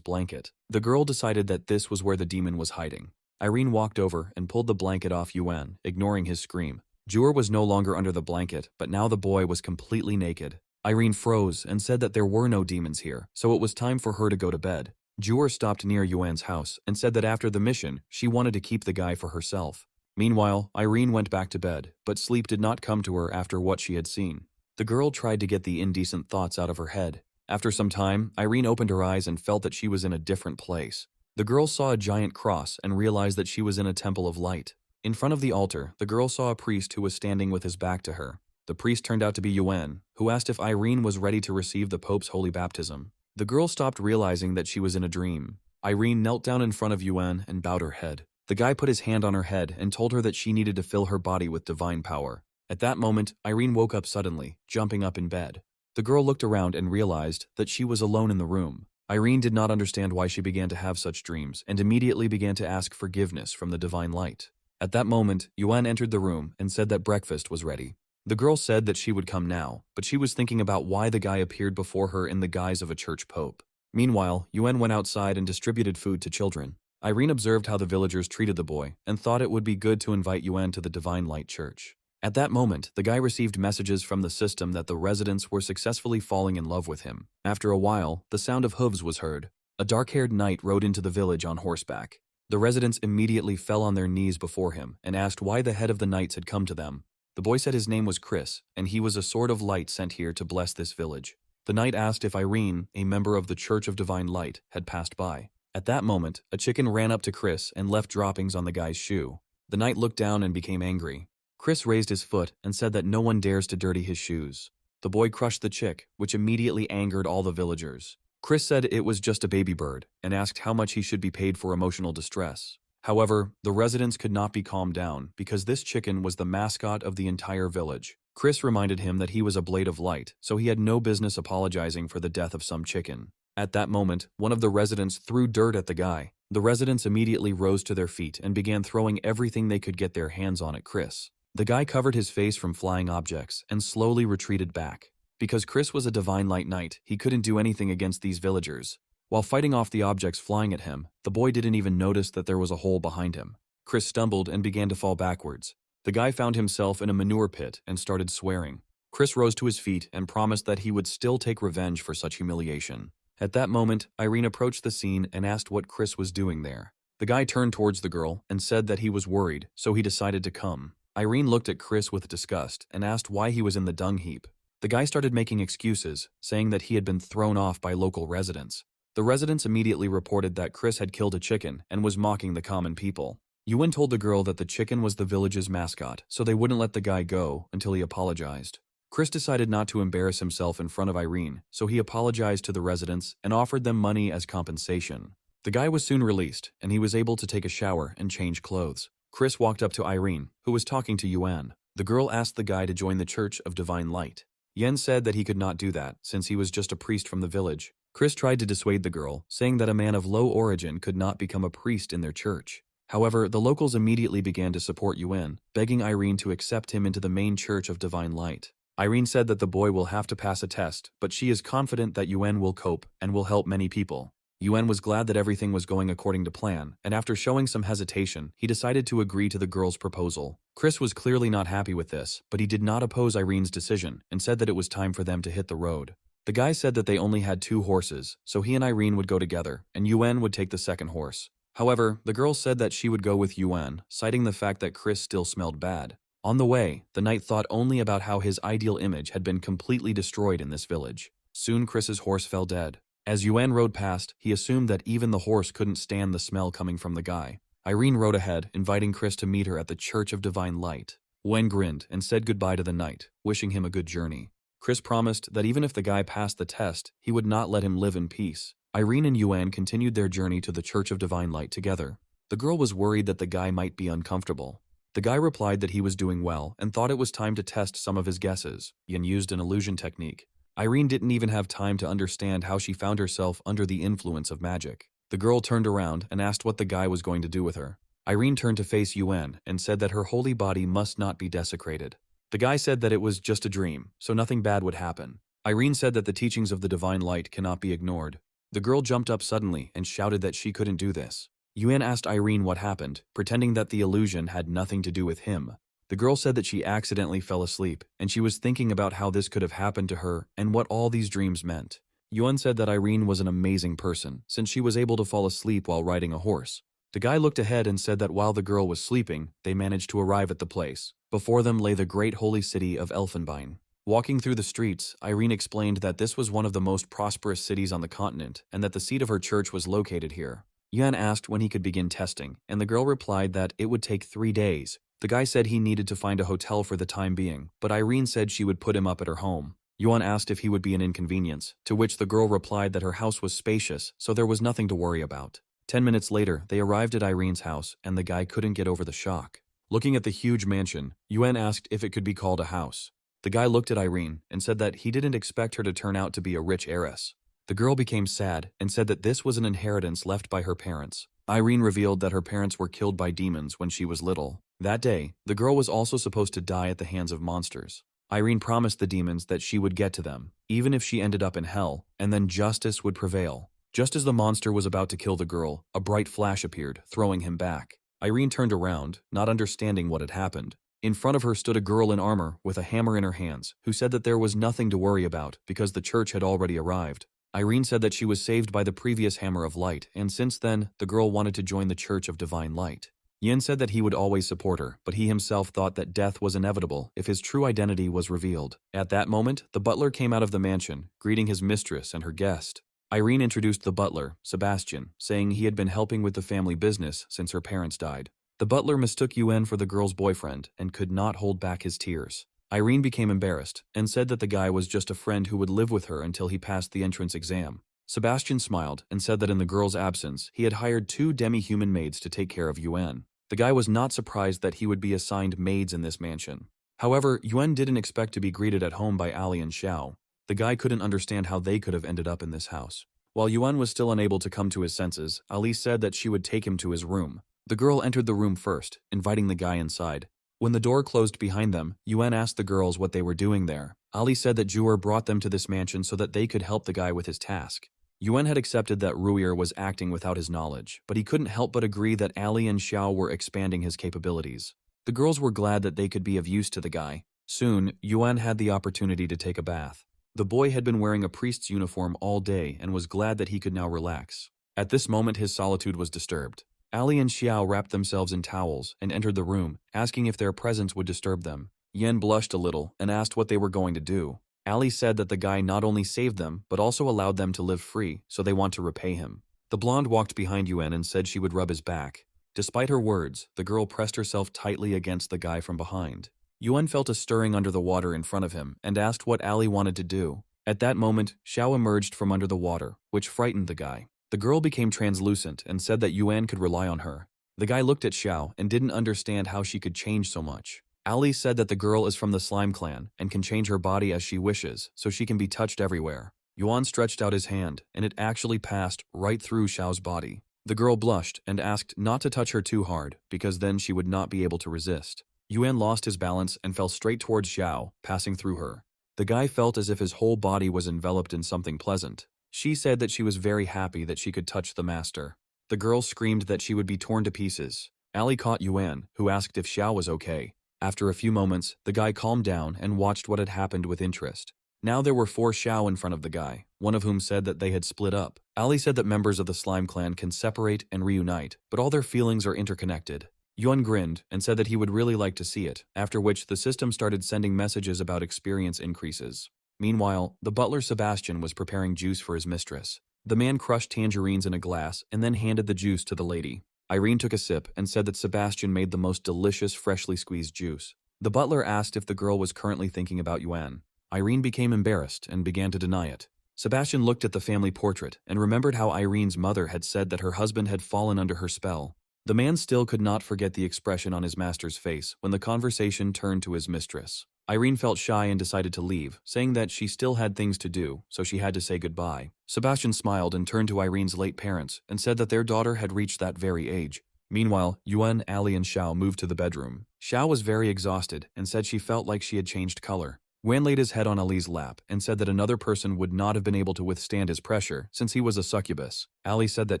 blanket. The girl decided that this was where the demon was hiding. Irene walked over and pulled the blanket off Yuan, ignoring his scream. Jewel was no longer under the blanket, but now the boy was completely naked. Irene froze and said that there were no demons here, so it was time for her to go to bed. Jewel stopped near Yuan's house and said that after the mission, she wanted to keep the guy for herself. Meanwhile, Irene went back to bed, but sleep did not come to her after what she had seen. The girl tried to get the indecent thoughts out of her head. After some time, Irene opened her eyes and felt that she was in a different place. The girl saw a giant cross and realized that she was in a temple of light. In front of the altar, the girl saw a priest who was standing with his back to her. The priest turned out to be Yuan, who asked if Irene was ready to receive the Pope's holy baptism. The girl stopped realizing that she was in a dream. Irene knelt down in front of Yuan and bowed her head. The guy put his hand on her head and told her that she needed to fill her body with divine power. At that moment, Irene woke up suddenly, jumping up in bed. The girl looked around and realized that she was alone in the room. Irene did not understand why she began to have such dreams and immediately began to ask forgiveness from the divine light. At that moment, Yuan entered the room and said that breakfast was ready. The girl said that she would come now, but she was thinking about why the guy appeared before her in the guise of a church pope. Meanwhile, Yuan went outside and distributed food to children. Irene observed how the villagers treated the boy and thought it would be good to invite Yuan to the Divine Light Church. At that moment, the guy received messages from the system that the residents were successfully falling in love with him. After a while, the sound of hooves was heard. A dark-haired knight rode into the village on horseback. The residents immediately fell on their knees before him and asked why the head of the knights had come to them. The boy said his name was Chris, and he was a sword of light sent here to bless this village. The knight asked if Irene, a member of the Church of Divine Light, had passed by. At that moment, a chicken ran up to Chris and left droppings on the guy's shoe. The knight looked down and became angry. Chris raised his foot and said that no one dares to dirty his shoes. The boy crushed the chick, which immediately angered all the villagers. Chris said it was just a baby bird and asked how much he should be paid for emotional distress. However, the residents could not be calmed down because this chicken was the mascot of the entire village. Chris reminded him that he was a blade of light, so he had no business apologizing for the death of some chicken. At that moment, one of the residents threw dirt at the guy. The residents immediately rose to their feet and began throwing everything they could get their hands on at Chris. The guy covered his face from flying objects and slowly retreated back. Because Chris was a Divine Light Knight, he couldn't do anything against these villagers. While fighting off the objects flying at him, the boy didn't even notice that there was a hole behind him. Chris stumbled and began to fall backwards. The guy found himself in a manure pit and started swearing. Chris rose to his feet and promised that he would still take revenge for such humiliation. At that moment, Irene approached the scene and asked what Chris was doing there. The guy turned towards the girl and said that he was worried, so he decided to come. Irene looked at Chris with disgust and asked why he was in the dung heap. The guy started making excuses, saying that he had been thrown off by local residents. The residents immediately reported that Chris had killed a chicken and was mocking the common people. Yuan told the girl that the chicken was the village's mascot, so they wouldn't let the guy go until he apologized. Chris decided not to embarrass himself in front of Irene, so he apologized to the residents and offered them money as compensation. The guy was soon released, and he was able to take a shower and change clothes. Chris walked up to Irene, who was talking to Yuan. The girl asked the guy to join the Church of Divine Light. Yen said that he could not do that, since he was just a priest from the village. Chris tried to dissuade the girl, saying that a man of low origin could not become a priest in their church. However, the locals immediately began to support Yuan, begging Irene to accept him into the main Church of Divine Light. Irene said that the boy will have to pass a test, but she is confident that Yuan will cope and will help many people. Yuan was glad that everything was going according to plan, and after showing some hesitation, he decided to agree to the girl's proposal. Chris was clearly not happy with this, but he did not oppose Irene's decision and said that it was time for them to hit the road. The guy said that they only had 2 horses, so he and Irene would go together, and Yuan would take the second horse. However, the girl said that she would go with Yuan, citing the fact that Chris still smelled bad. On the way, the knight thought only about how his ideal image had been completely destroyed in this village. Soon Chris's horse fell dead. As Yuan rode past, he assumed that even the horse couldn't stand the smell coming from the guy. Irene rode ahead, inviting Chris to meet her at the Church of Divine Light. Yuan grinned and said goodbye to the knight, wishing him a good journey. Chris promised that even if the guy passed the test, he would not let him live in peace. Irene and Yuan continued their journey to the Church of Divine Light together. The girl was worried that the guy might be uncomfortable. The guy replied that he was doing well and thought it was time to test some of his guesses. Yuan used an illusion technique. Irene didn't even have time to understand how she found herself under the influence of magic. The girl turned around and asked what the guy was going to do with her. Irene turned to face Yuan and said that her holy body must not be desecrated. The guy said that it was just a dream, so nothing bad would happen. Irene said that the teachings of the Divine Light cannot be ignored. The girl jumped up suddenly and shouted that she couldn't do this. Yuan asked Irene what happened, pretending that the illusion had nothing to do with him. The girl said that she accidentally fell asleep, and she was thinking about how this could have happened to her and what all these dreams meant. Yuan said that Irene was an amazing person, since she was able to fall asleep while riding a horse. The guy looked ahead and said that while the girl was sleeping, they managed to arrive at the place. Before them lay the great holy city of Elfenbein. Walking through the streets, Irene explained that this was one of the most prosperous cities on the continent, and that the seat of her church was located here. Yuan asked when he could begin testing, and the girl replied that it would take 3 days. The guy said he needed to find a hotel for the time being, but Irene said she would put him up at her home. Yuan asked if he would be an inconvenience, to which the girl replied that her house was spacious, so there was nothing to worry about. 10 minutes later, they arrived at Irene's house, and the guy couldn't get over the shock. Looking at the huge mansion, Yuan asked if it could be called a house. The guy looked at Irene and said that he didn't expect her to turn out to be a rich heiress. The girl became sad and said that this was an inheritance left by her parents. Irene revealed that her parents were killed by demons when she was little. That day, the girl was also supposed to die at the hands of monsters. Irene promised the demons that she would get to them, even if she ended up in hell, and then justice would prevail. Just as the monster was about to kill the girl, a bright flash appeared, throwing him back. Irene turned around, not understanding what had happened. In front of her stood a girl in armor with a hammer in her hands, who said that there was nothing to worry about because the church had already arrived. Irene said that she was saved by the previous Hammer of Light, and since then, the girl wanted to join the Church of Divine Light. Yin said that he would always support her, but he himself thought that death was inevitable if his true identity was revealed. At that moment, the butler came out of the mansion, greeting his mistress and her guest. Irene introduced the butler, Sebastian, saying he had been helping with the family business since her parents died. The butler mistook Yuan for the girl's boyfriend and could not hold back his tears. Irene became embarrassed and said that the guy was just a friend who would live with her until he passed the entrance exam. Sebastian smiled and said that in the girl's absence, he had hired 2 demi-human maids to take care of Yuan. The guy was not surprised that he would be assigned maids in this mansion. However, Yuan didn't expect to be greeted at home by Ali and Xiao. The guy couldn't understand how they could have ended up in this house. While Yuan was still unable to come to his senses, Ali said that she would take him to his room. The girl entered the room first, inviting the guy inside. When the door closed behind them, Yuan asked the girls what they were doing there. Ali said that Juer brought them to this mansion so that they could help the guy with his task. Yuan had accepted that Ruier was acting without his knowledge, but he couldn't help but agree that Ali and Xiao were expanding his capabilities. The girls were glad that they could be of use to the guy. Soon, Yuan had the opportunity to take a bath. The boy had been wearing a priest's uniform all day and was glad that he could now relax. At this moment, his solitude was disturbed. Ali and Xiao wrapped themselves in towels and entered the room, asking if their presence would disturb them. Yen blushed a little and asked what they were going to do. Ali said that the guy not only saved them, but also allowed them to live free, so they want to repay him. The blonde walked behind Yuan and said she would rub his back. Despite her words, the girl pressed herself tightly against the guy from behind. Yuan felt a stirring under the water in front of him and asked what Ali wanted to do. At that moment, Xiao emerged from under the water, which frightened the guy. The girl became translucent and said that Yuan could rely on her. The guy looked at Xiao and didn't understand how she could change so much. Ali said that the girl is from the Slime Clan and can change her body as she wishes, so she can be touched everywhere. Yuan stretched out his hand, and it actually passed right through Xiao's body. The girl blushed and asked not to touch her too hard, because then she would not be able to resist. Yuan lost his balance and fell straight towards Xiao, passing through her. The guy felt as if his whole body was enveloped in something pleasant. She said that she was very happy that she could touch the master. The girl screamed that she would be torn to pieces. Ali caught Yuan, who asked if Xiao was okay. After a few moments, the guy calmed down and watched what had happened with interest. Now there were 4 Xiao in front of the guy, one of whom said that they had split up. Ali said that members of the Slime Clan can separate and reunite, but all their feelings are interconnected. Yuan grinned and said that he would really like to see it, after which the system started sending messages about experience increases. Meanwhile, the butler Sebastian was preparing juice for his mistress. The man crushed tangerines in a glass and then handed the juice to the lady. Irene took a sip and said that Sebastian made the most delicious freshly squeezed juice. The butler asked if the girl was currently thinking about Yuan. Irene became embarrassed and began to deny it. Sebastian looked at the family portrait and remembered how Irene's mother had said that her husband had fallen under her spell. The man still could not forget the expression on his master's face when the conversation turned to his mistress. Irene felt shy and decided to leave, saying that she still had things to do, so she had to say goodbye. Sebastian smiled and turned to Irene's late parents and said that their daughter had reached that very age. Meanwhile, Yuan, Ali, and Xiao moved to the bedroom. Xiao was very exhausted and said she felt like she had changed color. Wan laid his head on Ali's lap and said that another person would not have been able to withstand his pressure since he was a succubus. Ali said that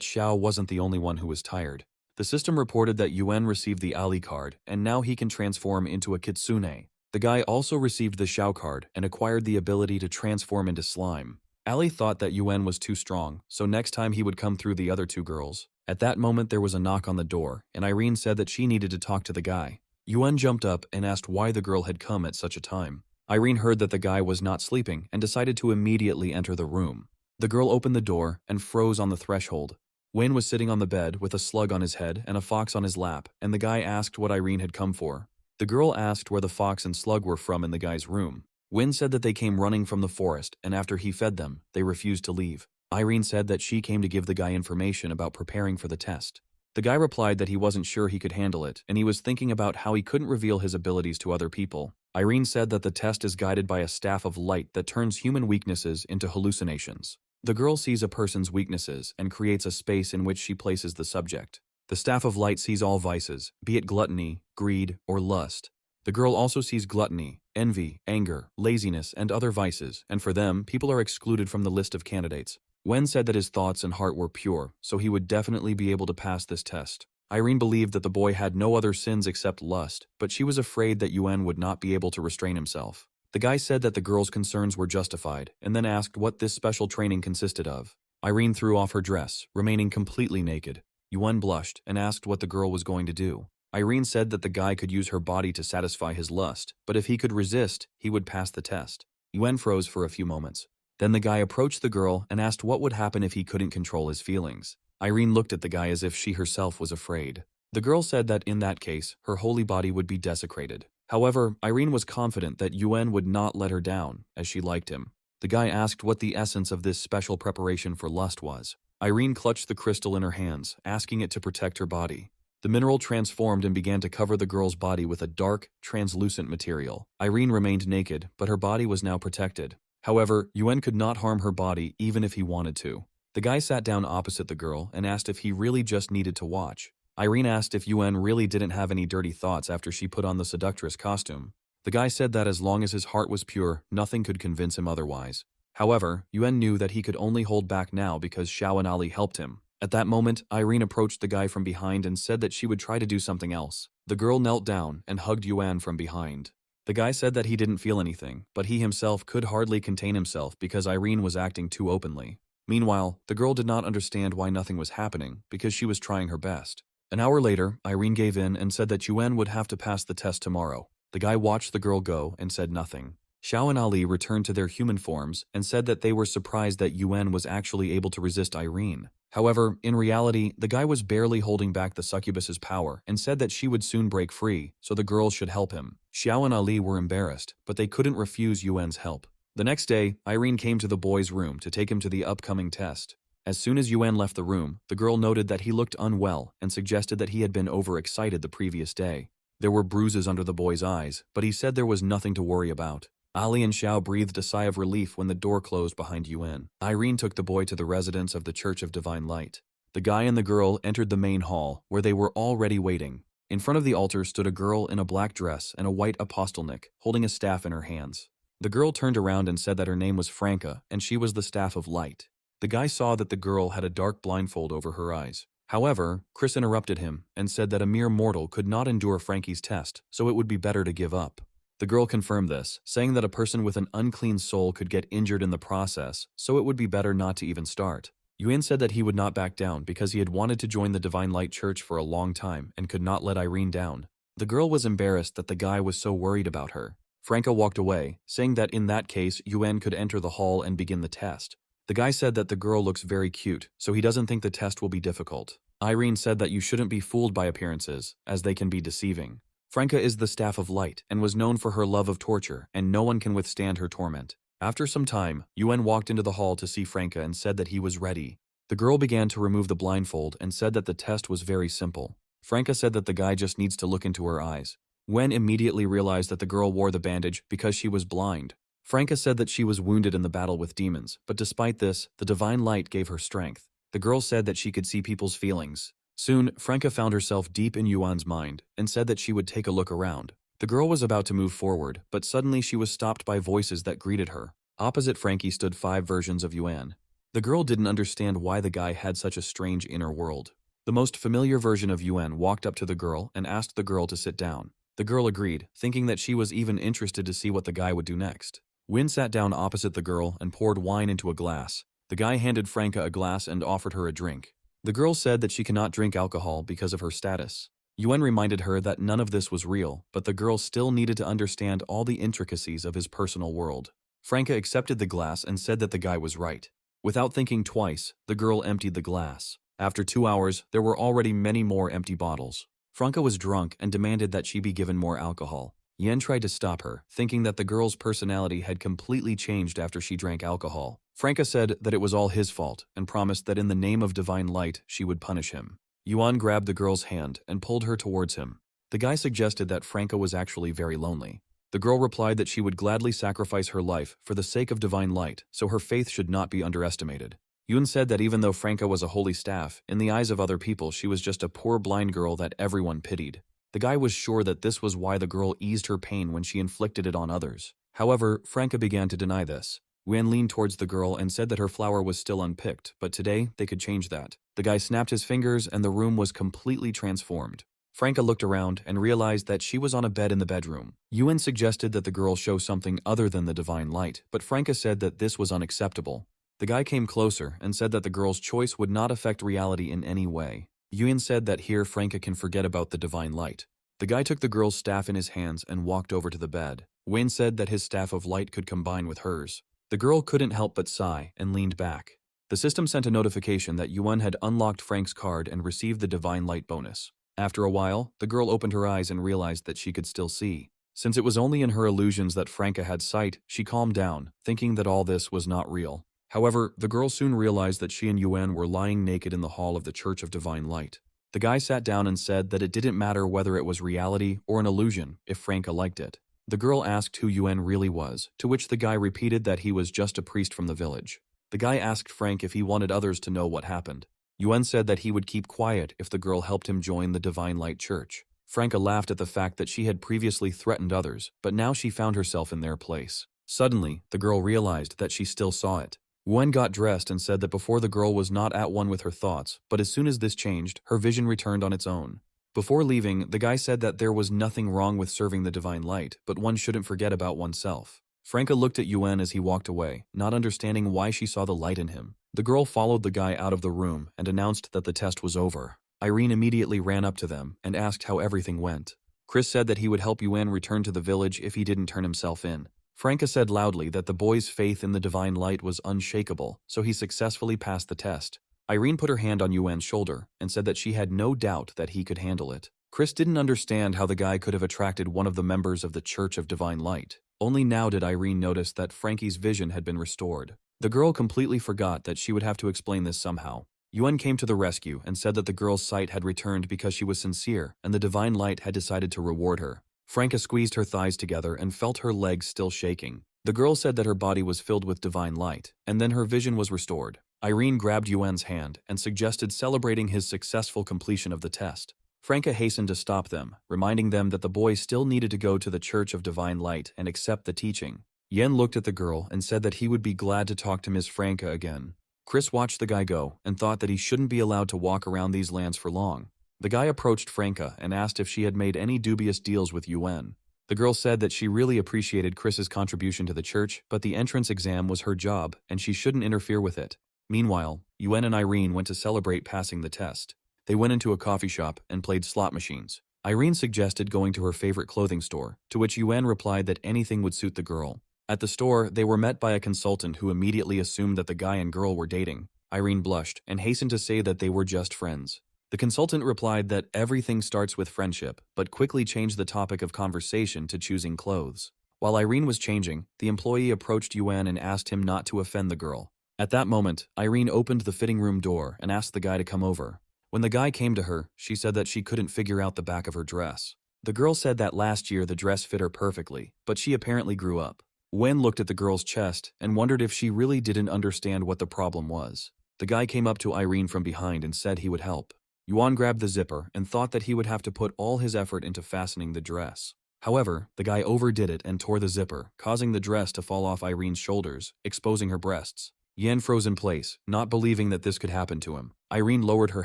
Xiao wasn't the only one who was tired. The system reported that Yuan received the Ali card and now he can transform into a kitsune. The guy also received the Xiao card and acquired the ability to transform into slime. Ali thought that Yuan was too strong, so next time he would come through the other 2 girls. At that moment there was a knock on the door, and Irene said that she needed to talk to the guy. Yuan jumped up and asked why the girl had come at such a time. Irene heard that the guy was not sleeping and decided to immediately enter the room. The girl opened the door and froze on the threshold. Wayne was sitting on the bed with a slug on his head and a fox on his lap, and the guy asked what Irene had come for. The girl asked where the fox and slug were from in the guy's room. Wynn said that they came running from the forest, and after he fed them, they refused to leave. Irene said that she came to give the guy information about preparing for the test. The guy replied that he wasn't sure he could handle it, and he was thinking about how he couldn't reveal his abilities to other people. Irene said that the test is guided by a staff of light that turns human weaknesses into hallucinations. The girl sees a person's weaknesses and creates a space in which she places the subject. The staff of light sees all vices, be it gluttony, greed, or lust. The girl also sees gluttony, envy, anger, laziness, and other vices, and for them, people are excluded from the list of candidates. Wen said that his thoughts and heart were pure, so he would definitely be able to pass this test. Irene believed that the boy had no other sins except lust, but she was afraid that Yuan would not be able to restrain himself. The guy said that the girl's concerns were justified, and then asked what this special training consisted of. Irene threw off her dress, remaining completely naked. Yuan blushed and asked what the girl was going to do. Irene said that the guy could use her body to satisfy his lust, but if he could resist, he would pass the test. Yuan froze for a few moments. Then the guy approached the girl and asked what would happen if he couldn't control his feelings. Irene looked at the guy as if she herself was afraid. The girl said that in that case, her holy body would be desecrated. However, Irene was confident that Yuan would not let her down, as she liked him. The guy asked what the essence of this special preparation for lust was. Irene clutched the crystal in her hands, asking it to protect her body. The mineral transformed and began to cover the girl's body with a dark, translucent material. Irene remained naked, but her body was now protected. However, Yuan could not harm her body even if he wanted to. The guy sat down opposite the girl and asked if he really just needed to watch. Irene asked if Yuan really didn't have any dirty thoughts after she put on the seductress costume. The guy said that as long as his heart was pure, nothing could convince him otherwise. However, Yuan knew that he could only hold back now because Xiao and Ali helped him. At that moment, Irene approached the guy from behind and said that she would try to do something else. The girl knelt down and hugged Yuan from behind. The guy said that he didn't feel anything, but he himself could hardly contain himself because Irene was acting too openly. Meanwhile, the girl did not understand why nothing was happening because she was trying her best. An hour later, Irene gave in and said that Yuan would have to pass the test tomorrow. The guy watched the girl go and said nothing. Xiao and Ali returned to their human forms and said that they were surprised that Yuan was actually able to resist Irene. However, in reality, the guy was barely holding back the succubus's power and said that she would soon break free, so the girls should help him. Xiao and Ali were embarrassed, but they couldn't refuse Yuan's help. The next day, Irene came to the boy's room to take him to the upcoming test. As soon as Yuan left the room, the girl noted that he looked unwell and suggested that he had been overexcited the previous day. There were bruises under the boy's eyes, but he said there was nothing to worry about. Ali and Xiao breathed a sigh of relief when the door closed behind Yuan. Irene took the boy to the residence of the Church of Divine Light. The guy and the girl entered the main hall, where they were already waiting. In front of the altar stood a girl in a black dress and a white apostolnik, holding a staff in her hands. The girl turned around and said that her name was Franca, and she was the Staff of Light. The guy saw that the girl had a dark blindfold over her eyes. However, Chris interrupted him and said that a mere mortal could not endure Frankie's test, so it would be better to give up. The girl confirmed this, saying that a person with an unclean soul could get injured in the process, so it would be better not to even start. Yuan said that he would not back down because he had wanted to join the Divine Light Church for a long time and could not let Irene down. The girl was embarrassed that the guy was so worried about her. Franca walked away, saying that in that case, Yuan could enter the hall and begin the test. The guy said that the girl looks very cute, so he doesn't think the test will be difficult. Irene said that you shouldn't be fooled by appearances, as they can be deceiving. Franca is the Staff of Light and was known for her love of torture, and no one can withstand her torment. After some time, Yuan walked into the hall to see Franca and said that he was ready. The girl began to remove the blindfold and said that the test was very simple. Franca said that the guy just needs to look into her eyes. Yuan immediately realized that the girl wore the bandage because she was blind. Franca said that she was wounded in the battle with demons, but despite this, the Divine Light gave her strength. The girl said that she could see people's feelings. Soon, Franca found herself deep in Yuan's mind and said that she would take a look around. The girl was about to move forward, but suddenly she was stopped by voices that greeted her. Opposite Frankie stood 5 versions of Yuan. The girl didn't understand why the guy had such a strange inner world. The most familiar version of Yuan walked up to the girl and asked the girl to sit down. The girl agreed, thinking that she was even interested to see what the guy would do next. Yuan sat down opposite the girl and poured wine into a glass. The guy handed Franca a glass and offered her a drink. The girl said that she cannot drink alcohol because of her status. Yuan reminded her that none of this was real, but the girl still needed to understand all the intricacies of his personal world. Franca accepted the glass and said that the guy was right. Without thinking twice, the girl emptied the glass. After 2 hours, there were already many more empty bottles. Franca was drunk and demanded that she be given more alcohol. Yuan tried to stop her, thinking that the girl's personality had completely changed after she drank alcohol. Franca said that it was all his fault and promised that in the name of Divine Light, she would punish him. Yuan grabbed the girl's hand and pulled her towards him. The guy suggested that Franca was actually very lonely. The girl replied that she would gladly sacrifice her life for the sake of Divine Light, so her faith should not be underestimated. Yuan said that even though Franca was a holy staff, in the eyes of other people she was just a poor blind girl that everyone pitied. The guy was sure that this was why the girl eased her pain when she inflicted it on others. However, Franca began to deny this. Yuan leaned towards the girl and said that her flower was still unpicked, but today they could change that. The guy snapped his fingers and the room was completely transformed. Franca looked around and realized that she was on a bed in the bedroom. Yuan suggested that the girl show something other than the divine light, but Franca said that this was unacceptable. The guy came closer and said that the girl's choice would not affect reality in any way. Yuan said that here Franca can forget about the divine light. The guy took the girl's staff in his hands and walked over to the bed. Yuan said that his staff of light could combine with hers. The girl couldn't help but sigh and leaned back. The system sent a notification that Yuan had unlocked Frank's card and received the divine light bonus. After a while, the girl opened her eyes and realized that she could still see. Since it was only in her illusions that Franca had sight, she calmed down, thinking that all this was not real. However, the girl soon realized that she and Yuan were lying naked in the hall of the Church of Divine Light. The guy sat down and said that it didn't matter whether it was reality or an illusion if Franca liked it. The girl asked who Yuan really was, to which the guy repeated that he was just a priest from the village. The guy asked Frank if he wanted others to know what happened. Yuan said that he would keep quiet if the girl helped him join the Divine Light Church. Franca laughed at the fact that she had previously threatened others, but now she found herself in their place. Suddenly, the girl realized that she still saw it. Yuan got dressed and said that before the girl was not at one with her thoughts, but as soon as this changed, her vision returned on its own. Before leaving, the guy said that there was nothing wrong with serving the Divine Light, but one shouldn't forget about oneself. Franca looked at Yuan as he walked away, not understanding why she saw the light in him. The girl followed the guy out of the room and announced that the test was over. Irene immediately ran up to them and asked how everything went. Chris said that he would help Yuan return to the village if he didn't turn himself in. Franca said loudly that the boy's faith in the divine light was unshakable, so he successfully passed the test. Irene put her hand on Yuan's shoulder and said that she had no doubt that he could handle it. Chris didn't understand how the guy could have attracted one of the members of the Church of Divine Light. Only now did Irene notice that Frankie's vision had been restored. The girl completely forgot that she would have to explain this somehow. Yuan came to the rescue and said that the girl's sight had returned because she was sincere and the divine light had decided to reward her. Franca squeezed her thighs together and felt her legs still shaking. The girl said that her body was filled with divine light, and then her vision was restored. Irene grabbed Yuan's hand and suggested celebrating his successful completion of the test. Franca hastened to stop them, reminding them that the boy still needed to go to the Church of Divine Light and accept the teaching. Yen looked at the girl and said that he would be glad to talk to Ms. Franca again. Chris watched the guy go and thought that he shouldn't be allowed to walk around these lands for long. The guy approached Franca and asked if she had made any dubious deals with Yuan. The girl said that she really appreciated Chris's contribution to the church, but the entrance exam was her job and she shouldn't interfere with it. Meanwhile, Yuan and Irene went to celebrate passing the test. They went into a coffee shop and played slot machines. Irene suggested going to her favorite clothing store, to which Yuan replied that anything would suit the girl. At the store, they were met by a consultant who immediately assumed that the guy and girl were dating. Irene blushed and hastened to say that they were just friends. The consultant replied that everything starts with friendship, but quickly changed the topic of conversation to choosing clothes. While Irene was changing, the employee approached Yuan and asked him not to offend the girl. At that moment, Irene opened the fitting room door and asked the guy to come over. When the guy came to her, she said that she couldn't figure out the back of her dress. The girl said that last year the dress fit her perfectly, but she apparently grew up. Wen looked at the girl's chest and wondered if she really didn't understand what the problem was. The guy came up to Irene from behind and said he would help. Yuan grabbed the zipper and thought that he would have to put all his effort into fastening the dress. However, the guy overdid it and tore the zipper, causing the dress to fall off Irene's shoulders, exposing her breasts. Yen froze in place, not believing that this could happen to him. Irene lowered her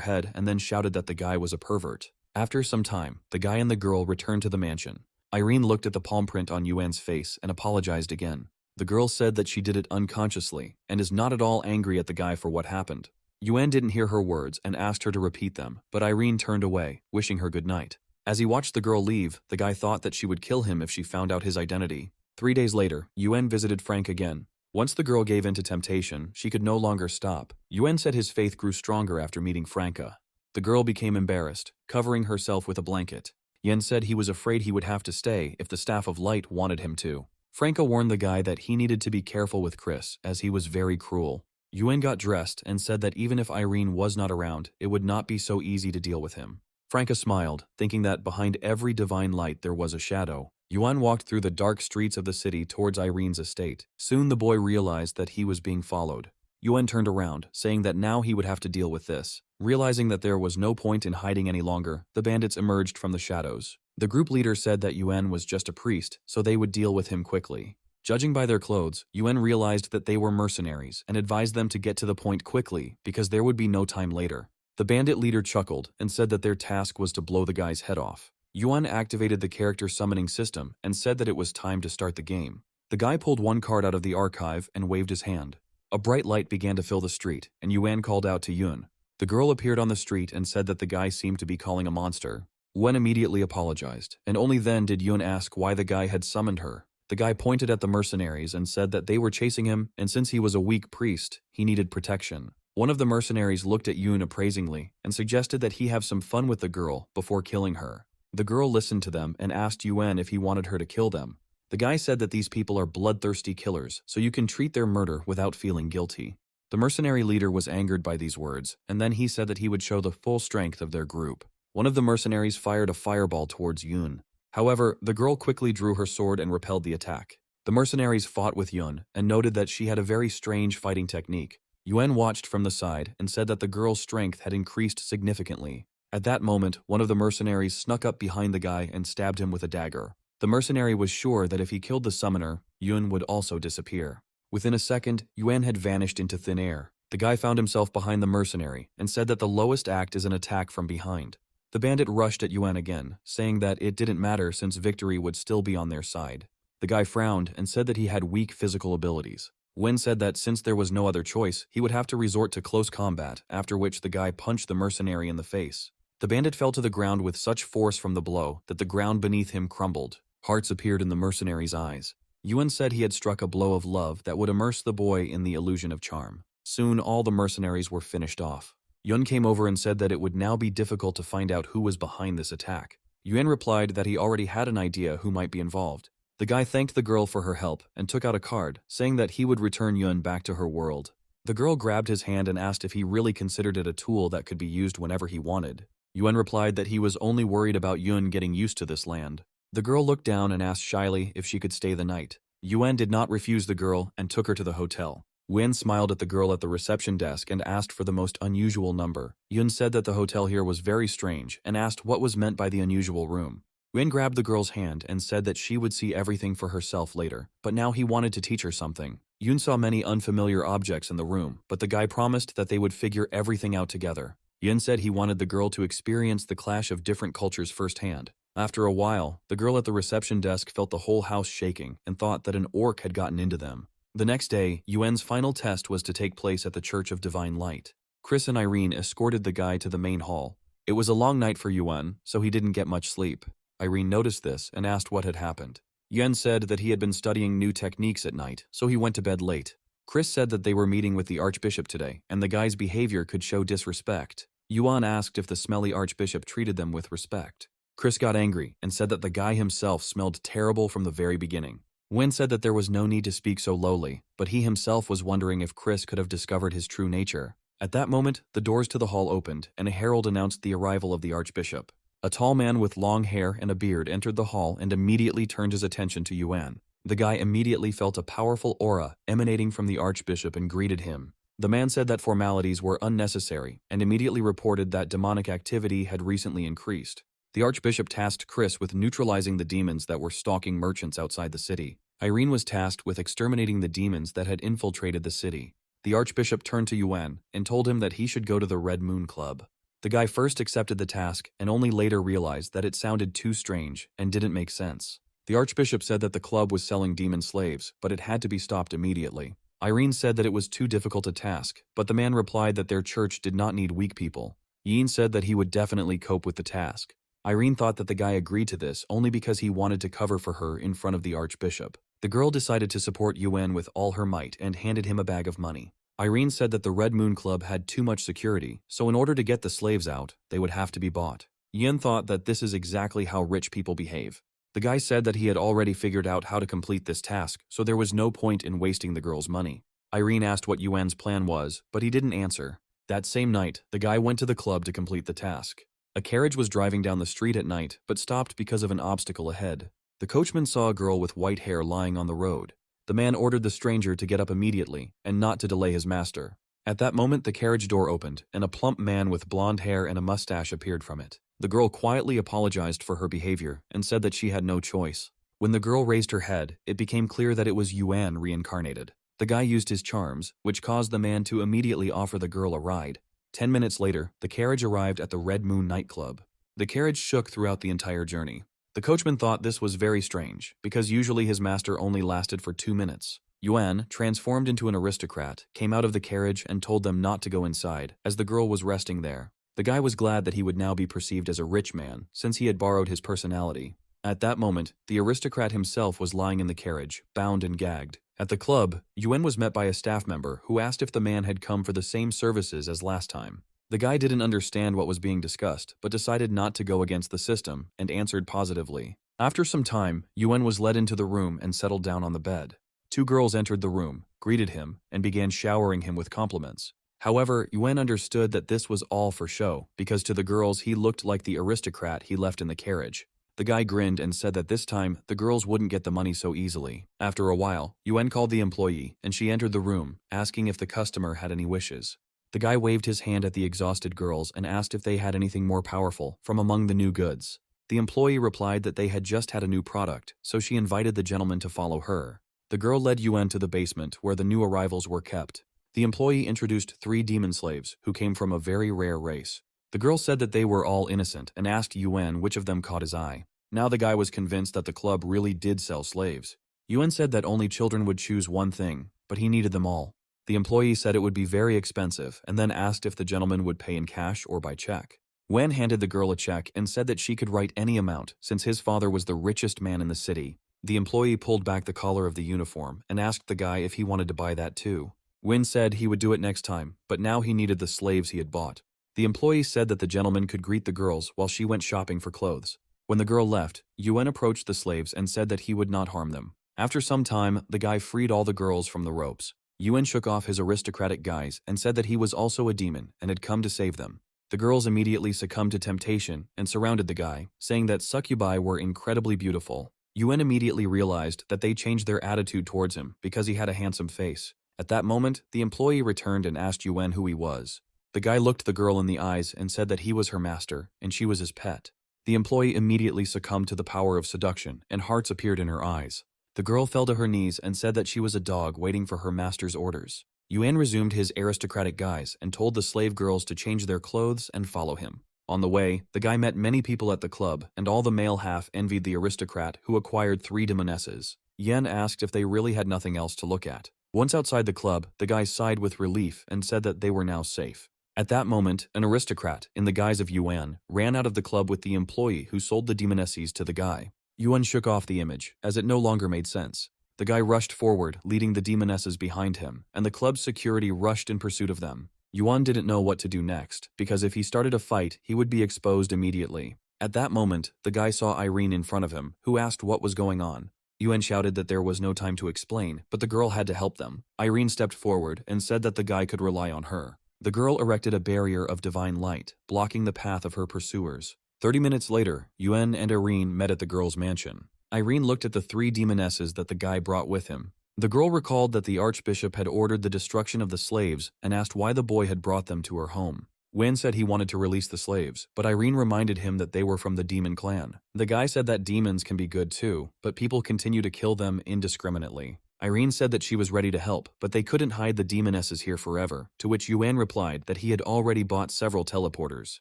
head and then shouted that the guy was a pervert. After some time, the guy and the girl returned to the mansion. Irene looked at the palm print on Yuan's face and apologized again. The girl said that she did it unconsciously and is not at all angry at the guy for what happened. Yuan didn't hear her words and asked her to repeat them, but Irene turned away, wishing her good night. As he watched the girl leave, the guy thought that she would kill him if she found out his identity. 3 days later, Yuan visited Frank again. Once the girl gave in to temptation, she could no longer stop. Yuan said his faith grew stronger after meeting Franca. The girl became embarrassed, covering herself with a blanket. Yen said he was afraid he would have to stay if the Staff of Light wanted him to. Franca warned the guy that he needed to be careful with Chris, as he was very cruel. Yuan got dressed and said that even if Irene was not around, it would not be so easy to deal with him. Franca smiled, thinking that behind every divine light there was a shadow. Yuan walked through the dark streets of the city towards Irene's estate. Soon the boy realized that he was being followed. Yuan turned around, saying that now he would have to deal with this. Realizing that there was no point in hiding any longer, the bandits emerged from the shadows. The group leader said that Yuan was just a priest, so they would deal with him quickly. Judging by their clothes, Yuan realized that they were mercenaries and advised them to get to the point quickly because there would be no time later. The bandit leader chuckled and said that their task was to blow the guy's head off. Yuan activated the character summoning system and said that it was time to start the game. The guy pulled one card out of the archive and waved his hand. A bright light began to fill the street, and Yuan called out to Yun. The girl appeared on the street and said that the guy seemed to be calling a monster. Wen immediately apologized, and only then did Yun ask why the guy had summoned her. The guy pointed at the mercenaries and said that they were chasing him, and since he was a weak priest, he needed protection. One of the mercenaries looked at Yun appraisingly and suggested that he have some fun with the girl before killing her. The girl listened to them and asked Yuan if he wanted her to kill them. The guy said that these people are bloodthirsty killers, so you can treat their murder without feeling guilty. The mercenary leader was angered by these words, and then he said that he would show the full strength of their group. One of the mercenaries fired a fireball towards Yun. However, the girl quickly drew her sword and repelled the attack. The mercenaries fought with Yun and noted that she had a very strange fighting technique. Yuan watched from the side and said that the girl's strength had increased significantly. At that moment, one of the mercenaries snuck up behind the guy and stabbed him with a dagger. The mercenary was sure that if he killed the summoner, Yun would also disappear. Within a second, Yuan had vanished into thin air. The guy found himself behind the mercenary and said that the lowest act is an attack from behind. The bandit rushed at Yuan again, saying that it didn't matter since victory would still be on their side. The guy frowned and said that he had weak physical abilities. Wen said that since there was no other choice, he would have to resort to close combat, after which the guy punched the mercenary in the face. The bandit fell to the ground with such force from the blow that the ground beneath him crumbled. Hearts appeared in the mercenary's eyes. Yuan said he had struck a blow of love that would immerse the boy in the illusion of charm. Soon all the mercenaries were finished off. Yun came over and said that it would now be difficult to find out who was behind this attack. Yuan replied that he already had an idea who might be involved. The guy thanked the girl for her help and took out a card, saying that he would return Yun back to her world. The girl grabbed his hand and asked if he really considered it a tool that could be used whenever he wanted. Yuan replied that he was only worried about Yun getting used to this land. The girl looked down and asked shyly if she could stay the night. Yuan did not refuse the girl and took her to the hotel. Wen smiled at the girl at the reception desk and asked for the most unusual number. Yun said that the hotel here was very strange and asked what was meant by the unusual room. Wen grabbed the girl's hand and said that she would see everything for herself later, but now he wanted to teach her something. Yun saw many unfamiliar objects in the room, but the guy promised that they would figure everything out together. Yun said he wanted the girl to experience the clash of different cultures firsthand. After a while, the girl at the reception desk felt the whole house shaking and thought that an orc had gotten into them. The next day, Yuan's final test was to take place at the Church of Divine Light. Chris and Irene escorted the guy to the main hall. It was a long night for Yuan, so he didn't get much sleep. Irene noticed this and asked what had happened. Yuan said that he had been studying new techniques at night, so he went to bed late. Chris said that they were meeting with the Archbishop today, and the guy's behavior could show disrespect. Yuan asked if the smelly Archbishop treated them with respect. Chris got angry and said that the guy himself smelled terrible from the very beginning. Wen said that there was no need to speak so lowly, but he himself was wondering if Chris could have discovered his true nature. At that moment, the doors to the hall opened, and a herald announced the arrival of the Archbishop. A tall man with long hair and a beard entered the hall and immediately turned his attention to Yuan. The guy immediately felt a powerful aura emanating from the Archbishop and greeted him. The man said that formalities were unnecessary and immediately reported that demonic activity had recently increased. The Archbishop tasked Chris with neutralizing the demons that were stalking merchants outside the city. Irene was tasked with exterminating the demons that had infiltrated the city. The Archbishop turned to Yuan and told him that he should go to the Red Moon Club. The guy first accepted the task and only later realized that it sounded too strange and didn't make sense. The Archbishop said that the club was selling demon slaves, but it had to be stopped immediately. Irene said that it was too difficult a task, but the man replied that their church did not need weak people. Yin said that he would definitely cope with the task. Irene thought that the guy agreed to this only because he wanted to cover for her in front of the Archbishop. The girl decided to support Yuan with all her might and handed him a bag of money. Irene said that the Red Moon Club had too much security, so in order to get the slaves out, they would have to be bought. Yin thought that this is exactly how rich people behave. The guy said that he had already figured out how to complete this task, so there was no point in wasting the girl's money. Irene asked what Yuan's plan was, but he didn't answer. That same night, the guy went to the club to complete the task. A carriage was driving down the street at night, but stopped because of an obstacle ahead. The coachman saw a girl with white hair lying on the road. The man ordered the stranger to get up immediately and not to delay his master. At that moment, the carriage door opened, and a plump man with blonde hair and a mustache appeared from it. The girl quietly apologized for her behavior and said that she had no choice. When the girl raised her head, it became clear that it was Yuan reincarnated. The guy used his charms, which caused the man to immediately offer the girl a ride. 10 minutes later, the carriage arrived at the Red Moon nightclub. The carriage shook throughout the entire journey. The coachman thought this was very strange, because usually his master only lasted for 2 minutes. Yuan, transformed into an aristocrat, came out of the carriage and told them not to go inside, as the girl was resting there. The guy was glad that he would now be perceived as a rich man, since he had borrowed his personality. At that moment, the aristocrat himself was lying in the carriage, bound and gagged. At the club, Yuan was met by a staff member who asked if the man had come for the same services as last time. The guy didn't understand what was being discussed, but decided not to go against the system and answered positively. After some time, Yuan was led into the room and settled down on the bed. 2 girls entered the room, greeted him, and began showering him with compliments. However, Yuan understood that this was all for show, because to the girls he looked like the aristocrat he left in the carriage. The guy grinned and said that this time, the girls wouldn't get the money so easily. After a while, Yuan called the employee, and she entered the room, asking if the customer had any wishes. The guy waved his hand at the exhausted girls and asked if they had anything more powerful from among the new goods. The employee replied that they had just had a new product, so she invited the gentleman to follow her. The girl led Yuan to the basement where the new arrivals were kept. The employee introduced 3 demon slaves who came from a very rare race. The girl said that they were all innocent and asked Yuan which of them caught his eye. Now the guy was convinced that the club really did sell slaves. Yuan said that only children would choose one thing, but he needed them all. The employee said it would be very expensive and then asked if the gentleman would pay in cash or by check. Yuan handed the girl a check and said that she could write any amount since his father was the richest man in the city. The employee pulled back the collar of the uniform and asked the guy if he wanted to buy that too. Yuan said he would do it next time, but now he needed the slaves he had bought. The employee said that the gentleman could greet the girls while she went shopping for clothes. When the girl left, Yuan approached the slaves and said that he would not harm them. After some time, the guy freed all the girls from the ropes. Yuan shook off his aristocratic guise and said that he was also a demon and had come to save them. The girls immediately succumbed to temptation and surrounded the guy, saying that succubi were incredibly beautiful. Yuan immediately realized that they changed their attitude towards him because he had a handsome face. At that moment, the employee returned and asked Yuan who he was. The guy looked the girl in the eyes and said that he was her master and she was his pet. The employee immediately succumbed to the power of seduction and hearts appeared in her eyes. The girl fell to her knees and said that she was a dog waiting for her master's orders. Yuan resumed his aristocratic guise and told the slave girls to change their clothes and follow him. On the way, the guy met many people at the club, and all the male half envied the aristocrat who acquired 3 demonesses. Yen asked if they really had nothing else to look at. Once outside the club, the guy sighed with relief and said that they were now safe. At that moment, an aristocrat, in the guise of Yuan, ran out of the club with the employee who sold the demonesses to the guy. Yuan shook off the image, as it no longer made sense. The guy rushed forward, leading the demonesses behind him, and the club's security rushed in pursuit of them. Yuan didn't know what to do next, because if he started a fight, he would be exposed immediately. At that moment, the guy saw Irene in front of him, who asked what was going on. Yuan shouted that there was no time to explain, but the girl had to help them. Irene stepped forward and said that the guy could rely on her. The girl erected a barrier of divine light, blocking the path of her pursuers. 30 minutes later, Yuan and Irene met at the girl's mansion. Irene looked at the 3 demonesses that the guy brought with him. The girl recalled that the archbishop had ordered the destruction of the slaves and asked why the boy had brought them to her home. Yuan said he wanted to release the slaves, but Irene reminded him that they were from the demon clan. The guy said that demons can be good too, but people continue to kill them indiscriminately. Irene said that she was ready to help, but they couldn't hide the demonesses here forever, to which Yuan replied that he had already bought several teleporters.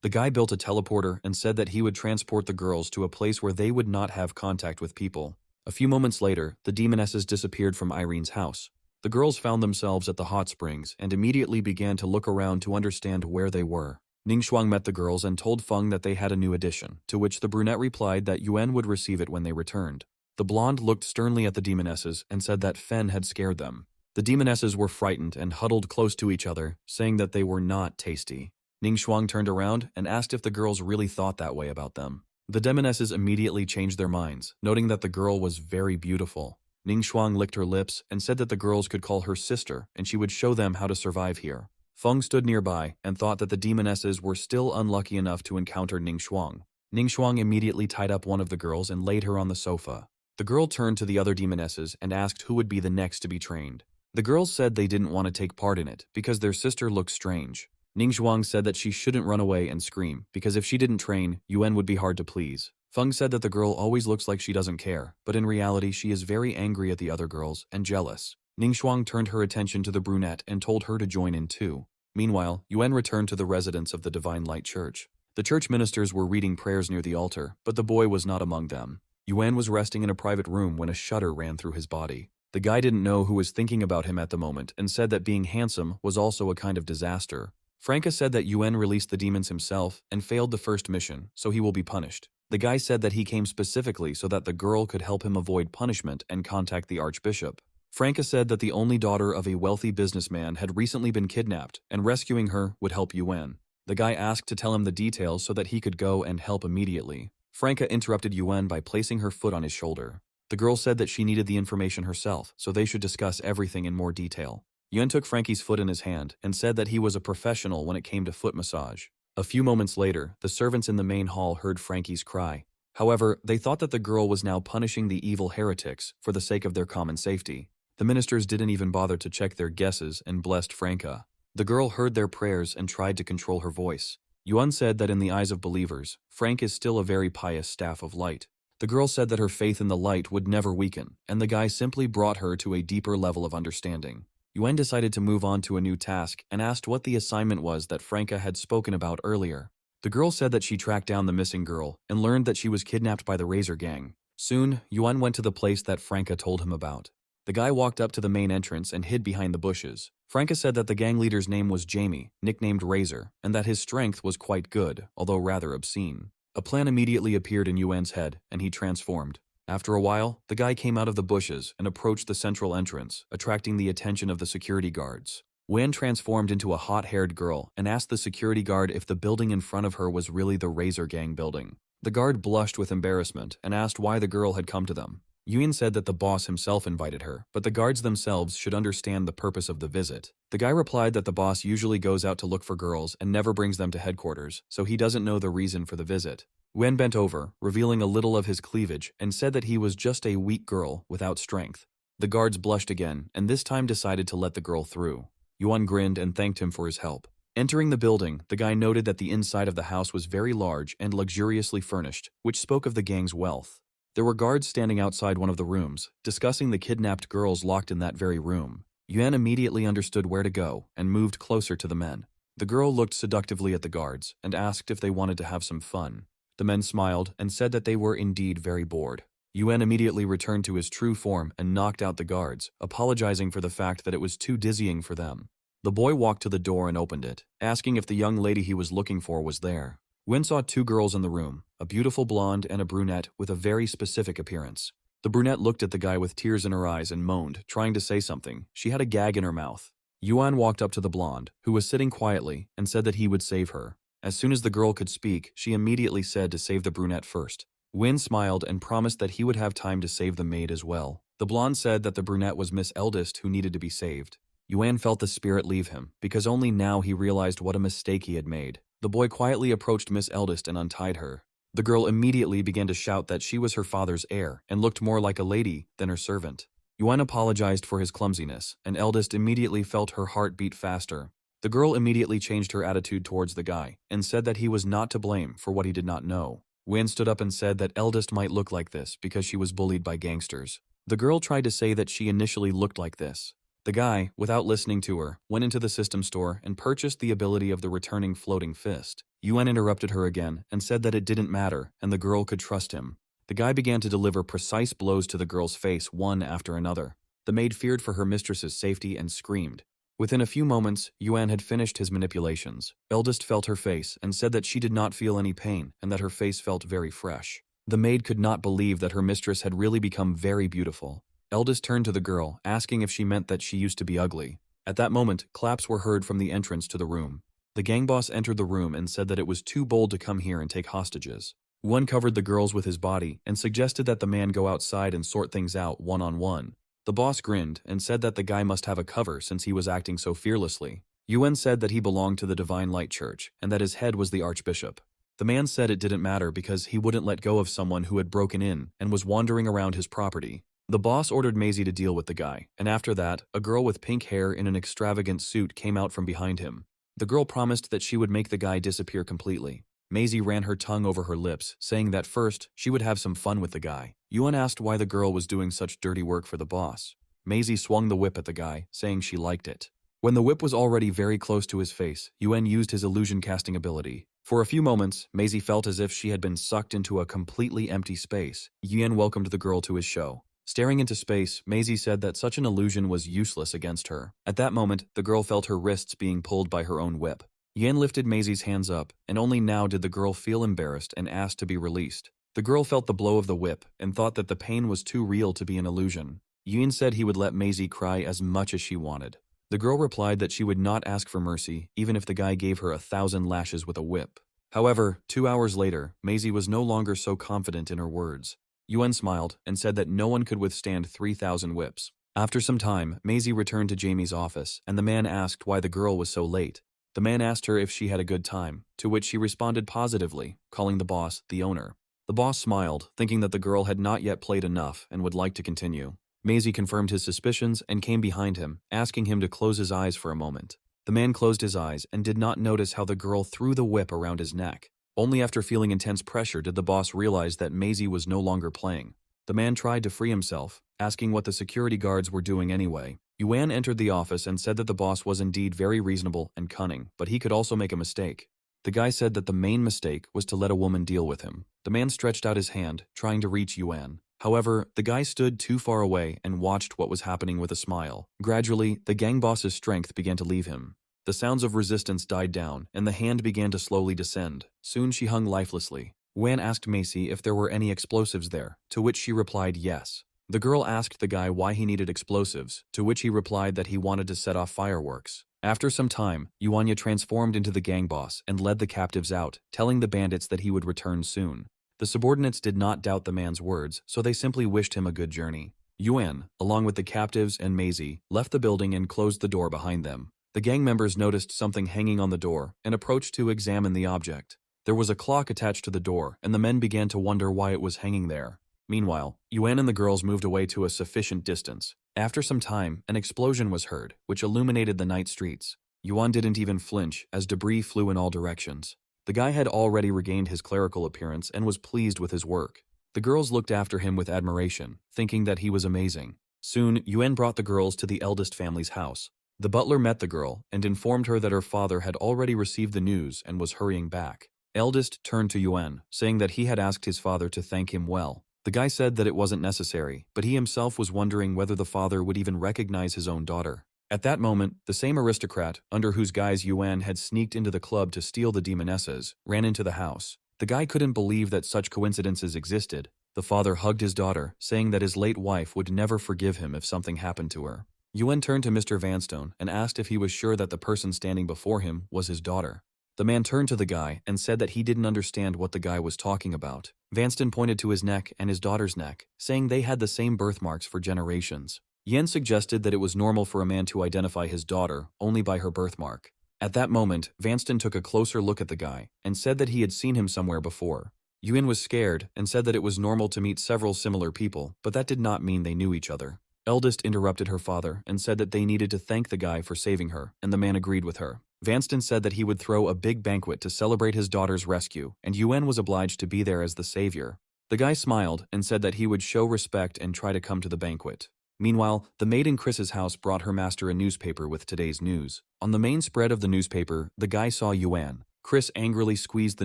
The guy built a teleporter and said that he would transport the girls to a place where they would not have contact with people. A few moments later, the demonesses disappeared from Irene's house. The girls found themselves at the hot springs and immediately began to look around to understand where they were. Ningxuang met the girls and told Feng that they had a new addition, to which the brunette replied that Yuan would receive it when they returned. The blonde looked sternly at the demonesses and said that Fen had scared them. The demonesses were frightened and huddled close to each other, saying that they were not tasty. Ningxuang turned around and asked if the girls really thought that way about them. The demonesses immediately changed their minds, noting that the girl was very beautiful. Ningxuang licked her lips and said that the girls could call her sister and she would show them how to survive here. Feng stood nearby and thought that the demonesses were still unlucky enough to encounter Ningxuang. Ningxuang immediately tied up one of the girls and laid her on the sofa. The girl turned to the other demonesses and asked who would be the next to be trained. The girls said they didn't want to take part in it because their sister looked strange. Ningxuang said that she shouldn't run away and scream because if she didn't train, Yuan would be hard to please. Feng said that the girl always looks like she doesn't care, but in reality she is very angry at the other girls and jealous. Ningxuang turned her attention to the brunette and told her to join in too. Meanwhile, Yuan returned to the residence of the Divine Light Church. The church ministers were reading prayers near the altar, but the boy was not among them. Yuan was resting in a private room when a shudder ran through his body. The guy didn't know who was thinking about him at the moment and said that being handsome was also a kind of disaster. Franca said that Yuan released the demons himself and failed the first mission, so he will be punished. The guy said that he came specifically so that the girl could help him avoid punishment and contact the archbishop. Franca said that the only daughter of a wealthy businessman had recently been kidnapped, and rescuing her would help Yuan. The guy asked to tell him the details so that he could go and help immediately. Franca interrupted Yuan by placing her foot on his shoulder. The girl said that she needed the information herself, so they should discuss everything in more detail. Yuan took Frankie's foot in his hand and said that he was a professional when it came to foot massage. A few moments later, the servants in the main hall heard Frankie's cry. However, they thought that the girl was now punishing the evil heretics for the sake of their common safety. The ministers didn't even bother to check their guesses and blessed Franca. The girl heard their prayers and tried to control her voice. Yuan said that in the eyes of believers, Frank is still a very pious staff of light. The girl said that her faith in the light would never weaken, and the guy simply brought her to a deeper level of understanding. Yuan decided to move on to a new task and asked what the assignment was that Franca had spoken about earlier. The girl said that she tracked down the missing girl and learned that she was kidnapped by the Razor Gang. Soon, Yuan went to the place that Franca told him about. The guy walked up to the main entrance and hid behind the bushes. Franca said that the gang leader's name was Jamie, nicknamed Razor, and that his strength was quite good, although rather obscene. A plan immediately appeared in Yuan's head, and he transformed. After a while, the guy came out of the bushes and approached the central entrance, attracting the attention of the security guards. Yuan transformed into a hot-haired girl and asked the security guard if the building in front of her was really the Razor Gang building. The guard blushed with embarrassment and asked why the girl had come to them. Yuan said that the boss himself invited her, but the guards themselves should understand the purpose of the visit. The guy replied that the boss usually goes out to look for girls and never brings them to headquarters, so he doesn't know the reason for the visit. Yuan bent over, revealing a little of his cleavage, and said that he was just a weak girl without strength. The guards blushed again, and this time decided to let the girl through. Yuan grinned and thanked him for his help. Entering the building, the guy noted that the inside of the house was very large and luxuriously furnished, which spoke of the gang's wealth. There were guards standing outside one of the rooms, discussing the kidnapped girls locked in that very room. Yuan immediately understood where to go and moved closer to the men. The girl looked seductively at the guards and asked if they wanted to have some fun. The men smiled and said that they were indeed very bored. Yuan immediately returned to his true form and knocked out the guards, apologizing for the fact that it was too dizzying for them. The boy walked to the door and opened it, asking if the young lady he was looking for was there. Yuan saw two girls in the room, a beautiful blonde and a brunette with a very specific appearance. The brunette looked at the guy with tears in her eyes and moaned, trying to say something. She had a gag in her mouth. Yuan walked up to the blonde, who was sitting quietly, and said that he would save her. As soon as the girl could speak, she immediately said to save the brunette first. Yuan smiled and promised that he would have time to save the maid as well. The blonde said that the brunette was Miss Eldest who needed to be saved. Yuan felt the spirit leave him, because only now he realized what a mistake he had made. The boy quietly approached Miss Eldest and untied her. The girl immediately began to shout that she was her father's heir and looked more like a lady than her servant. Yuan apologized for his clumsiness, and Eldest immediately felt her heart beat faster. The girl immediately changed her attitude towards the guy and said that he was not to blame for what he did not know. Yuan stood up and said that Eldest might look like this because she was bullied by gangsters. The girl tried to say that she initially looked like this. The guy, without listening to her, went into the system store and purchased the ability of the returning floating fist. Yuan interrupted her again and said that it didn't matter and the girl could trust him. The guy began to deliver precise blows to the girl's face one after another. The maid feared for her mistress's safety and screamed. Within a few moments, Yuan had finished his manipulations. Eldest felt her face and said that she did not feel any pain and that her face felt very fresh. The maid could not believe that her mistress had really become very beautiful. Eldest turned to the girl, asking if she meant that she used to be ugly. At that moment, claps were heard from the entrance to the room. The gang boss entered the room and said that it was too bold to come here and take hostages. One covered the girls with his body and suggested that the man go outside and sort things out one-on-one. The boss grinned and said that the guy must have a cover since he was acting so fearlessly. Yuan said that he belonged to the Divine Light Church and that his head was the archbishop. The man said it didn't matter because he wouldn't let go of someone who had broken in and was wandering around his property. The boss ordered Maisie to deal with the guy, and after that, a girl with pink hair in an extravagant suit came out from behind him. The girl promised that she would make the guy disappear completely. Maisie ran her tongue over her lips, saying that first, she would have some fun with the guy. Yuan asked why the girl was doing such dirty work for the boss. Maisie swung the whip at the guy, saying she liked it. When the whip was already very close to his face, Yuan used his illusion casting ability. For a few moments, Maisie felt as if she had been sucked into a completely empty space. Yuan welcomed the girl to his show. Staring into space, Maisie said that such an illusion was useless against her. At that moment, the girl felt her wrists being pulled by her own whip. Yuan lifted Maisie's hands up, and only now did the girl feel embarrassed and asked to be released. The girl felt the blow of the whip and thought that the pain was too real to be an illusion. Yuan said he would let Maisie cry as much as she wanted. The girl replied that she would not ask for mercy, even if the guy gave her 1,000 lashes with a whip. However, 2 hours later, Maisie was no longer so confident in her words. Yuan smiled and said that no one could withstand 3,000 whips. After some time, Maisie returned to Jamie's office, and the man asked why the girl was so late. The man asked her if she had a good time, to which she responded positively, calling the boss the owner. The boss smiled, thinking that the girl had not yet played enough and would like to continue. Maisie confirmed his suspicions and came behind him, asking him to close his eyes for a moment. The man closed his eyes and did not notice how the girl threw the whip around his neck. Only after feeling intense pressure did the boss realize that Maisie was no longer playing. The man tried to free himself, asking what the security guards were doing anyway. Yuan entered the office and said that the boss was indeed very reasonable and cunning, but he could also make a mistake. The guy said that the main mistake was to let a woman deal with him. The man stretched out his hand, trying to reach Yuan. However, the guy stood too far away and watched what was happening with a smile. Gradually, the gang boss's strength began to leave him. The sounds of resistance died down, and the hand began to slowly descend. Soon she hung lifelessly. Yuan asked Maisie if there were any explosives there, to which she replied yes. The girl asked the guy why he needed explosives, to which he replied that he wanted to set off fireworks. After some time, Yuanya transformed into the gang boss and led the captives out, telling the bandits that he would return soon. The subordinates did not doubt the man's words, so they simply wished him a good journey. Yuan, along with the captives and Maisie, left the building and closed the door behind them. The gang members noticed something hanging on the door and approached to examine the object. There was a clock attached to the door, and the men began to wonder why it was hanging there. Meanwhile, Yuan and the girls moved away to a sufficient distance. After some time, an explosion was heard, which illuminated the night streets. Yuan didn't even flinch, as debris flew in all directions. The guy had already regained his clerical appearance and was pleased with his work. The girls looked after him with admiration, thinking that he was amazing. Soon, Yuan brought the girls to the eldest family's house. The butler met the girl and informed her that her father had already received the news and was hurrying back. Eldest turned to Yuan, saying that he had asked his father to thank him well. The guy said that it wasn't necessary, but he himself was wondering whether the father would even recognize his own daughter. At that moment, the same aristocrat, under whose guise Yuan had sneaked into the club to steal the demonesses, ran into the house. The guy couldn't believe that such coincidences existed. The father hugged his daughter, saying that his late wife would never forgive him if something happened to her. Yuan turned to Mr. Vanstone and asked if he was sure that the person standing before him was his daughter. The man turned to the guy and said that he didn't understand what the guy was talking about. Vanstone pointed to his neck and his daughter's neck, saying they had the same birthmarks for generations. Yen suggested that it was normal for a man to identify his daughter only by her birthmark. At that moment, Vanstone took a closer look at the guy and said that he had seen him somewhere before. Yuan was scared and said that it was normal to meet several similar people, but that did not mean they knew each other. Eldest interrupted her father and said that they needed to thank the guy for saving her, and the man agreed with her. Vanstone said that he would throw a big banquet to celebrate his daughter's rescue, and Yuan was obliged to be there as the savior. The guy smiled and said that he would show respect and try to come to the banquet. Meanwhile, the maid in Chris's house brought her master a newspaper with today's news. On the main spread of the newspaper, the guy saw Yuan. Chris angrily squeezed the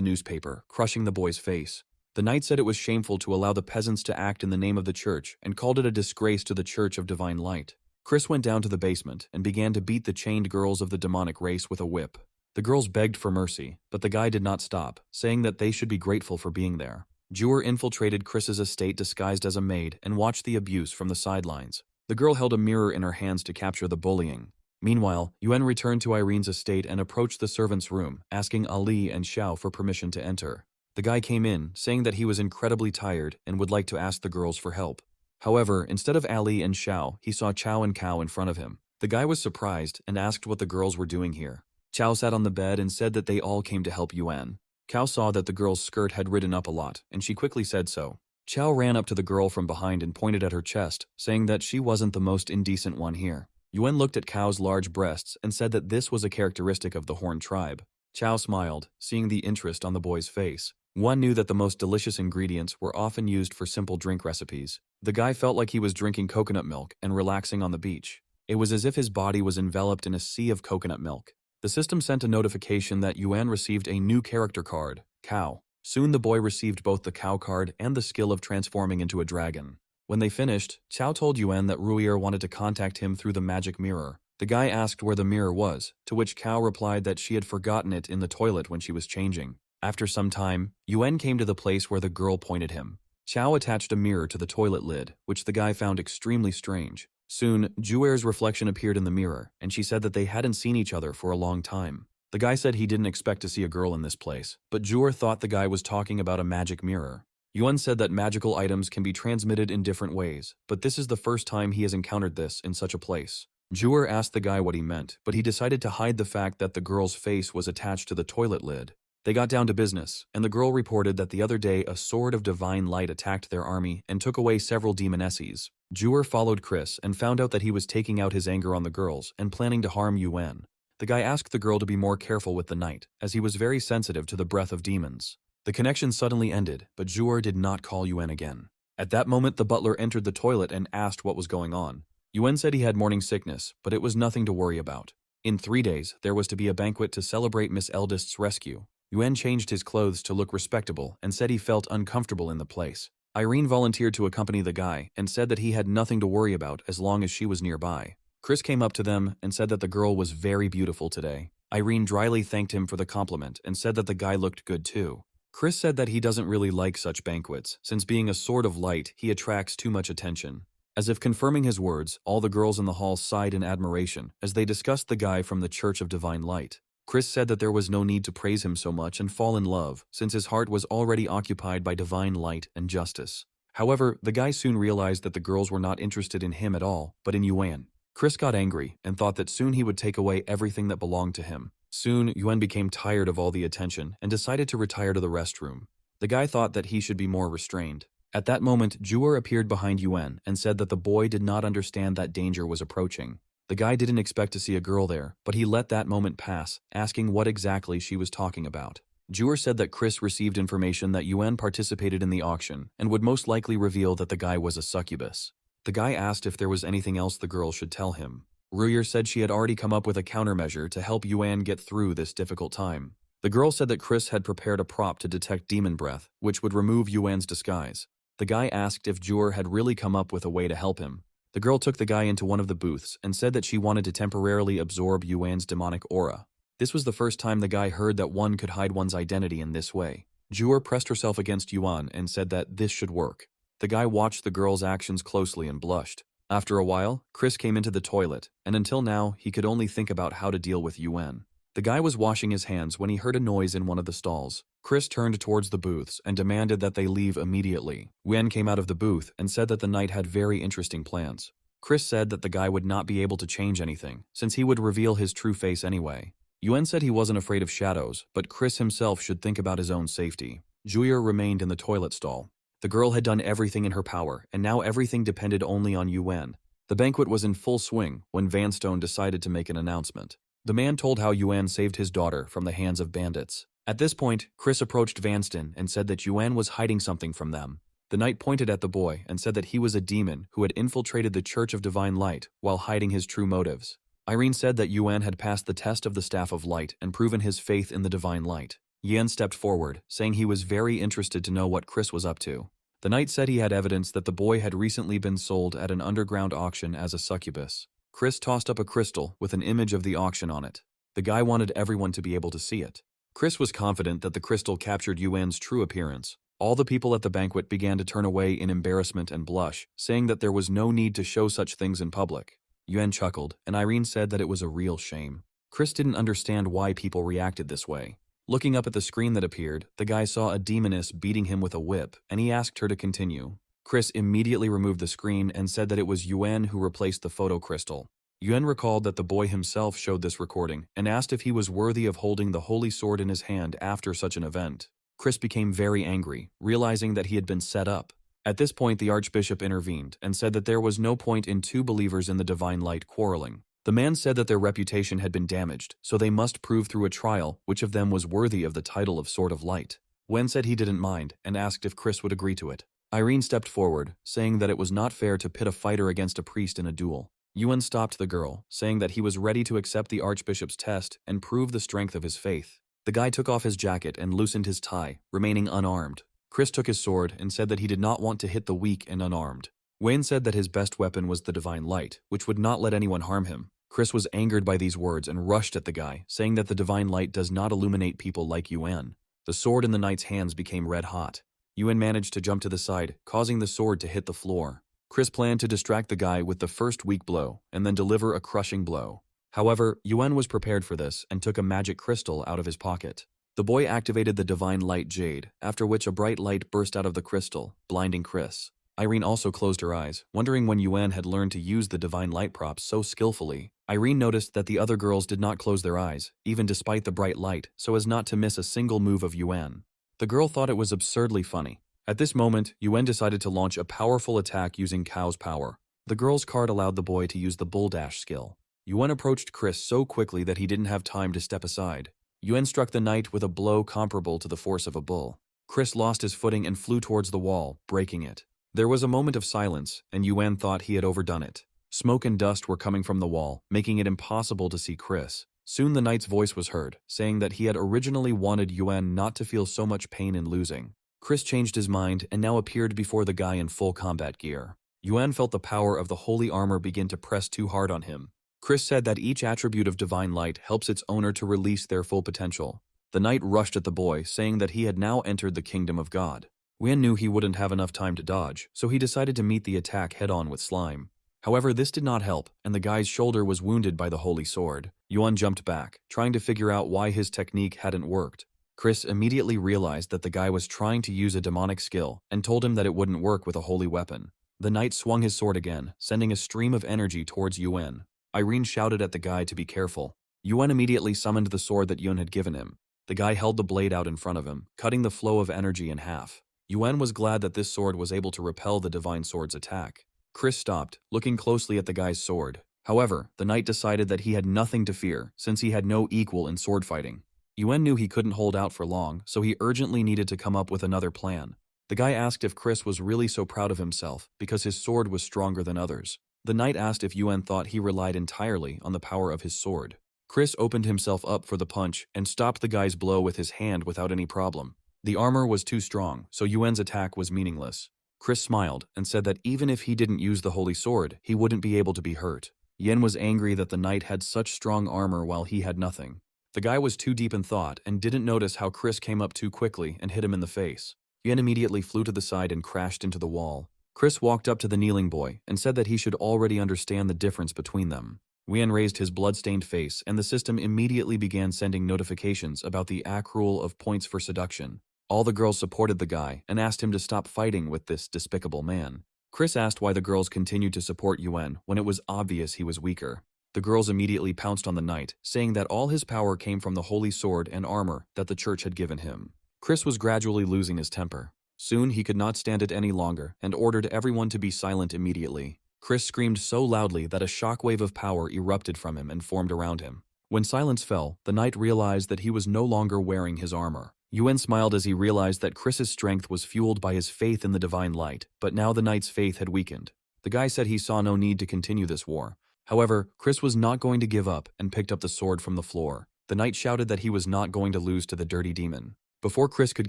newspaper, crushing the boy's face. The knight said it was shameful to allow the peasants to act in the name of the church and called it a disgrace to the Church of Divine Light. Chris went down to the basement and began to beat the chained girls of the demonic race with a whip. The girls begged for mercy, but the guy did not stop, saying that they should be grateful for being there. Jewar infiltrated Chris's estate disguised as a maid and watched the abuse from the sidelines. The girl held a mirror in her hands to capture the bullying. Meanwhile, Yuan returned to Irene's estate and approached the servants' room, asking Ali and Xiao for permission to enter. The guy came in, saying that he was incredibly tired and would like to ask the girls for help. However, instead of Ali and Xiao, he saw Chao and Kao in front of him. The guy was surprised and asked what the girls were doing here. Chao sat on the bed and said that they all came to help Yuan. Kao saw that the girl's skirt had ridden up a lot, and she quickly said so. Chao ran up to the girl from behind and pointed at her chest, saying that she wasn't the most indecent one here. Yuan looked at Kao's large breasts and said that this was a characteristic of the Horn tribe. Chao smiled, seeing the interest on the boy's face. One knew that the most delicious ingredients were often used for simple drink recipes. The guy felt like he was drinking coconut milk and relaxing on the beach. It was as if his body was enveloped in a sea of coconut milk. The system sent a notification that Yuan received a new character card, Cow. Soon the boy received both the cow card and the skill of transforming into a dragon. When they finished, Chao told Yuan that Ruier wanted to contact him through the magic mirror. The guy asked where the mirror was, to which Cow replied that she had forgotten it in the toilet when she was changing. After some time, Yuan came to the place where the girl pointed him. Chao attached a mirror to the toilet lid, which the guy found extremely strange. Soon, Juer's reflection appeared in the mirror, and she said that they hadn't seen each other for a long time. The guy said he didn't expect to see a girl in this place, but Juer thought the guy was talking about a magic mirror. Yuan said that magical items can be transmitted in different ways, but this is the first time he has encountered this in such a place. Juer asked the guy what he meant, but he decided to hide the fact that the girl's face was attached to the toilet lid. They got down to business, and the girl reported that the other day a sword of divine light attacked their army and took away several demonesses. Juer followed Chris and found out that he was taking out his anger on the girls and planning to harm Yuan. The guy asked the girl to be more careful with the night, as he was very sensitive to the breath of demons. The connection suddenly ended, but Juer did not call Yuan again. At that moment, the butler entered the toilet and asked what was going on. Yuan said he had morning sickness, but it was nothing to worry about. In 3 days, there was to be a banquet to celebrate Miss Eldest's rescue. Yuan changed his clothes to look respectable and said he felt uncomfortable in the place. Irene volunteered to accompany the guy and said that he had nothing to worry about as long as she was nearby. Chris came up to them and said that the girl was very beautiful today. Irene dryly thanked him for the compliment and said that the guy looked good too. Chris said that he doesn't really like such banquets, since being a sword of light, he attracts too much attention. As if confirming his words, all the girls in the hall sighed in admiration as they discussed the guy from the Church of Divine Light. Chris said that there was no need to praise him so much and fall in love, since his heart was already occupied by divine light and justice. However, the guy soon realized that the girls were not interested in him at all, but in Yuan. Chris got angry and thought that soon he would take away everything that belonged to him. Soon, Yuan became tired of all the attention and decided to retire to the restroom. The guy thought that he should be more restrained. At that moment, Juer appeared behind Yuan and said that the boy did not understand that danger was approaching. The guy didn't expect to see a girl there, but he let that moment pass, asking what exactly she was talking about. Juer said that Chris received information that Yuan participated in the auction and would most likely reveal that the guy was a succubus. The guy asked if there was anything else the girl should tell him. Ruier said she had already come up with a countermeasure to help Yuan get through this difficult time. The girl said that Chris had prepared a prop to detect demon breath, which would remove Yuan's disguise. The guy asked if Juer had really come up with a way to help him. The girl took the guy into one of the booths and said that she wanted to temporarily absorb Yuan's demonic aura. This was the first time the guy heard that one could hide one's identity in this way. Juer pressed herself against Yuan and said that this should work. The guy watched the girl's actions closely and blushed. After a while, Chris came into the toilet, and until now, he could only think about how to deal with Yuan. The guy was washing his hands when he heard a noise in one of the stalls. Chris turned towards the booths and demanded that they leave immediately. Yuan came out of the booth and said that the knight had very interesting plans. Chris said that the guy would not be able to change anything, since he would reveal his true face anyway. Yuan said he wasn't afraid of shadows, but Chris himself should think about his own safety. Juer remained in the toilet stall. The girl had done everything in her power, and now everything depended only on Yuan. The banquet was in full swing when Vanstone decided to make an announcement. The man told how Yuan saved his daughter from the hands of bandits. At this point, Chris approached Vanstone and said that Yuan was hiding something from them. The knight pointed at the boy and said that he was a demon who had infiltrated the Church of Divine Light while hiding his true motives. Irene said that Yuan had passed the test of the Staff of Light and proven his faith in the Divine Light. Yuan stepped forward, saying he was very interested to know what Chris was up to. The knight said he had evidence that the boy had recently been sold at an underground auction as a succubus. Chris tossed up a crystal with an image of the auction on it. The guy wanted everyone to be able to see it. Chris was confident that the crystal captured Yuan's true appearance. All the people at the banquet began to turn away in embarrassment and blush, saying that there was no need to show such things in public. Yuan chuckled, and Irene said that it was a real shame. Chris didn't understand why people reacted this way. Looking up at the screen that appeared, the guy saw a demoness beating him with a whip, and he asked her to continue. Chris immediately removed the screen and said that it was Yuan who replaced the photo crystal. Yuan recalled that the boy himself showed this recording and asked if he was worthy of holding the holy sword in his hand after such an event. Chris became very angry, realizing that he had been set up. At this point, the Archbishop intervened and said that there was no point in two believers in the Divine Light quarreling. The man said that their reputation had been damaged, so they must prove through a trial which of them was worthy of the title of Sword of Light. Wen said he didn't mind and asked if Chris would agree to it. Irene stepped forward, saying that it was not fair to pit a fighter against a priest in a duel. Yuan stopped the girl, saying that he was ready to accept the archbishop's test and prove the strength of his faith. The guy took off his jacket and loosened his tie, remaining unarmed. Chris took his sword and said that he did not want to hit the weak and unarmed. Wayne said that his best weapon was the divine light, which would not let anyone harm him. Chris was angered by these words and rushed at the guy, saying that the divine light does not illuminate people like Yuan. The sword in the knight's hands became red hot. Yuan managed to jump to the side, causing the sword to hit the floor. Chris planned to distract the guy with the first weak blow and then deliver a crushing blow. However, Yuan was prepared for this and took a magic crystal out of his pocket. The boy activated the divine light jade, after which a bright light burst out of the crystal, blinding Chris. Irene also closed her eyes, wondering when Yuan had learned to use the divine light props so skillfully. Irene noticed that the other girls did not close their eyes, even despite the bright light, so as not to miss a single move of Yuan. The girl thought it was absurdly funny. At this moment, Yuan decided to launch a powerful attack using Cow's power. The girl's card allowed the boy to use the bull dash skill. Yuan approached Chris so quickly that he didn't have time to step aside. Yuan struck the knight with a blow comparable to the force of a bull. Chris lost his footing and flew towards the wall, breaking it. There was a moment of silence, and Yuan thought he had overdone it. Smoke and dust were coming from the wall, making it impossible to see Chris. Soon the knight's voice was heard, saying that he had originally wanted Yuan not to feel so much pain in losing. Chris changed his mind and now appeared before the guy in full combat gear. Yuan felt the power of the holy armor begin to press too hard on him. Chris said that each attribute of divine light helps its owner to release their full potential. The knight rushed at the boy, saying that he had now entered the kingdom of God. Yuan knew he wouldn't have enough time to dodge, so he decided to meet the attack head-on with slime. However, this did not help, and the guy's shoulder was wounded by the holy sword. Yuan jumped back, trying to figure out why his technique hadn't worked. Chris immediately realized that the guy was trying to use a demonic skill and told him that it wouldn't work with a holy weapon. The knight swung his sword again, sending a stream of energy towards Yuan. Irene shouted at the guy to be careful. Yuan immediately summoned the sword that Yuan had given him. The guy held the blade out in front of him, cutting the flow of energy in half. Yuan was glad that this sword was able to repel the divine sword's attack. Chris stopped, looking closely at the guy's sword. However, the knight decided that he had nothing to fear, since he had no equal in sword fighting. Yuan knew he couldn't hold out for long, so he urgently needed to come up with another plan. The guy asked if Chris was really so proud of himself, because his sword was stronger than others. The knight asked if Yuan thought he relied entirely on the power of his sword. Chris opened himself up for the punch and stopped the guy's blow with his hand without any problem. The armor was too strong, so Yuan's attack was meaningless. Chris smiled and said that even if he didn't use the holy sword, he wouldn't be able to be hurt. Yen was angry that the knight had such strong armor while he had nothing. The guy was too deep in thought and didn't notice how Chris came up too quickly and hit him in the face. Yen immediately flew to the side and crashed into the wall. Chris walked up to the kneeling boy and said that he should already understand the difference between them. Yen raised his blood-stained face and the system immediately began sending notifications about the accrual of points for seduction. All the girls supported the guy and asked him to stop fighting with this despicable man. Chris asked why the girls continued to support Yuan when it was obvious he was weaker. The girls immediately pounced on the knight, saying that all his power came from the holy sword and armor that the church had given him. Chris was gradually losing his temper. Soon he could not stand it any longer and ordered everyone to be silent immediately. Chris screamed so loudly that a shockwave of power erupted from him and formed around him. When silence fell, the knight realized that he was no longer wearing his armor. Yuan smiled as he realized that Chris's strength was fueled by his faith in the divine light, but now the knight's faith had weakened. The guy said he saw no need to continue this war. However, Chris was not going to give up and picked up the sword from the floor. The knight shouted that he was not going to lose to the dirty demon. Before Chris could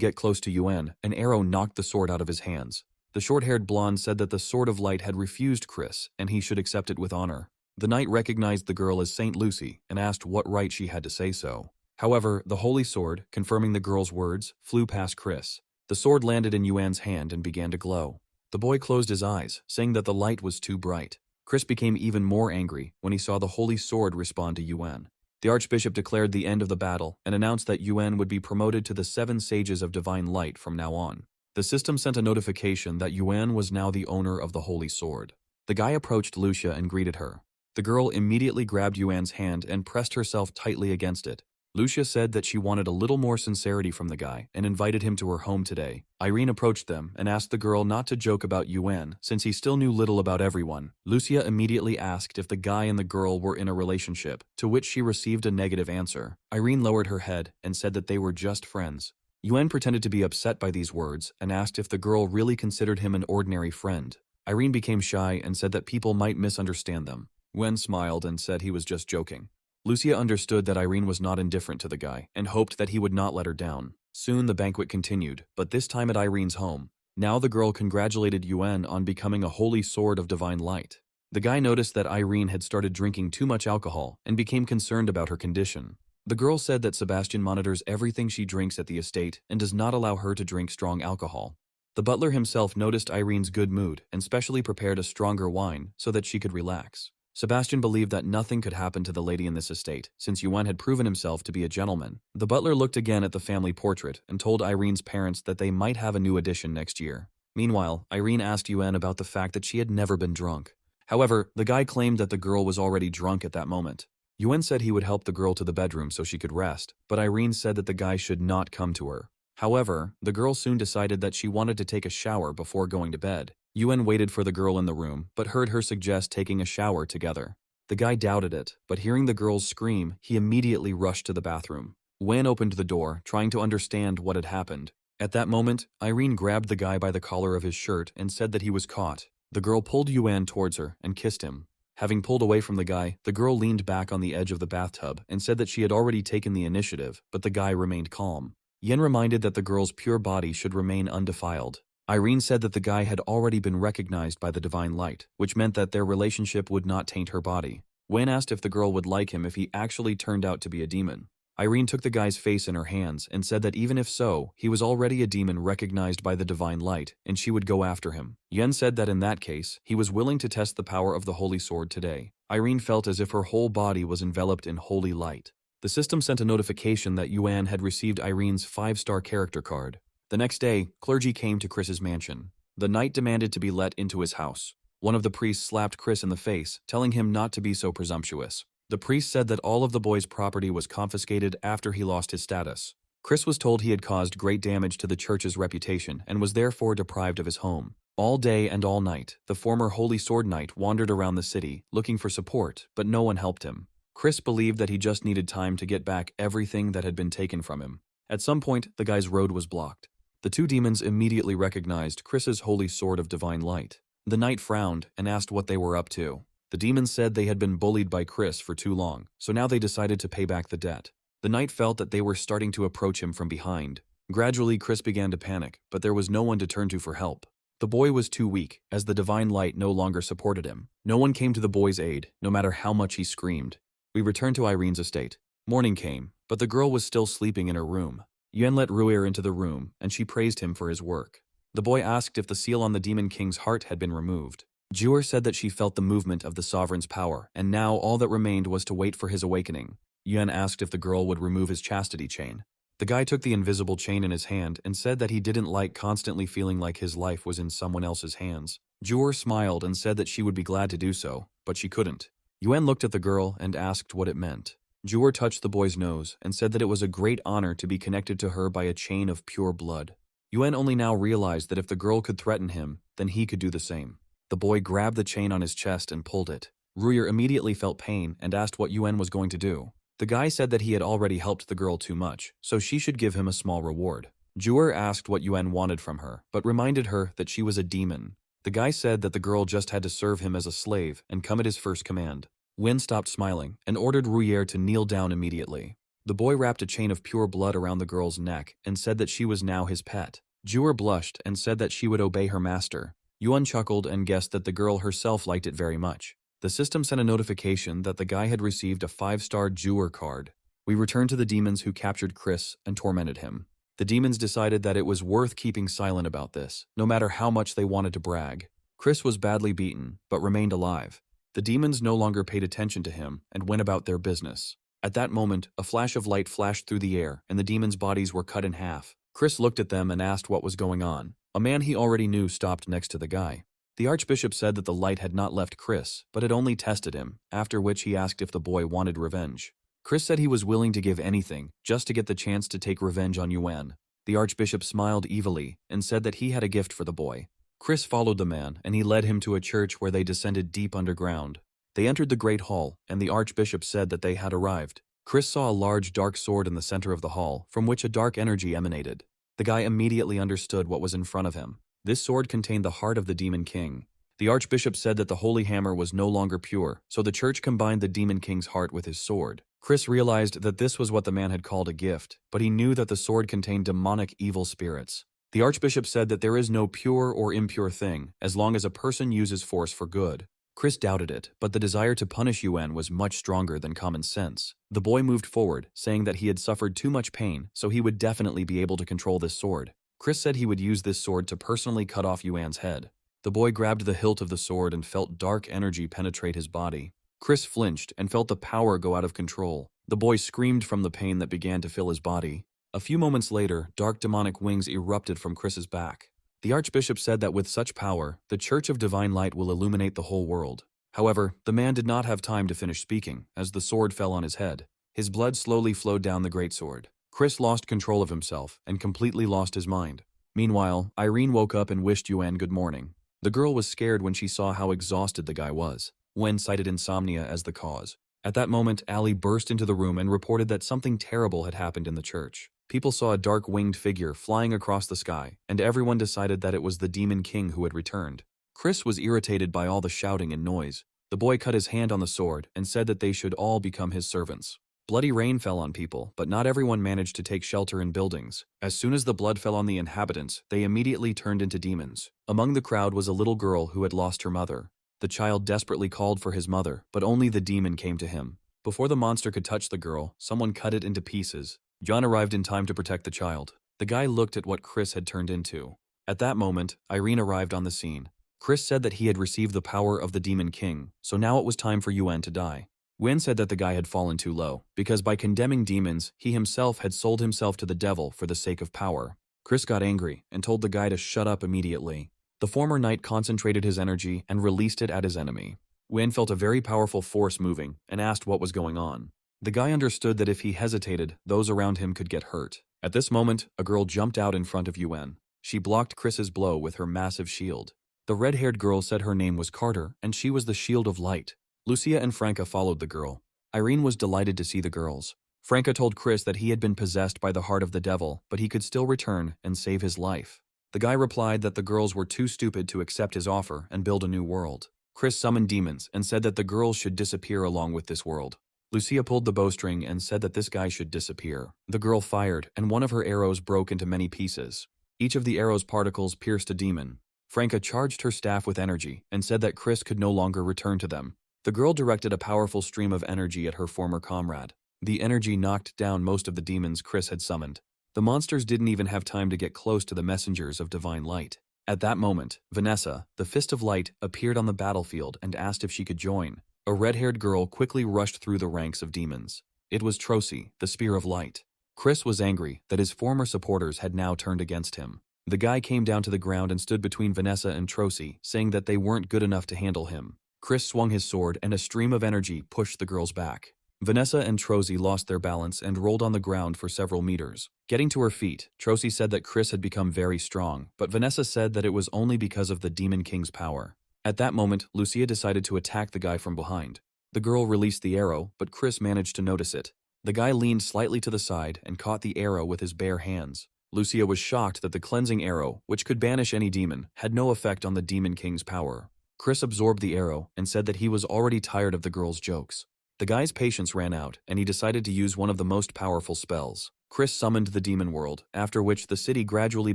get close to Yuan, an arrow knocked the sword out of his hands. The short-haired blonde said that the Sword of Light had refused Chris, and he should accept it with honor. The knight recognized the girl as Saint Lucy and asked what right she had to say so. However, the holy sword, confirming the girl's words, flew past Chris. The sword landed in Yuan's hand and began to glow. The boy closed his eyes, saying that the light was too bright. Chris became even more angry when he saw the holy sword respond to Yuan. The archbishop declared the end of the battle and announced that Yuan would be promoted to the 7 sages of divine light from now on. The system sent a notification that Yuan was now the owner of the holy sword. The guy approached Lucia and greeted her. The girl immediately grabbed Yuan's hand and pressed herself tightly against it. Lucia said that she wanted a little more sincerity from the guy and invited him to her home today. Irene approached them and asked the girl not to joke about Yuan since he still knew little about everyone. Lucia immediately asked if the guy and the girl were in a relationship, to which she received a negative answer. Irene lowered her head and said that they were just friends. Yuan pretended to be upset by these words and asked if the girl really considered him an ordinary friend. Irene became shy and said that people might misunderstand them. Wen smiled and said he was just joking. Lucia understood that Irene was not indifferent to the guy and hoped that he would not let her down. Soon the banquet continued, but this time at Irene's home. Now the girl congratulated Yuan on becoming a holy sword of divine light. The guy noticed that Irene had started drinking too much alcohol and became concerned about her condition. The girl said that Sebastian monitors everything she drinks at the estate and does not allow her to drink strong alcohol. The butler himself noticed Irene's good mood and specially prepared a stronger wine so that she could relax. Sebastian believed that nothing could happen to the lady in this estate, since Yuan had proven himself to be a gentleman. The butler looked again at the family portrait and told Irene's parents that they might have a new addition next year. Meanwhile, Irene asked Yuan about the fact that she had never been drunk. However, the guy claimed that the girl was already drunk at that moment. Yuan said he would help the girl to the bedroom so she could rest, but Irene said that the guy should not come to her. However, the girl soon decided that she wanted to take a shower before going to bed. Yuan waited for the girl in the room, but heard her suggest taking a shower together. The guy doubted it, but hearing the girl's scream, he immediately rushed to the bathroom. Wen opened the door, trying to understand what had happened. At that moment, Irene grabbed the guy by the collar of his shirt and said that he was caught. The girl pulled Yuan towards her and kissed him. Having pulled away from the guy, the girl leaned back on the edge of the bathtub and said that she had already taken the initiative, but the guy remained calm. Yen reminded that the girl's pure body should remain undefiled. Irene said that the guy had already been recognized by the divine light, which meant that their relationship would not taint her body. Wen asked if the girl would like him if he actually turned out to be a demon. Irene took the guy's face in her hands and said that even if so, he was already a demon recognized by the divine light, and she would go after him. Yen said that in that case, he was willing to test the power of the holy sword today. Irene felt as if her whole body was enveloped in holy light. The system sent a notification that Yuan had received Irene's 5-star character card. The next day, clergy came to Chris's mansion. The knight demanded to be let into his house. One of the priests slapped Chris in the face, telling him not to be so presumptuous. The priest said that all of the boy's property was confiscated after he lost his status. Chris was told he had caused great damage to the church's reputation and was therefore deprived of his home. All day and all night, the former Holy Sword Knight wandered around the city, looking for support, but no one helped him. Chris believed that he just needed time to get back everything that had been taken from him. At some point, the guy's road was blocked. The two demons immediately recognized Chris's holy sword of divine light. The knight frowned and asked what they were up to. The demons said they had been bullied by Chris for too long, so now they decided to pay back the debt. The knight felt that they were starting to approach him from behind. Gradually, Chris began to panic, but there was no one to turn to for help. The boy was too weak, as the divine light no longer supported him. No one came to the boy's aid, no matter how much he screamed. We returned to Irene's estate. Morning came, but the girl was still sleeping in her room. Yuan let Ruir into the room, and she praised him for his work. The boy asked if the seal on the Demon King's heart had been removed. Juer said that she felt the movement of the sovereign's power, and now all that remained was to wait for his awakening. Yuan asked if the girl would remove his chastity chain. The guy took the invisible chain in his hand and said that he didn't like constantly feeling like his life was in someone else's hands. Juer smiled and said that she would be glad to do so, but she couldn't. Yuan looked at the girl and asked what it meant. Juer touched the boy's nose and said that it was a great honor to be connected to her by a chain of pure blood. Yuan only now realized that if the girl could threaten him, then he could do the same. The boy grabbed the chain on his chest and pulled it. Ruir immediately felt pain and asked what Yuan was going to do. The guy said that he had already helped the girl too much, so she should give him a small reward. Juer asked what Yuan wanted from her, but reminded her that she was a demon. The guy said that the girl just had to serve him as a slave and come at his first command. Wen stopped smiling and ordered Ruir to kneel down immediately. The boy wrapped a chain of pure blood around the girl's neck and said that she was now his pet. Juer blushed and said that she would obey her master. Yuan chuckled and guessed that the girl herself liked it very much. The system sent a notification that the guy had received a 5-star Juer card. We returned to the demons who captured Chris and tormented him. The demons decided that it was worth keeping silent about this, no matter how much they wanted to brag. Chris was badly beaten, but remained alive. The demons no longer paid attention to him and went about their business. At that moment, a flash of light flashed through the air and the demons' bodies were cut in half. Chris looked at them and asked what was going on. A man he already knew stopped next to the guy. The archbishop said that the light had not left Chris, but had only tested him, after which he asked if the boy wanted revenge. Chris said he was willing to give anything, just to get the chance to take revenge on Yuan. The archbishop smiled evilly and said that he had a gift for the boy. Chris followed the man, and he led him to a church where they descended deep underground. They entered the great hall, and the archbishop said that they had arrived. Chris saw a large dark sword in the center of the hall, from which a dark energy emanated. The guy immediately understood what was in front of him. This sword contained the heart of the Demon King. The archbishop said that the holy hammer was no longer pure, so the church combined the demon king's heart with his sword. Chris realized that this was what the man had called a gift, but he knew that the sword contained demonic evil spirits. The archbishop said that there is no pure or impure thing, as long as a person uses force for good. Chris doubted it, but the desire to punish Yuan was much stronger than common sense. The boy moved forward, saying that he had suffered too much pain, so he would definitely be able to control this sword. Chris said he would use this sword to personally cut off Yuan's head. The boy grabbed the hilt of the sword and felt dark energy penetrate his body. Chris flinched and felt the power go out of control. The boy screamed from the pain that began to fill his body. A few moments later, dark demonic wings erupted from Chris's back. The archbishop said that with such power, the Church of Divine Light will illuminate the whole world. However, the man did not have time to finish speaking, as the sword fell on his head. His blood slowly flowed down the great sword. Chris lost control of himself and completely lost his mind. Meanwhile, Irene woke up and wished Yuan good morning. The girl was scared when she saw how exhausted the guy was. Wen cited insomnia as the cause. At that moment, Ali burst into the room and reported that something terrible had happened in the church. People saw a dark winged figure flying across the sky, and everyone decided that it was the Demon King who had returned. Chris was irritated by all the shouting and noise. The boy cut his hand on the sword and said that they should all become his servants. Bloody rain fell on people, but not everyone managed to take shelter in buildings. As soon as the blood fell on the inhabitants, they immediately turned into demons. Among the crowd was a little girl who had lost her mother. The child desperately called for his mother, but only the demon came to him. Before the monster could touch the girl, someone cut it into pieces. John arrived in time to protect the child. The guy looked at what Chris had turned into. At that moment, Irene arrived on the scene. Chris said that he had received the power of the Demon King, so now it was time for Yuan to die. Wen said that the guy had fallen too low, because by condemning demons, he himself had sold himself to the devil for the sake of power. Chris got angry and told the guy to shut up immediately. The former knight concentrated his energy and released it at his enemy. Wen felt a very powerful force moving and asked what was going on. The guy understood that if he hesitated, those around him could get hurt. At this moment, a girl jumped out in front of Yuan. She blocked Chris's blow with her massive shield. The red-haired girl said her name was Carter, and she was the Shield of Light. Lucia and Franca followed the girl. Irene was delighted to see the girls. Franca told Chris that he had been possessed by the heart of the devil, but he could still return and save his life. The guy replied that the girls were too stupid to accept his offer and build a new world. Chris summoned demons and said that the girls should disappear along with this world. Lucia pulled the bowstring and said that this guy should disappear. The girl fired, and one of her arrows broke into many pieces. Each of the arrow's particles pierced a demon. Franca charged her staff with energy and said that Chris could no longer return to them. The girl directed a powerful stream of energy at her former comrade. The energy knocked down most of the demons Chris had summoned. The monsters didn't even have time to get close to the messengers of divine light. At that moment, Vanessa, the Fist of Light, appeared on the battlefield and asked if she could join. A red-haired girl quickly rushed through the ranks of demons. It was Trosi, the Spear of Light. Chris was angry that his former supporters had now turned against him. The guy came down to the ground and stood between Vanessa and Trosi, saying that they weren't good enough to handle him. Chris swung his sword and a stream of energy pushed the girls back. Vanessa and Trosi lost their balance and rolled on the ground for several meters. Getting to her feet, Trosi said that Chris had become very strong, but Vanessa said that it was only because of the Demon King's power. At that moment, Lucia decided to attack the guy from behind. The girl released the arrow, but Chris managed to notice it. The guy leaned slightly to the side and caught the arrow with his bare hands. Lucia was shocked that the cleansing arrow, which could banish any demon, had no effect on the Demon King's power. Chris absorbed the arrow and said that he was already tired of the girl's jokes. The guy's patience ran out, and he decided to use one of the most powerful spells. Chris summoned the demon world, after which the city gradually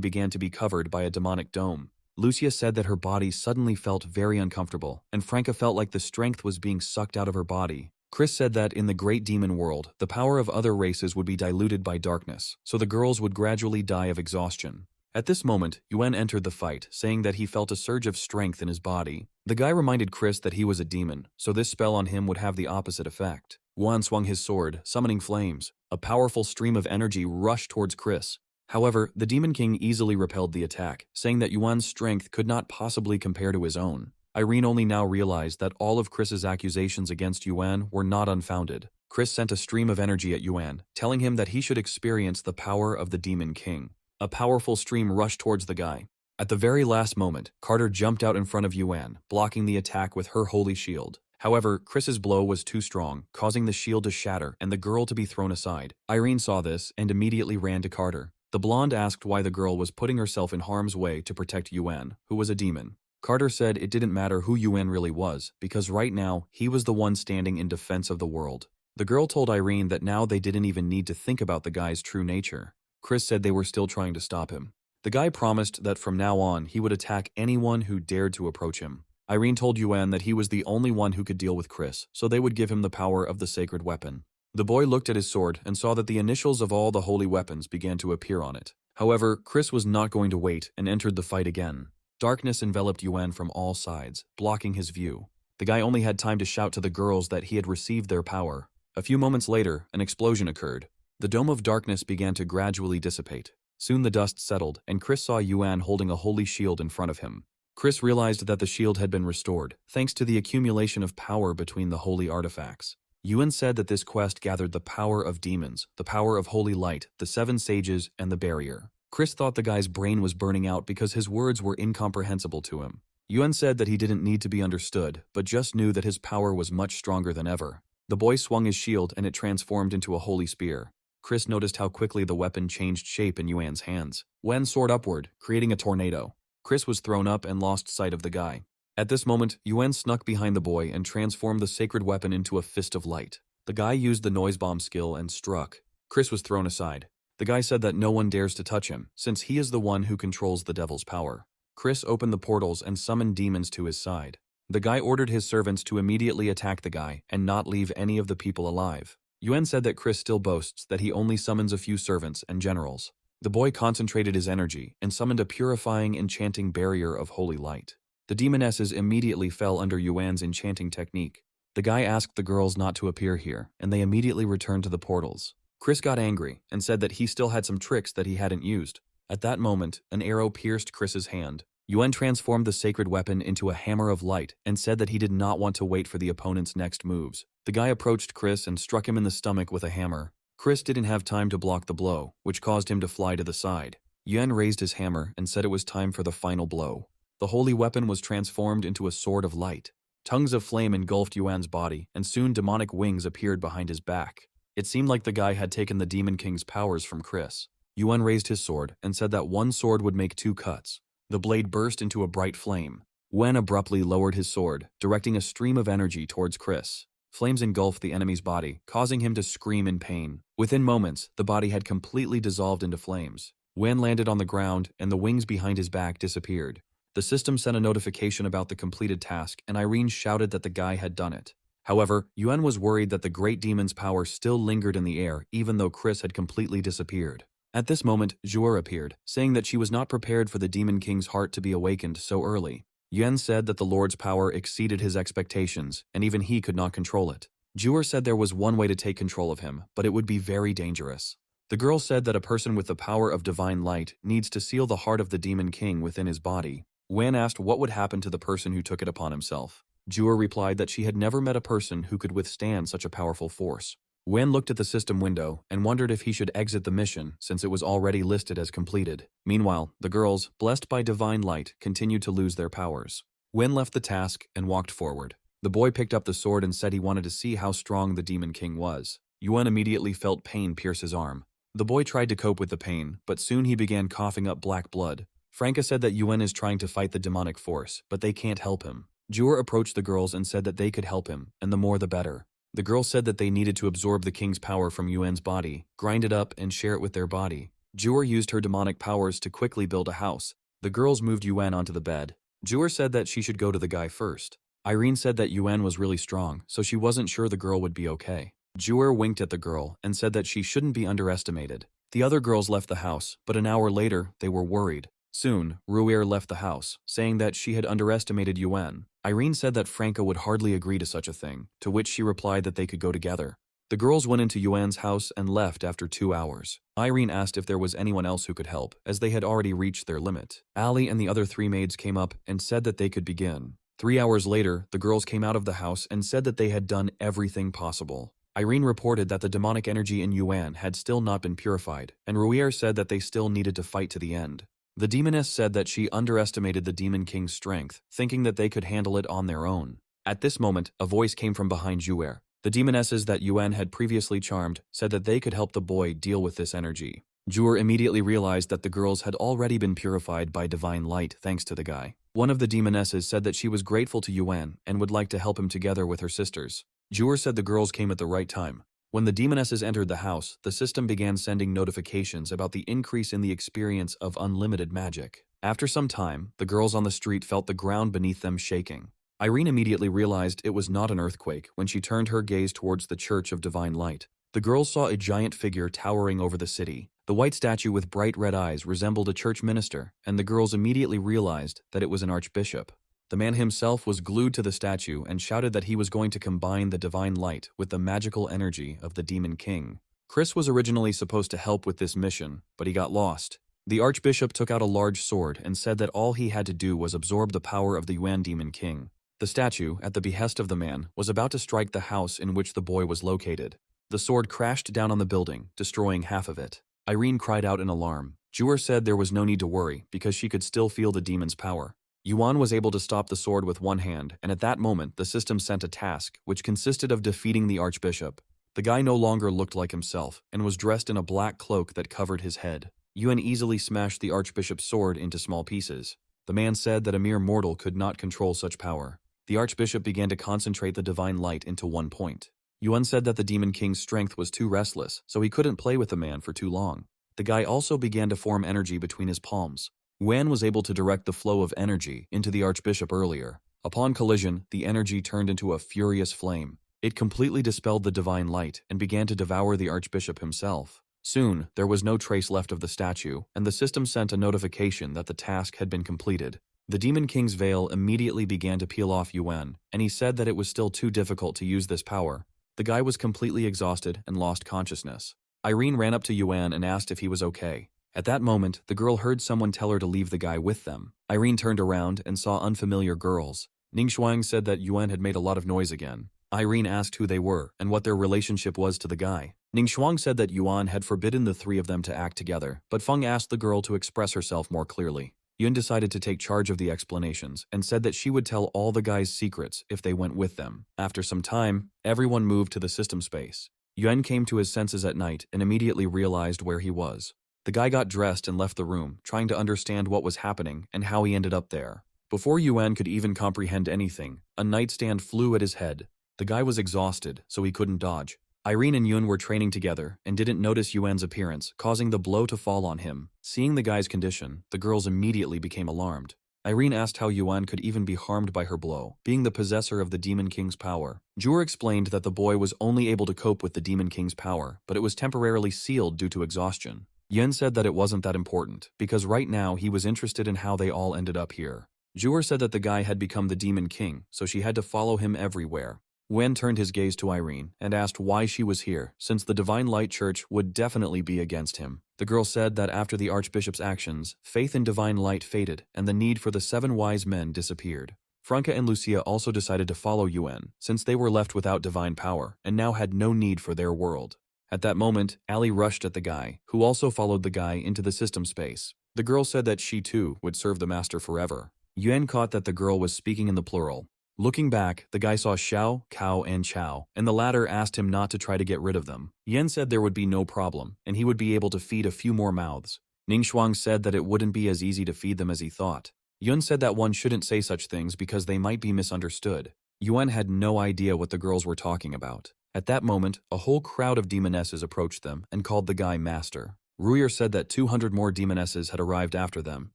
began to be covered by a demonic dome. Lucia said that her body suddenly felt very uncomfortable, and Franca felt like the strength was being sucked out of her body. Chris said that in the great demon world, the power of other races would be diluted by darkness, so the girls would gradually die of exhaustion. At this moment, Yuan entered the fight, saying that he felt a surge of strength in his body. The guy reminded Chris that he was a demon, so this spell on him would have the opposite effect. Yuan swung his sword, summoning flames. A powerful stream of energy rushed towards Chris. However, the Demon King easily repelled the attack, saying that Yuan's strength could not possibly compare to his own. Irene only now realized that all of Chris's accusations against Yuan were not unfounded. Chris sent a stream of energy at Yuan, telling him that he should experience the power of the Demon King. A powerful stream rushed towards the guy. At the very last moment, Carter jumped out in front of Yuan, blocking the attack with her holy shield. However, Chris's blow was too strong, causing the shield to shatter and the girl to be thrown aside. Irene saw this and immediately ran to Carter. The blonde asked why the girl was putting herself in harm's way to protect Yuan, who was a demon. Carter said it didn't matter who Yuan really was, because right now, he was the one standing in defense of the world. The girl told Irene that now they didn't even need to think about the guy's true nature. Chris said they were still trying to stop him. The guy promised that from now on, he would attack anyone who dared to approach him. Irene told Yuan that he was the only one who could deal with Chris, so they would give him the power of the sacred weapon. The boy looked at his sword and saw that the initials of all the holy weapons began to appear on it. However, Chris was not going to wait and entered the fight again. Darkness enveloped Yuan from all sides, blocking his view. The guy only had time to shout to the girls that he had received their power. A few moments later, an explosion occurred. The dome of darkness began to gradually dissipate. Soon the dust settled, and Chris saw Yuan holding a holy shield in front of him. Chris realized that the shield had been restored, thanks to the accumulation of power between the holy artifacts. Yuan said that this quest gathered the power of demons, the power of holy light, the 7 sages, and the barrier. Chris thought the guy's brain was burning out because his words were incomprehensible to him. Yuan said that he didn't need to be understood, but just knew that his power was much stronger than ever. The boy swung his shield and it transformed into a holy spear. Chris noticed how quickly the weapon changed shape in Yuan's hands. Wen soared upward, creating a tornado. Chris was thrown up and lost sight of the guy. At this moment, Yuan snuck behind the boy and transformed the sacred weapon into a fist of light. The guy used the noise bomb skill and struck. Chris was thrown aside. The guy said that no one dares to touch him, since he is the one who controls the devil's power. Chris opened the portals and summoned demons to his side. The guy ordered his servants to immediately attack the guy and not leave any of the people alive. Yuan said that Chris still boasts that he only summons a few servants and generals. The boy concentrated his energy and summoned a purifying, enchanting barrier of holy light. The demonesses immediately fell under Yuan's enchanting technique. The guy asked the girls not to appear here, and they immediately returned to the portals. Chris got angry and said that he still had some tricks that he hadn't used. At that moment, an arrow pierced Chris's hand. Yuan transformed the sacred weapon into a hammer of light and said that he did not want to wait for the opponent's next moves. The guy approached Chris and struck him in the stomach with a hammer. Chris didn't have time to block the blow, which caused him to fly to the side. Yuan raised his hammer and said it was time for the final blow. The holy weapon was transformed into a sword of light. Tongues of flame engulfed Yuan's body, and soon demonic wings appeared behind his back. It seemed like the guy had taken the Demon King's powers from Chris. Yuan raised his sword and said that one sword would make 2 cuts. The blade burst into a bright flame. Wen abruptly lowered his sword, directing a stream of energy towards Chris. Flames engulfed the enemy's body, causing him to scream in pain. Within moments, the body had completely dissolved into flames. Wen landed on the ground, and the wings behind his back disappeared. The system sent a notification about the completed task, and Irene shouted that the guy had done it. However, Yuan was worried that the great demon's power still lingered in the air, even though Chris had completely disappeared. At this moment, Zhuer appeared, saying that she was not prepared for the Demon King's heart to be awakened so early. Yuan said that the Lord's power exceeded his expectations, and even he could not control it. Zhuer said there was one way to take control of him, but it would be very dangerous. The girl said that a person with the power of divine light needs to seal the heart of the Demon King within his body. Wen asked what would happen to the person who took it upon himself. Zhuer replied that she had never met a person who could withstand such a powerful force. Wen looked at the system window and wondered if he should exit the mission since it was already listed as completed. Meanwhile, the girls, blessed by divine light, continued to lose their powers. Wen left the task and walked forward. The boy picked up the sword and said he wanted to see how strong the Demon King was. Yuan immediately felt pain pierce his arm. The boy tried to cope with the pain, but soon he began coughing up black blood. Franca said that Yuan is trying to fight the demonic force, but they can't help him. Zhuer approached the girls and said that they could help him, and the more the better. The girls said that they needed to absorb the king's power from Yuan's body, grind it up, and share it with their body. Zhuer used her demonic powers to quickly build a house. The girls moved Yuan onto the bed. Zhuer said that she should go to the guy first. Irene said that Yuan was really strong, so she wasn't sure the girl would be okay. Zhuer winked at the girl and said that she shouldn't be underestimated. The other girls left the house, but an hour later, they were worried. Soon, Ruier left the house, saying that she had underestimated Yuan. Irene said that Franca would hardly agree to such a thing, to which she replied that they could go together. The girls went into Yuan's house and left after 2 hours. Irene asked if there was anyone else who could help, as they had already reached their limit. Ali and the other 3 maids came up and said that they could begin. 3 hours later, the girls came out of the house and said that they had done everything possible. Irene reported that the demonic energy in Yuan had still not been purified, and Ruier said that they still needed to fight to the end. The demoness said that she underestimated the Demon King's strength, thinking that they could handle it on their own. At this moment, a voice came from behind Zhuer. The demonesses that Yuan had previously charmed said that they could help the boy deal with this energy. Zhuer immediately realized that the girls had already been purified by divine light thanks to the guy. One of the demonesses said that she was grateful to Yuan and would like to help him together with her sisters. Jur said the girls came at the right time. When the demonesses entered the house, the system began sending notifications about the increase in the experience of unlimited magic. After some time, the girls on the street felt the ground beneath them shaking. Irene immediately realized it was not an earthquake when she turned her gaze towards the Church of Divine Light. The girls saw a giant figure towering over the city. The white statue with bright red eyes resembled a church minister, and the girls immediately realized that it was an archbishop. The man himself was glued to the statue and shouted that he was going to combine the divine light with the magical energy of the Demon King. Chris was originally supposed to help with this mission, but he got lost. The archbishop took out a large sword and said that all he had to do was absorb the power of the Yuan Demon King. The statue, at the behest of the man, was about to strike the house in which the boy was located. The sword crashed down on the building, destroying half of it. Irene cried out in alarm. Jur said there was no need to worry because she could still feel the demon's power. Yuan was able to stop the sword with one hand, and at that moment the system sent a task, which consisted of defeating the archbishop. The guy no longer looked like himself, and was dressed in a black cloak that covered his head. Yuan easily smashed the archbishop's sword into small pieces. The man said that a mere mortal could not control such power. The archbishop began to concentrate the divine light into one point. Yuan said that the Demon King's strength was too restless, so he couldn't play with the man for too long. The guy also began to form energy between his palms. Yuan was able to direct the flow of energy into the archbishop earlier. Upon collision, the energy turned into a furious flame. It completely dispelled the divine light and began to devour the archbishop himself. Soon, there was no trace left of the statue, and the system sent a notification that the task had been completed. The Demon King's veil immediately began to peel off Yuan, and he said that it was still too difficult to use this power. The guy was completely exhausted and lost consciousness. Irene ran up to Yuan and asked if he was okay. At that moment, the girl heard someone tell her to leave the guy with them. Irene turned around and saw unfamiliar girls. Ningxuang said that Yuan had made a lot of noise again. Irene asked who they were and what their relationship was to the guy. Ningxuang said that Yuan had forbidden the three of them to act together, but Feng asked the girl to express herself more clearly. Yuan decided to take charge of the explanations and said that she would tell all the guys' secrets if they went with them. After some time, everyone moved to the system space. Yuan came to his senses at night and immediately realized where he was. The guy got dressed and left the room, trying to understand what was happening and how he ended up there. Before Yuan could even comprehend anything, a nightstand flew at his head. The guy was exhausted, so he couldn't dodge. Irene and Yuan were training together and didn't notice Yuan's appearance, causing the blow to fall on him. Seeing the guy's condition, the girls immediately became alarmed. Irene asked how Yuan could even be harmed by her blow, being the possessor of the Demon King's power. Jur explained that the boy was only able to cope with the Demon King's power, but it was temporarily sealed due to exhaustion. Yuan said that it wasn't that important, because right now he was interested in how they all ended up here. Jur said that the guy had become the Demon King, so she had to follow him everywhere. Wen turned his gaze to Irene and asked why she was here, since the Divine Light Church would definitely be against him. The girl said that after the Archbishop's actions, faith in Divine Light faded and the need for the 7 wise men disappeared. Franca and Lucia also decided to follow Yuan, since they were left without divine power and now had no need for their world. At that moment, Ali rushed at the guy, who also followed the guy into the system space. The girl said that she too would serve the master forever. Yuan caught that the girl was speaking in the plural. Looking back, the guy saw Xiao, Cao, and Chao, and the latter asked him not to try to get rid of them. Yen said there would be no problem, and he would be able to feed a few more mouths. Ningxuang said that it wouldn't be as easy to feed them as he thought. Yun said that one shouldn't say such things because they might be misunderstood. Yuan had no idea what the girls were talking about. At that moment, a whole crowd of demonesses approached them and called the guy master. Ruyer said that 200 more demonesses had arrived after them,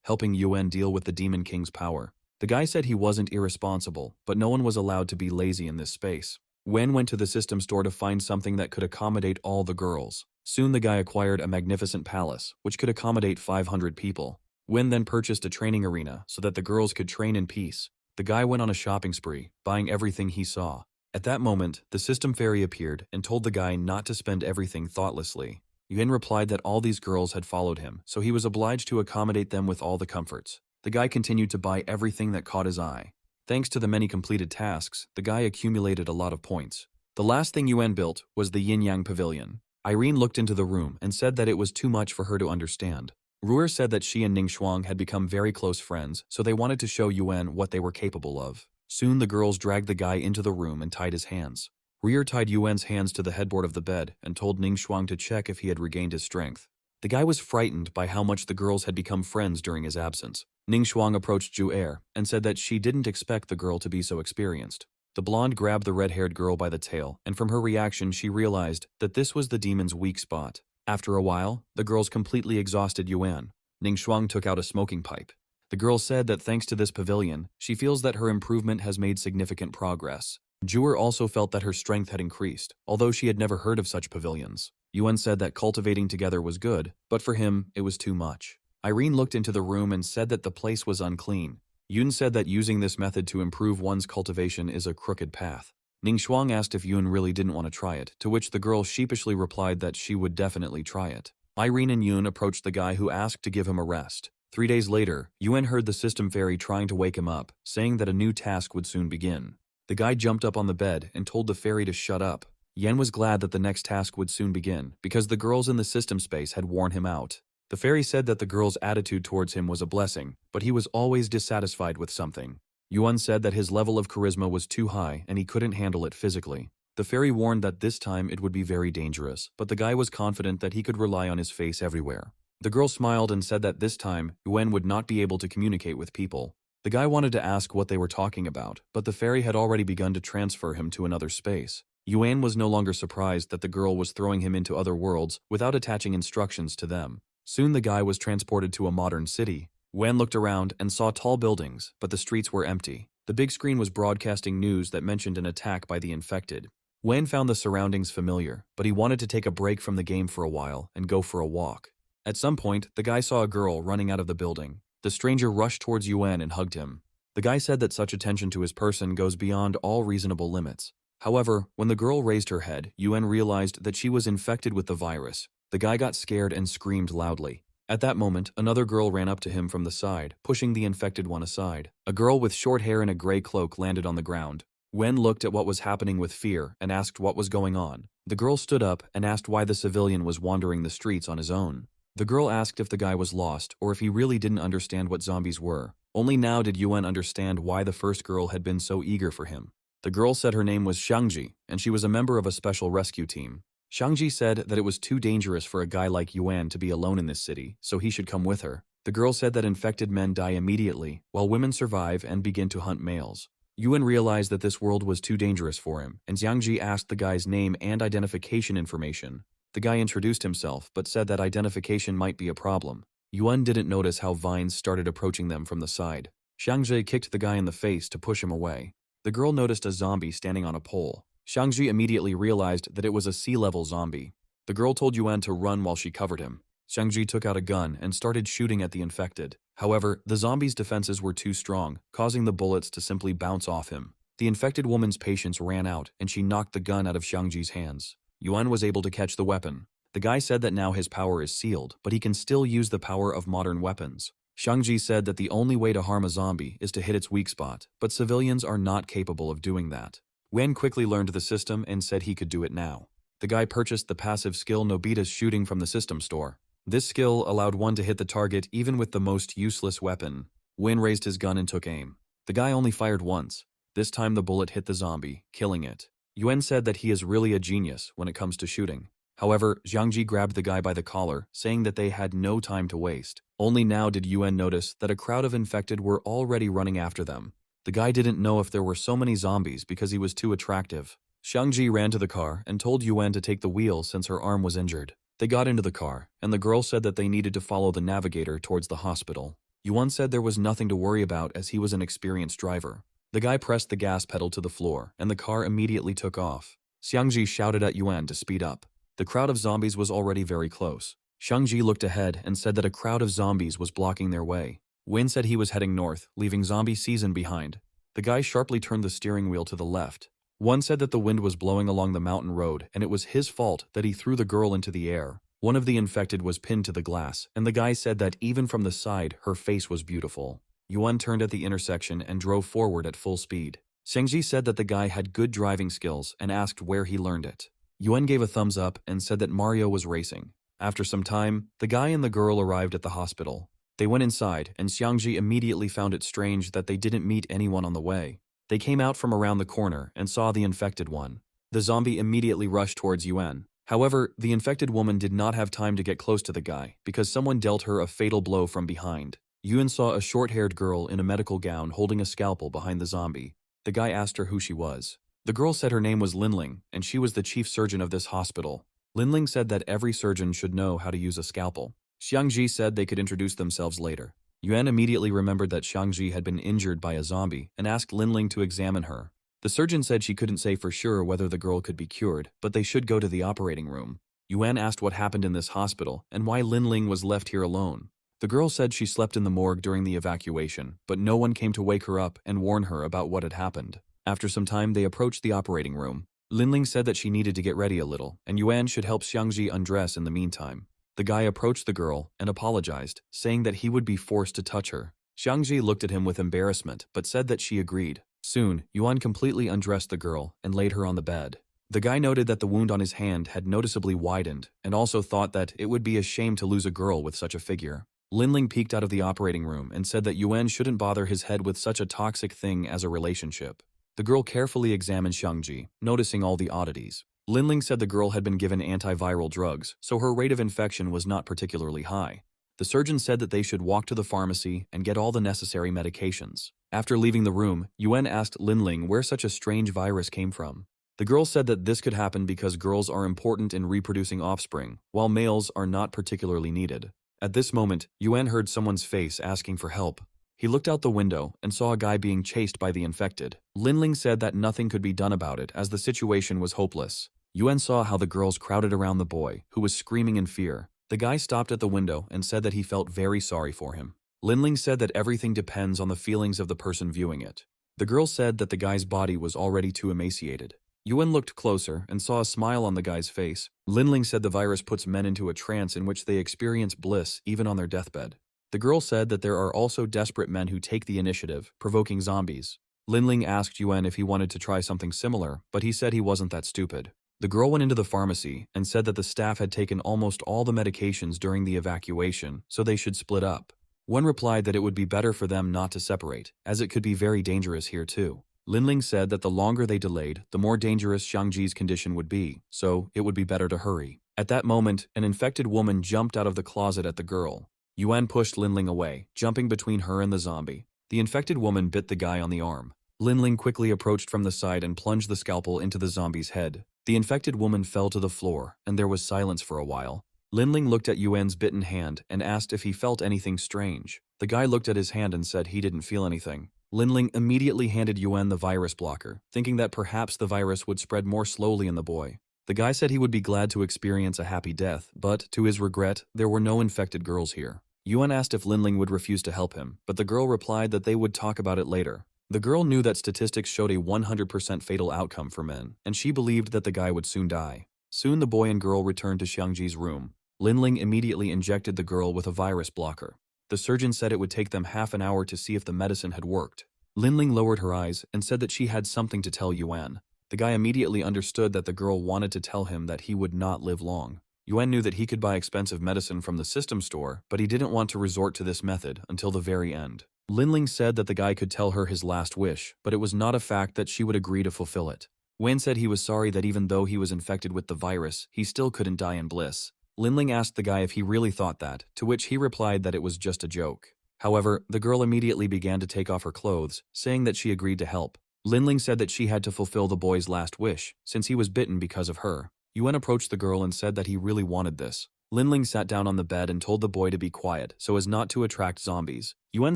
helping Yuan deal with the Demon King's power. The guy said he wasn't irresponsible, but no one was allowed to be lazy in this space. Wen went to the system store to find something that could accommodate all the girls. Soon the guy acquired a magnificent palace, which could accommodate 500 people. Wen then purchased a training arena so that the girls could train in peace. The guy went on a shopping spree, buying everything he saw. At that moment, the system fairy appeared and told the guy not to spend everything thoughtlessly. Yuan replied that all these girls had followed him, so he was obliged to accommodate them with all the comforts. The guy continued to buy everything that caught his eye. Thanks to the many completed tasks, the guy accumulated a lot of points. The last thing Yuan built was the yin-yang pavilion. Irene looked into the room and said that it was too much for her to understand. Ruer said that she and Ningxuang had become very close friends, so they wanted to show Yuan what they were capable of. Soon the girls dragged the guy into the room and tied his hands. Ruer tied Yuan's hands to the headboard of the bed and told Ningxuang to check if he had regained his strength. The guy was frightened by how much the girls had become friends during his absence. Ning Shuang approached Ju Er and said that she didn't expect the girl to be so experienced. The blonde grabbed the red-haired girl by the tail, and from her reaction she realized that this was the demon's weak spot. After a while, the girls completely exhausted Yuan. Ning Shuang took out a smoking pipe. The girl said that thanks to this pavilion, she feels that her improvement has made significant progress. Juer also felt that her strength had increased, although she had never heard of such pavilions. Yuan said that cultivating together was good, but for him, it was too much. Irene looked into the room and said that the place was unclean. Yun said that using this method to improve one's cultivation is a crooked path. Ning Shuang asked if Yun really didn't want to try it, to which the girl sheepishly replied that she would definitely try it. Irene and Yun approached the guy who asked to give him a rest. 3 days later, Yuan heard the system fairy trying to wake him up, saying that a new task would soon begin. The guy jumped up on the bed and told the fairy to shut up. Yen was glad that the next task would soon begin, because the girls in the system space had worn him out. The fairy said that the girl's attitude towards him was a blessing, but he was always dissatisfied with something. Yuan said that his level of charisma was too high and he couldn't handle it physically. The fairy warned that this time it would be very dangerous, but the guy was confident that he could rely on his face everywhere. The girl smiled and said that this time, Yuan would not be able to communicate with people. The guy wanted to ask what they were talking about, but the fairy had already begun to transfer him to another space. Yuan was no longer surprised that the girl was throwing him into other worlds without attaching instructions to them. Soon the guy was transported to a modern city. Wen looked around and saw tall buildings, but the streets were empty. The big screen was broadcasting news that mentioned an attack by the infected. Wen found the surroundings familiar, but he wanted to take a break from the game for a while and go for a walk. At some point, the guy saw a girl running out of the building. The stranger rushed towards Yuan and hugged him. The guy said that such attention to his person goes beyond all reasonable limits. However, when the girl raised her head, Yuan realized that she was infected with the virus. The guy got scared and screamed loudly. At that moment, another girl ran up to him from the side, pushing the infected one aside. A girl with short hair and a gray cloak landed on the ground. Wen looked at what was happening with fear and asked what was going on. The girl stood up and asked why the civilian was wandering the streets on his own. The girl asked if the guy was lost or if he really didn't understand what zombies were. Only now did Yuan understand why the first girl had been so eager for him. The girl said her name was Shangji, and she was a member of a special rescue team. Shangji said that it was too dangerous for a guy like Yuan to be alone in this city, so he should come with her. The girl said that infected men die immediately, while women survive and begin to hunt males. Yuan realized that this world was too dangerous for him, and Xiangji asked the guy's name and identification information. The guy introduced himself, but said that identification might be a problem. Yuan didn't notice how vines started approaching them from the side. Xiangji kicked the guy in the face to push him away. The girl noticed a zombie standing on a pole. Xiangji immediately realized that it was a sea-level zombie. The girl told Yuan to run while she covered him. Xiangji took out a gun and started shooting at the infected. However, the zombie's defenses were too strong, causing the bullets to simply bounce off him. The infected woman's patience ran out, and she knocked the gun out of Xiangji's hands. Yuan was able to catch the weapon. The guy said that now his power is sealed, but he can still use the power of modern weapons. Xiangji said that the only way to harm a zombie is to hit its weak spot, but civilians are not capable of doing that. Wen quickly learned the system and said he could do it now. The guy purchased the passive skill Nobita's shooting from the system store. This skill allowed one to hit the target even with the most useless weapon. Wen raised his gun and took aim. The guy only fired once. This time the bullet hit the zombie, killing it. Yuan said that he is really a genius when it comes to shooting. However, Xiangji grabbed the guy by the collar, saying that they had no time to waste. Only now did Yuan notice that a crowd of infected were already running after them. The guy didn't know if there were so many zombies because he was too attractive. Xiangji ran to the car and told Yuan to take the wheel since her arm was injured. They got into the car, and the girl said that they needed to follow the navigator towards the hospital. Yuan said there was nothing to worry about as he was an experienced driver. The guy pressed the gas pedal to the floor, and the car immediately took off. Xiangji shouted at Yuan to speed up. The crowd of zombies was already very close. Xiangji looked ahead and said that a crowd of zombies was blocking their way. Wen said he was heading north, leaving zombie season behind. The guy sharply turned the steering wheel to the left. One said that the wind was blowing along the mountain road, and it was his fault that he threw the girl into the air. One of the infected was pinned to the glass, and the guy said that even from the side, her face was beautiful. Yuan turned at the intersection and drove forward at full speed. Xiangji said that the guy had good driving skills and asked where he learned it. Yuan gave a thumbs up and said that Mario was racing. After some time, the guy and the girl arrived at the hospital. They went inside, and Xiangji immediately found it strange that they didn't meet anyone on the way. They came out from around the corner and saw the infected one. The zombie immediately rushed towards Yuan. However, the infected woman did not have time to get close to the guy because someone dealt her a fatal blow from behind. Yuan saw a short-haired girl in a medical gown holding a scalpel behind the zombie. The guy asked her who she was. The girl said her name was Linling, and she was the chief surgeon of this hospital. Linling said that every surgeon should know how to use a scalpel. Xiangji said they could introduce themselves later. Yuan immediately remembered that Xiangji had been injured by a zombie and asked Linling to examine her. The surgeon said she couldn't say for sure whether the girl could be cured, but they should go to the operating room. Yuan asked what happened in this hospital and why Linling was left here alone. The girl said she slept in the morgue during the evacuation, but no one came to wake her up and warn her about what had happened. After some time, they approached the operating room. Linling said that she needed to get ready a little, and Yuan should help Xiangji undress in the meantime. The guy approached the girl and apologized, saying that he would be forced to touch her. Xiangji looked at him with embarrassment, but said that she agreed. Soon, Yuan completely undressed the girl and laid her on the bed. The guy noted that the wound on his hand had noticeably widened, and also thought that it would be a shame to lose a girl with such a figure. Linling peeked out of the operating room and said that Yuan shouldn't bother his head with such a toxic thing as a relationship. The girl carefully examined Xiangji, noticing all the oddities. Linling said the girl had been given antiviral drugs, so her rate of infection was not particularly high. The surgeon said that they should walk to the pharmacy and get all the necessary medications. After leaving the room, Yuan asked Linling where such a strange virus came from. The girl said that this could happen because girls are important in reproducing offspring, while males are not particularly needed. At this moment, Yuan heard someone's face asking for help. He looked out the window and saw a guy being chased by the infected. Linling said that nothing could be done about it as the situation was hopeless. Yuan saw how the girls crowded around the boy, who was screaming in fear. The guy stopped at the window and said that he felt very sorry for him. Linling said that everything depends on the feelings of the person viewing it. The girl said that the guy's body was already too emaciated. Yuan looked closer and saw a smile on the guy's face. Linling said the virus puts men into a trance in which they experience bliss even on their deathbed. The girl said that there are also desperate men who take the initiative, provoking zombies. Linling asked Yuan if he wanted to try something similar, but he said he wasn't that stupid. The girl went into the pharmacy and said that the staff had taken almost all the medications during the evacuation, so they should split up. One replied that it would be better for them not to separate, as it could be very dangerous here too. Linling said that the longer they delayed, the more dangerous Xiangji's condition would be, so it would be better to hurry. At that moment, an infected woman jumped out of the closet at the girl. Yuan pushed Linling away, jumping between her and the zombie. The infected woman bit the guy on the arm. Linling quickly approached from the side and plunged the scalpel into the zombie's head. The infected woman fell to the floor, and there was silence for a while. Linling looked at Yuan's bitten hand and asked if he felt anything strange. The guy looked at his hand and said he didn't feel anything. Linling immediately handed Yuan the virus blocker, thinking that perhaps the virus would spread more slowly in the boy. The guy said he would be glad to experience a happy death, but, to his regret, there were no infected girls here. Yuan asked if Linling would refuse to help him, but the girl replied that they would talk about it later. The girl knew that statistics showed a 100% fatal outcome for men, and she believed that the guy would soon die. Soon the boy and girl returned to Xiangji's room. Linling immediately injected the girl with a virus blocker. The surgeon said it would take them half an hour to see if the medicine had worked. Linling lowered her eyes and said that she had something to tell Yuan. The guy immediately understood that the girl wanted to tell him that he would not live long. Yuan knew that he could buy expensive medicine from the system store, but he didn't want to resort to this method until the very end. Linling said that the guy could tell her his last wish, but it was not a fact that she would agree to fulfill it. Wen said he was sorry that even though he was infected with the virus, he still couldn't die in bliss. Linling asked the guy if he really thought that, to which he replied that it was just a joke. However, the girl immediately began to take off her clothes, saying that she agreed to help. Linling said that she had to fulfill the boy's last wish, since he was bitten because of her. Yuan approached the girl and said that he really wanted this. Linling sat down on the bed and told the boy to be quiet so as not to attract zombies. Yuan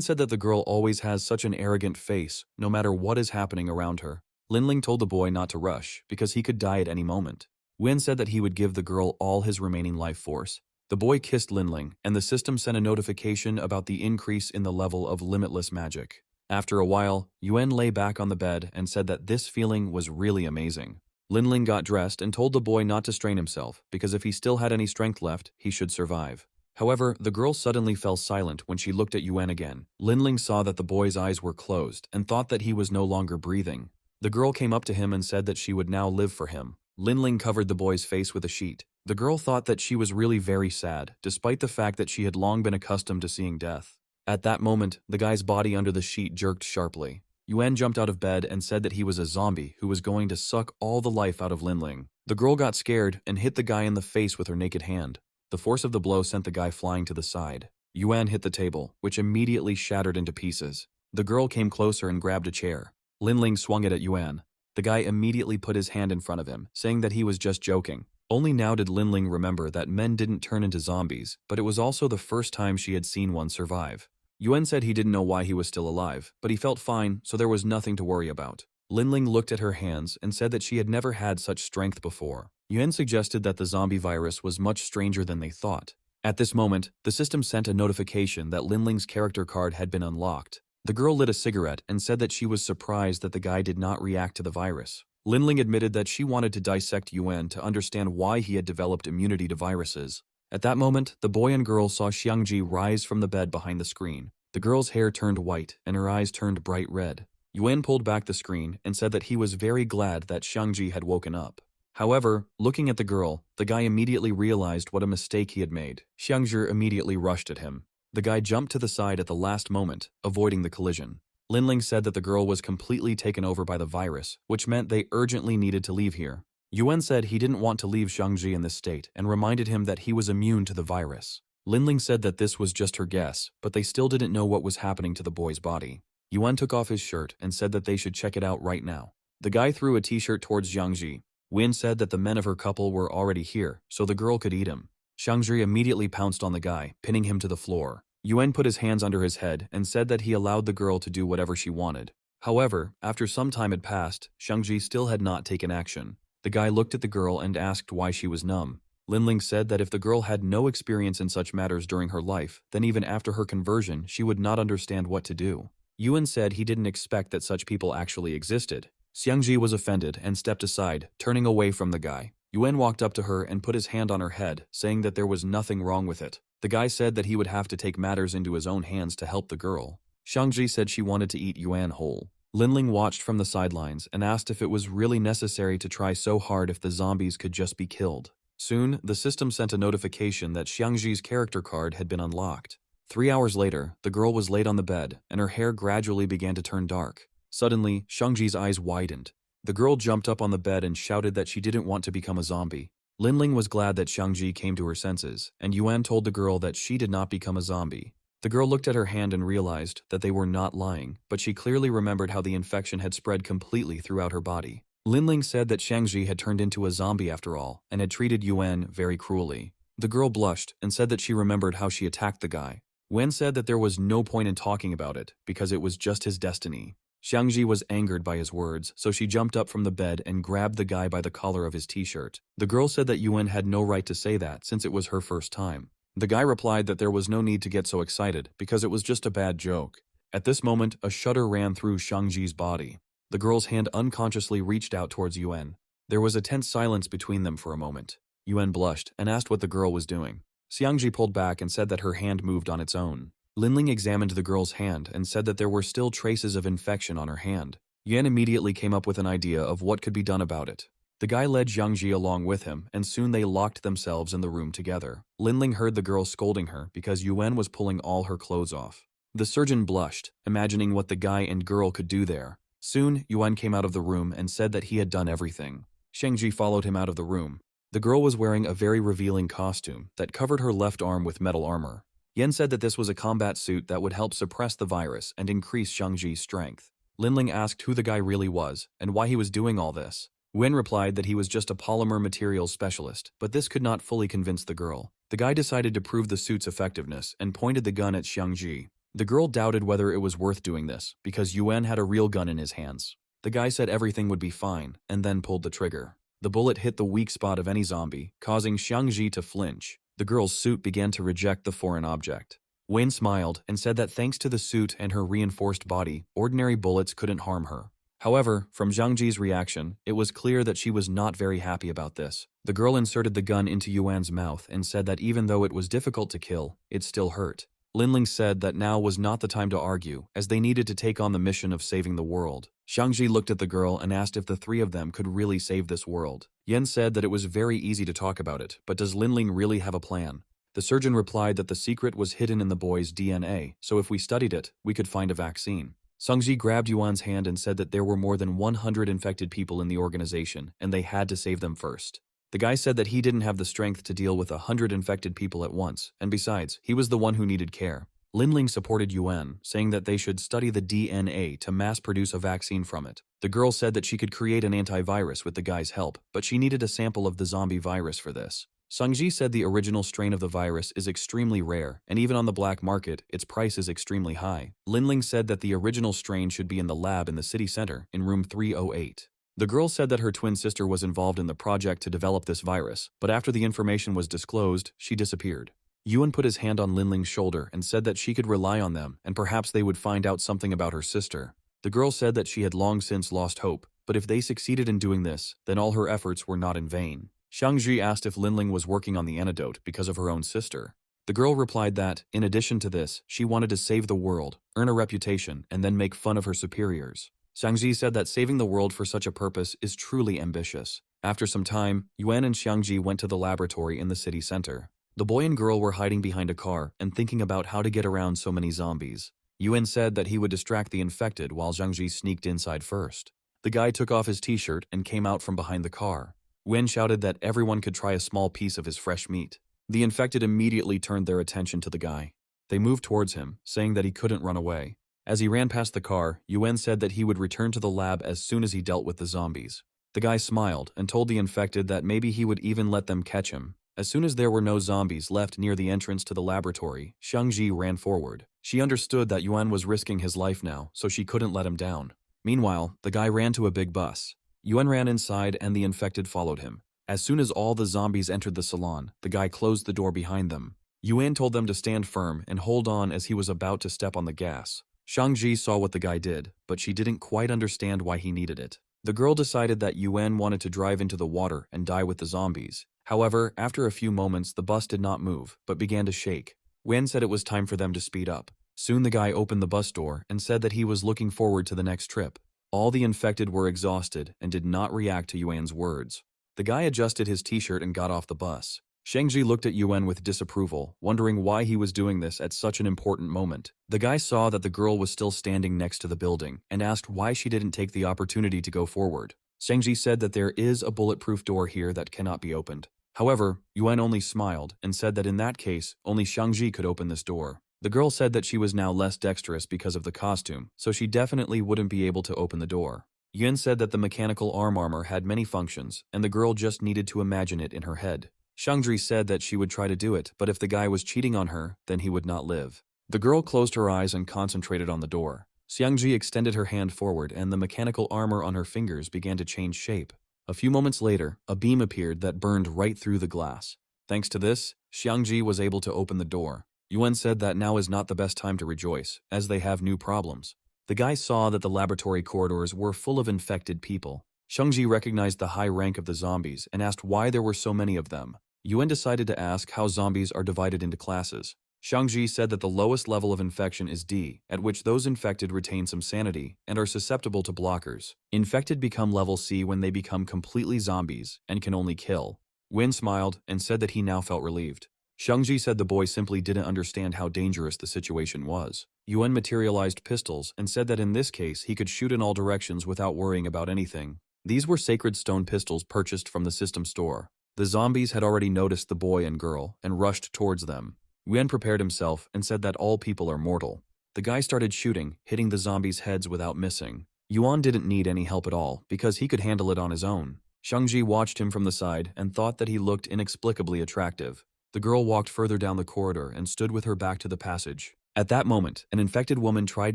said that the girl always has such an arrogant face, no matter what is happening around her. Linling told the boy not to rush, because he could die at any moment. Wen said that he would give the girl all his remaining life force. The boy kissed Linling, and the system sent a notification about the increase in the level of limitless magic. After a while, Yuan lay back on the bed and said that this feeling was really amazing. Linling got dressed and told the boy not to strain himself, because if he still had any strength left, he should survive. However, the girl suddenly fell silent when she looked at Yuan again. Linling saw that the boy's eyes were closed and thought that he was no longer breathing. The girl came up to him and said that she would now live for him. Linling covered the boy's face with a sheet. The girl thought that she was really very sad, despite the fact that she had long been accustomed to seeing death. At that moment, the guy's body under the sheet jerked sharply. Yuan jumped out of bed and said that he was a zombie who was going to suck all the life out of Linling. The girl got scared and hit the guy in the face with her naked hand. The force of the blow sent the guy flying to the side. Yuan hit the table, which immediately shattered into pieces. The girl came closer and grabbed a chair. Linling swung it at Yuan. The guy immediately put his hand in front of him, saying that he was just joking. Only now did Linling remember that men didn't turn into zombies, but it was also the first time she had seen one survive. Yuan said he didn't know why he was still alive, but he felt fine, so there was nothing to worry about. Linling looked at her hands and said that she had never had such strength before. Yuan suggested that the zombie virus was much stranger than they thought. At this moment, the system sent a notification that Linling's character card had been unlocked. The girl lit a cigarette and said that she was surprised that the guy did not react to the virus. Linling admitted that she wanted to dissect Yuan to understand why he had developed immunity to viruses. At that moment, the boy and girl saw Xiangji rise from the bed behind the screen. The girl's hair turned white and her eyes turned bright red. Yuan pulled back the screen and said that he was very glad that Xiangji had woken up. However, looking at the girl, the guy immediately realized what a mistake he had made. Xiangji immediately rushed at him. The guy jumped to the side at the last moment, avoiding the collision. Linling said that the girl was completely taken over by the virus, which meant they urgently needed to leave here. Yuan said he didn't want to leave Xiangji in this state and reminded him that he was immune to the virus. Linling said that this was just her guess, but they still didn't know what was happening to the boy's body. Yuan took off his shirt and said that they should check it out right now. The guy threw a t-shirt towards Xiangji. Win said that the men of her couple were already here, so the girl could eat him. Xiangji immediately pounced on the guy, pinning him to the floor. Yuan put his hands under his head and said that he allowed the girl to do whatever she wanted. However, after some time had passed, Xiangji still had not taken action. The guy looked at the girl and asked why she was numb. Linling said that if the girl had no experience in such matters during her life, then even after her conversion, she would not understand what to do. Yuan said he didn't expect that such people actually existed. Xiangji was offended and stepped aside, turning away from the guy. Yuan walked up to her and put his hand on her head, saying that there was nothing wrong with it. The guy said that he would have to take matters into his own hands to help the girl. Xiangji said she wanted to eat Yuan whole. Linling watched from the sidelines and asked if it was really necessary to try so hard if the zombies could just be killed. Soon, the system sent a notification that Xiangji's character card had been unlocked. 3 hours later, the girl was laid on the bed, and her hair gradually began to turn dark. Suddenly, Xiangji's eyes widened. The girl jumped up on the bed and shouted that she didn't want to become a zombie. Linling was glad that Xiangji came to her senses, and Yuan told the girl that she did not become a zombie. The girl looked at her hand and realized that they were not lying, but she clearly remembered how the infection had spread completely throughout her body. Linling said that Xiangji had turned into a zombie after all, and had treated Yuan very cruelly. The girl blushed and said that she remembered how she attacked the guy. Wen said that there was no point in talking about it, because it was just his destiny. Xiangji was angered by his words, so she jumped up from the bed and grabbed the guy by the collar of his t-shirt. The girl said that Yuan had no right to say that, since it was her first time. The guy replied that there was no need to get so excited, because it was just a bad joke. At this moment, a shudder ran through Xiangji's body. The girl's hand unconsciously reached out towards Yuan. There was a tense silence between them for a moment. Yuan blushed and asked what the girl was doing. Xiangji pulled back and said that her hand moved on its own. Linling examined the girl's hand and said that there were still traces of infection on her hand. Yuan immediately came up with an idea of what could be done about it. The guy led Xiangji along with him, and soon they locked themselves in the room together. Linling heard the girl scolding her because Yuan was pulling all her clothes off. The surgeon blushed, imagining what the guy and girl could do there. Soon, Yuan came out of the room and said that he had done everything. Xiangji followed him out of the room. The girl was wearing a very revealing costume that covered her left arm with metal armor. Yen said that this was a combat suit that would help suppress the virus and increase Xiangji's strength. Linling asked who the guy really was and why he was doing all this. Wen replied that he was just a polymer materials specialist, but this could not fully convince the girl. The guy decided to prove the suit's effectiveness and pointed the gun at Xiangji. The girl doubted whether it was worth doing this, because Yuan had a real gun in his hands. The guy said everything would be fine, and then pulled the trigger. The bullet hit the weak spot of any zombie, causing Xiangji to flinch. The girl's suit began to reject the foreign object. Wen smiled and said that thanks to the suit and her reinforced body, ordinary bullets couldn't harm her. However, from Xiangji's reaction, it was clear that she was not very happy about this. The girl inserted the gun into Yuan's mouth and said that even though it was difficult to kill, it still hurt. Linling said that now was not the time to argue, as they needed to take on the mission of saving the world. Xiangji looked at the girl and asked if the three of them could really save this world. Yen said that it was very easy to talk about it, but does Linling really have a plan? The surgeon replied that the secret was hidden in the boy's DNA, so if we studied it, we could find a vaccine. Sungji grabbed Yuan's hand and said that there were more than 100 infected people in the organization, and they had to save them first. The guy said that he didn't have the strength to deal with 100 infected people at once, and besides, he was the one who needed care. Linling supported Yuan, saying that they should study the DNA to mass-produce a vaccine from it. The girl said that she could create an antivirus with the guy's help, but she needed a sample of the zombie virus for this. Sungji said the original strain of the virus is extremely rare, and even on the black market, its price is extremely high. Linling said that the original strain should be in the lab in the city center, in room 308. The girl said that her twin sister was involved in the project to develop this virus, but after the information was disclosed, she disappeared. Yuan put his hand on Linling's shoulder and said that she could rely on them and perhaps they would find out something about her sister. The girl said that she had long since lost hope, but if they succeeded in doing this, then all her efforts were not in vain. Shangji asked if Linling was working on the antidote because of her own sister. The girl replied that, in addition to this, she wanted to save the world, earn a reputation, and then make fun of her superiors. Shangji said that saving the world for such a purpose is truly ambitious. After some time, Yuan and Shangji went to the laboratory in the city center. The boy and girl were hiding behind a car and thinking about how to get around so many zombies. Yuan said that he would distract the infected while Shangji sneaked inside first. The guy took off his t-shirt and came out from behind the car. Yuan shouted that everyone could try a small piece of his fresh meat. The infected immediately turned their attention to the guy. They moved towards him, saying that he couldn't run away. As he ran past the car, Yuan said that he would return to the lab as soon as he dealt with the zombies. The guy smiled and told the infected that maybe he would even let them catch him. As soon as there were no zombies left near the entrance to the laboratory, Shangji ran forward. She understood that Yuan was risking his life now, so she couldn't let him down. Meanwhile, the guy ran to a big bus. Yuan ran inside and the infected followed him. As soon as all the zombies entered the salon, the guy closed the door behind them. Yuan told them to stand firm and hold on as he was about to step on the gas. Shangji saw what the guy did, but she didn't quite understand why he needed it. The girl decided that Yuan wanted to drive into the water and die with the zombies. However, after a few moments, the bus did not move, but began to shake. Yuan said it was time for them to speed up. Soon the guy opened the bus door and said that he was looking forward to the next trip. All the infected were exhausted and did not react to Yuan's words. The guy adjusted his t-shirt and got off the bus. Shangji looked at Yuan with disapproval, wondering why he was doing this at such an important moment. The guy saw that the girl was still standing next to the building and asked why she didn't take the opportunity to go forward. Shangji said that there is a bulletproof door here that cannot be opened. However, Yuan only smiled and said that in that case, only Shangji could open this door. The girl said that she was now less dexterous because of the costume, so she definitely wouldn't be able to open the door. Yuan said that the mechanical arm armor had many functions, and the girl just needed to imagine it in her head. Shangji said that she would try to do it, but if the guy was cheating on her, then he would not live. The girl closed her eyes and concentrated on the door. Xiangji extended her hand forward and the mechanical armor on her fingers began to change shape. A few moments later, a beam appeared that burned right through the glass. Thanks to this, Xiangji was able to open the door. Yuan said that now is not the best time to rejoice, as they have new problems. The guy saw that the laboratory corridors were full of infected people. Xiangji recognized the high rank of the zombies and asked why there were so many of them. Yuan decided to ask how zombies are divided into classes. Shangji said that the lowest level of infection is D, at which those infected retain some sanity and are susceptible to blockers. Infected become level C when they become completely zombies and can only kill. Yuan smiled and said that he now felt relieved. Shangji said the boy simply didn't understand how dangerous the situation was. Yuan materialized pistols and said that in this case he could shoot in all directions without worrying about anything. These were sacred stone pistols purchased from the system store. The zombies had already noticed the boy and girl and rushed towards them. Yuan prepared himself and said that all people are mortal. The guy started shooting, hitting the zombies' heads without missing. Yuan didn't need any help at all because he could handle it on his own. Shangji watched him from the side and thought that he looked inexplicably attractive. The girl walked further down the corridor and stood with her back to the passage. At that moment, an infected woman tried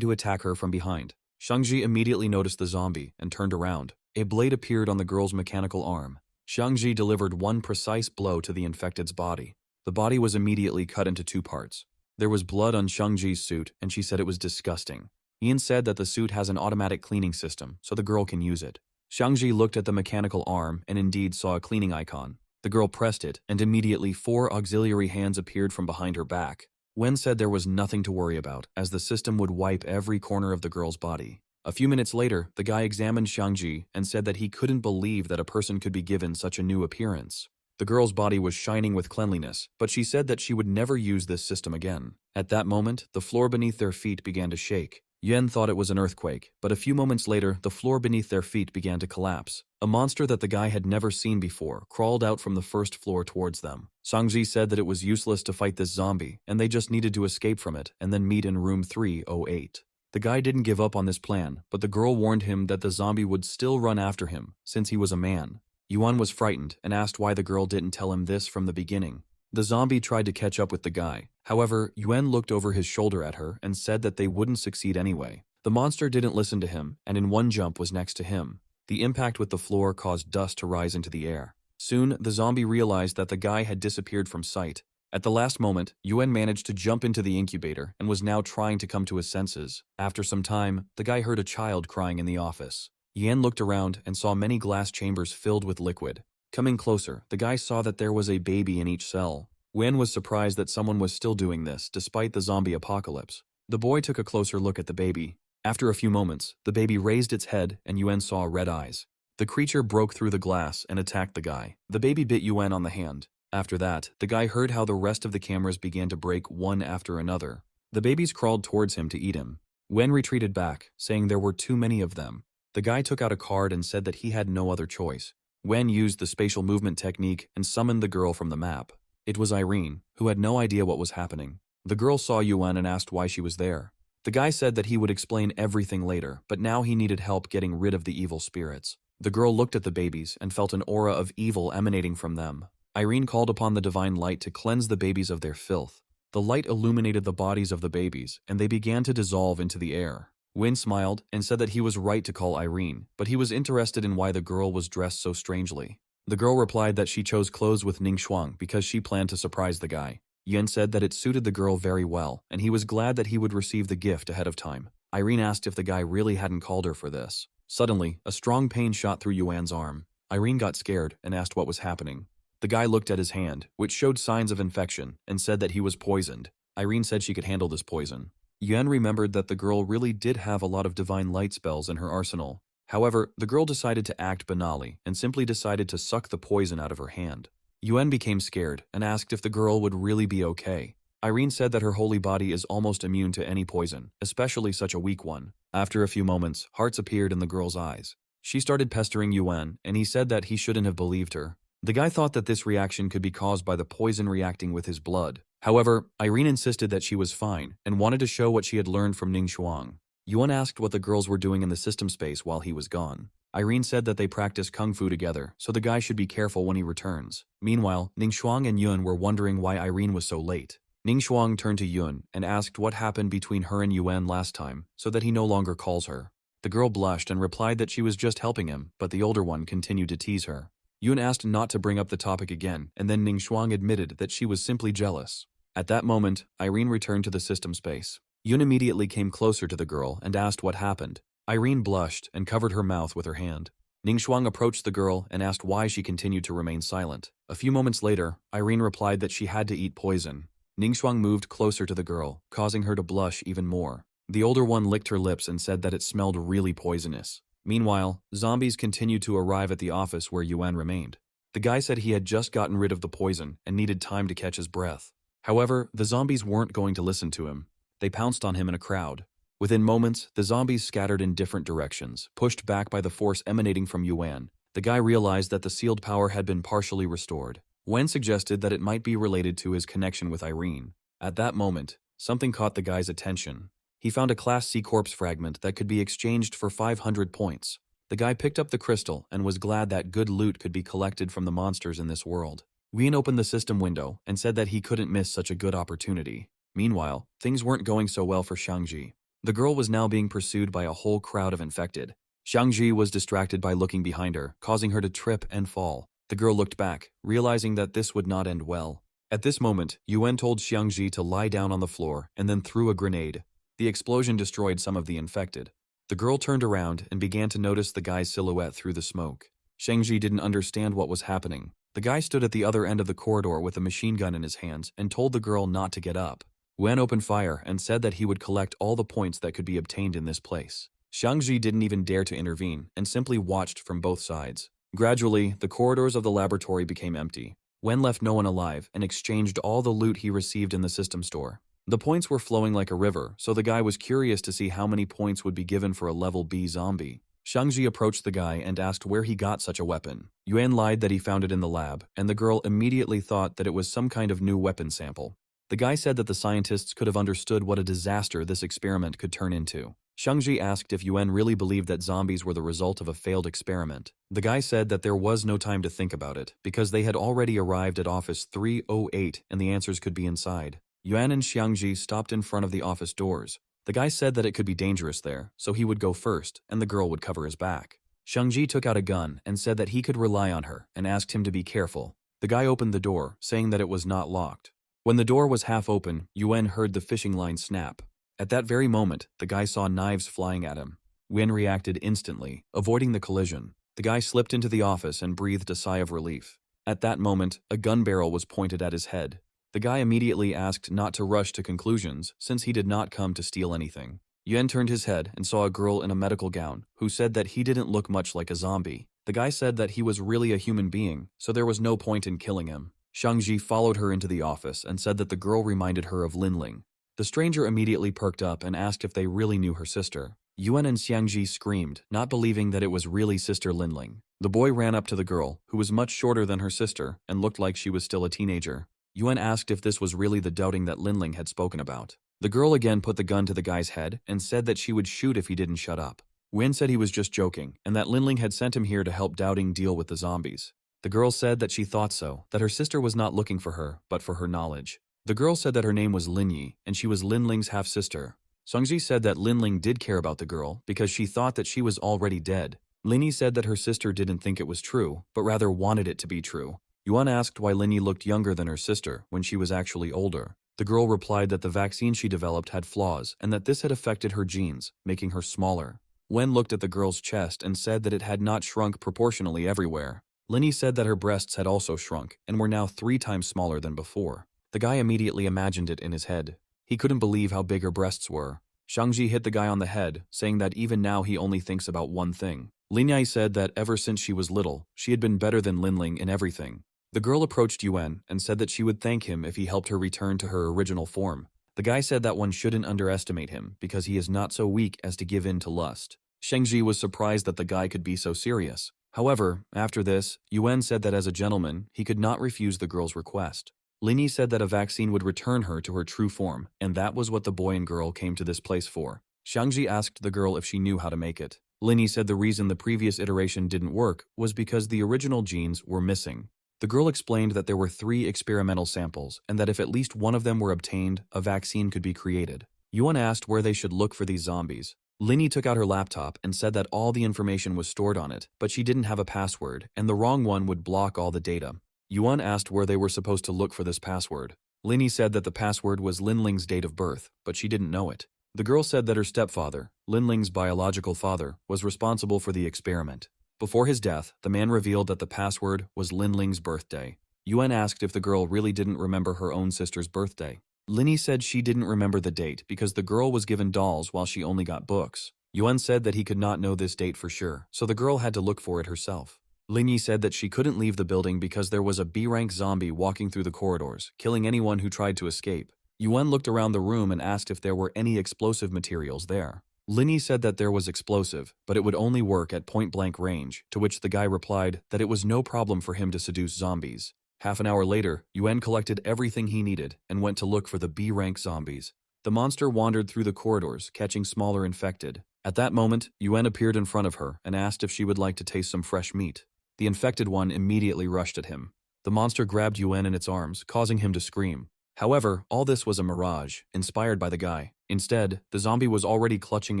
to attack her from behind. Shangji immediately noticed the zombie and turned around. A blade appeared on the girl's mechanical arm. Shangji delivered one precise blow to the infected's body. The body was immediately cut into two parts. There was blood on Shangji's suit, and she said it was disgusting. Ian said that the suit has an automatic cleaning system, so the girl can use it. Shangji looked at the mechanical arm and indeed saw a cleaning icon. The girl pressed it, and immediately 4 auxiliary hands appeared from behind her back. Wen said there was nothing to worry about, as the system would wipe every corner of the girl's body. A few minutes later, the guy examined Shangji and said that he couldn't believe that a person could be given such a new appearance. The girl's body was shining with cleanliness, but she said that she would never use this system again. At that moment, the floor beneath their feet began to shake. Yuan thought it was an earthquake, but a few moments later, the floor beneath their feet began to collapse. A monster that the guy had never seen before crawled out from the first floor towards them. Shangji said that it was useless to fight this zombie, and they just needed to escape from it and then meet in room 308. The guy didn't give up on this plan, but the girl warned him that the zombie would still run after him, since he was a man. Yuan was frightened and asked why the girl didn't tell him this from the beginning. The zombie tried to catch up with the guy. However, Yuan looked over his shoulder at her and said that they wouldn't succeed anyway. The monster didn't listen to him, and in one jump was next to him. The impact with the floor caused dust to rise into the air. Soon, the zombie realized that the guy had disappeared from sight. At the last moment, Yuan managed to jump into the incubator and was now trying to come to his senses. After some time, the guy heard a child crying in the office. Yuan looked around and saw many glass chambers filled with liquid. Coming closer, the guy saw that there was a baby in each cell. Yuan was surprised that someone was still doing this despite the zombie apocalypse. The boy took a closer look at the baby. After a few moments, the baby raised its head and Yuan saw red eyes. The creature broke through the glass and attacked the guy. The baby bit Yuan on the hand. After that, the guy heard how the rest of the cameras began to break one after another. The babies crawled towards him to eat him. Yuan retreated back, saying there were too many of them. The guy took out a card and said that he had no other choice. Yuan used the spatial movement technique and summoned the girl from the map. It was Irene, who had no idea what was happening. The girl saw Yuan and asked why she was there. The guy said that he would explain everything later, but now he needed help getting rid of the evil spirits. The girl looked at the babies and felt an aura of evil emanating from them. Irene called upon the divine light to cleanse the babies of their filth. The light illuminated the bodies of the babies, and they began to dissolve into the air. Yuan smiled and said that he was right to call Irene, but he was interested in why the girl was dressed so strangely. The girl replied that she chose clothes with Ning Shuang because she planned to surprise the guy. Yuan said that it suited the girl very well, and he was glad that he would receive the gift ahead of time. Irene asked if the guy really hadn't called her for this. Suddenly, a strong pain shot through Yuan's arm. Irene got scared and asked what was happening. The guy looked at his hand, which showed signs of infection, and said that he was poisoned. Irene said she could handle this poison. Yuan remembered that the girl really did have a lot of divine light spells in her arsenal. However, the girl decided to act banally and simply decided to suck the poison out of her hand. Yuan became scared and asked if the girl would really be okay. Irene said that her holy body is almost immune to any poison, especially such a weak one. After a few moments, hearts appeared in the girl's eyes. She started pestering Yuan, and he said that he shouldn't have believed her. The guy thought that this reaction could be caused by the poison reacting with his blood. However, Irene insisted that she was fine and wanted to show what she had learned from Ning Shuang. Yuan asked what the girls were doing in the system space while he was gone. Irene said that they practiced kung fu together, so the guy should be careful when he returns. Meanwhile, Ning Shuang and Yuan were wondering why Irene was so late. Ning Shuang turned to Yuan and asked what happened between her and Yuan last time, so that he no longer calls her. The girl blushed and replied that she was just helping him, but the older one continued to tease her. Yuan asked not to bring up the topic again, and then Ning Shuang admitted that she was simply jealous. At that moment, Irene returned to the system space. Yuan immediately came closer to the girl and asked what happened. Irene blushed and covered her mouth with her hand. Ning Shuang approached the girl and asked why she continued to remain silent. A few moments later, Irene replied that she had to eat poison. Ning Shuang moved closer to the girl, causing her to blush even more. The older one licked her lips and said that it smelled really poisonous. Meanwhile, zombies continued to arrive at the office where Yuan remained. The guy said he had just gotten rid of the poison and needed time to catch his breath. However, the zombies weren't going to listen to him. They pounced on him in a crowd. Within moments, the zombies scattered in different directions, pushed back by the force emanating from Yuan. The guy realized that the sealed power had been partially restored. Yuan suggested that it might be related to his connection with Irene. At that moment, something caught the guy's attention. He found a Class C corpse fragment that could be exchanged for 500 points. The guy picked up the crystal and was glad that good loot could be collected from the monsters in this world. Yuan opened the system window and said that he couldn't miss such a good opportunity. Meanwhile, things weren't going so well for Shangji. The girl was now being pursued by a whole crowd of infected. Shangji was distracted by looking behind her, causing her to trip and fall. The girl looked back, realizing that this would not end well. At this moment, Yuan told Shangji to lie down on the floor and then threw a grenade. The explosion destroyed some of the infected. The girl turned around and began to notice the guy's silhouette through the smoke. Shangji didn't understand what was happening. The guy stood at the other end of the corridor with a machine gun in his hands and told the girl not to get up. Yuan opened fire and said that he would collect all the points that could be obtained in this place. Shangji didn't even dare to intervene and simply watched from both sides. Gradually, the corridors of the laboratory became empty. Yuan left no one alive and exchanged all the loot he received in the system store. The points were flowing like a river, so the guy was curious to see how many points would be given for a level B zombie. Shangji approached the guy and asked where he got such a weapon. Yuan lied that he found it in the lab, and the girl immediately thought that it was some kind of new weapon sample. The guy said that the scientists could have understood what a disaster this experiment could turn into. Shangji asked if Yuan really believed that zombies were the result of a failed experiment. The guy said that there was no time to think about it, because they had already arrived at office 308 and the answers could be inside. Yuan and Xiangji stopped in front of the office doors. The guy said that it could be dangerous there, so he would go first, and the girl would cover his back. Xiangji took out a gun and said that he could rely on her and asked him to be careful. The guy opened the door, saying that it was not locked. When the door was half open, Yuan heard the fishing line snap. At that very moment, the guy saw knives flying at him. Yuan reacted instantly, avoiding the collision. The guy slipped into the office and breathed a sigh of relief. At that moment, a gun barrel was pointed at his head. The guy immediately asked not to rush to conclusions, since he did not come to steal anything. Yuan turned his head and saw a girl in a medical gown, who said that he didn't look much like a zombie. The guy said that he was really a human being, so there was no point in killing him. Shangji followed her into the office and said that the girl reminded her of Linling. The stranger immediately perked up and asked if they really knew her sister. Yuan and Xiangji screamed, not believing that it was really Sister Linling. The boy ran up to the girl, who was much shorter than her sister and looked like she was still a teenager. Yuan asked if this was really the doubting that Linling had spoken about. The girl again put the gun to the guy's head and said that she would shoot if he didn't shut up. Yuan said he was just joking and that Linling had sent him here to help Doubting deal with the zombies. The girl said that she thought so, that her sister was not looking for her, but for her knowledge. The girl said that her name was Linyi, and she was Linling's half-sister. Sungji said that Linling did care about the girl because she thought that she was already dead. Linyi said that her sister didn't think it was true, but rather wanted it to be true. Yuan asked why Linyi looked younger than her sister when she was actually older. The girl replied that the vaccine she developed had flaws and that this had affected her genes, making her smaller. Wen looked at the girl's chest and said that it had not shrunk proportionally everywhere. Linyi said that her breasts had also shrunk and were now 3 times smaller than before. The guy immediately imagined it in his head. He couldn't believe how big her breasts were. Shangji hit the guy on the head, saying that even now he only thinks about one thing. Linyi said that ever since she was little, she had been better than Linling in everything. The girl approached Yuan and said that she would thank him if he helped her return to her original form. The guy said that one shouldn't underestimate him because he is not so weak as to give in to lust. Shangji was surprised that the guy could be so serious. However, after this, Yuan said that as a gentleman, he could not refuse the girl's request. Linyi said that a vaccine would return her to her true form, and that was what the boy and girl came to this place for. Shangji asked the girl if she knew how to make it. Linyi said the reason the previous iteration didn't work was because the original genes were missing. The girl explained that there were 3 experimental samples, and that if at least one of them were obtained, a vaccine could be created. Yuan asked where they should look for these zombies. Linyi took out her laptop and said that all the information was stored on it, but she didn't have a password, and the wrong one would block all the data. Yuan asked where they were supposed to look for this password. Linyi said that the password was Linling's date of birth, but she didn't know it. The girl said that her stepfather, Linling's biological father, was responsible for the experiment. Before his death, the man revealed that the password was Linling's birthday. Yuan asked if the girl really didn't remember her own sister's birthday. Linyi said she didn't remember the date because the girl was given dolls while she only got books. Yuan said that he could not know this date for sure, so the girl had to look for it herself. Linyi said that she couldn't leave the building because there was a B-rank zombie walking through the corridors, killing anyone who tried to escape. Yuan looked around the room and asked if there were any explosive materials there. Linyi said that there was explosive, but it would only work at point-blank range, to which the guy replied that it was no problem for him to seduce zombies. Half an hour later, Yuan collected everything he needed and went to look for the B-rank zombies. The monster wandered through the corridors, catching smaller infected. At that moment, Yuan appeared in front of her and asked if she would like to taste some fresh meat. The infected one immediately rushed at him. The monster grabbed Yuan in its arms, causing him to scream. However, all this was a mirage, inspired by the guy. Instead, the zombie was already clutching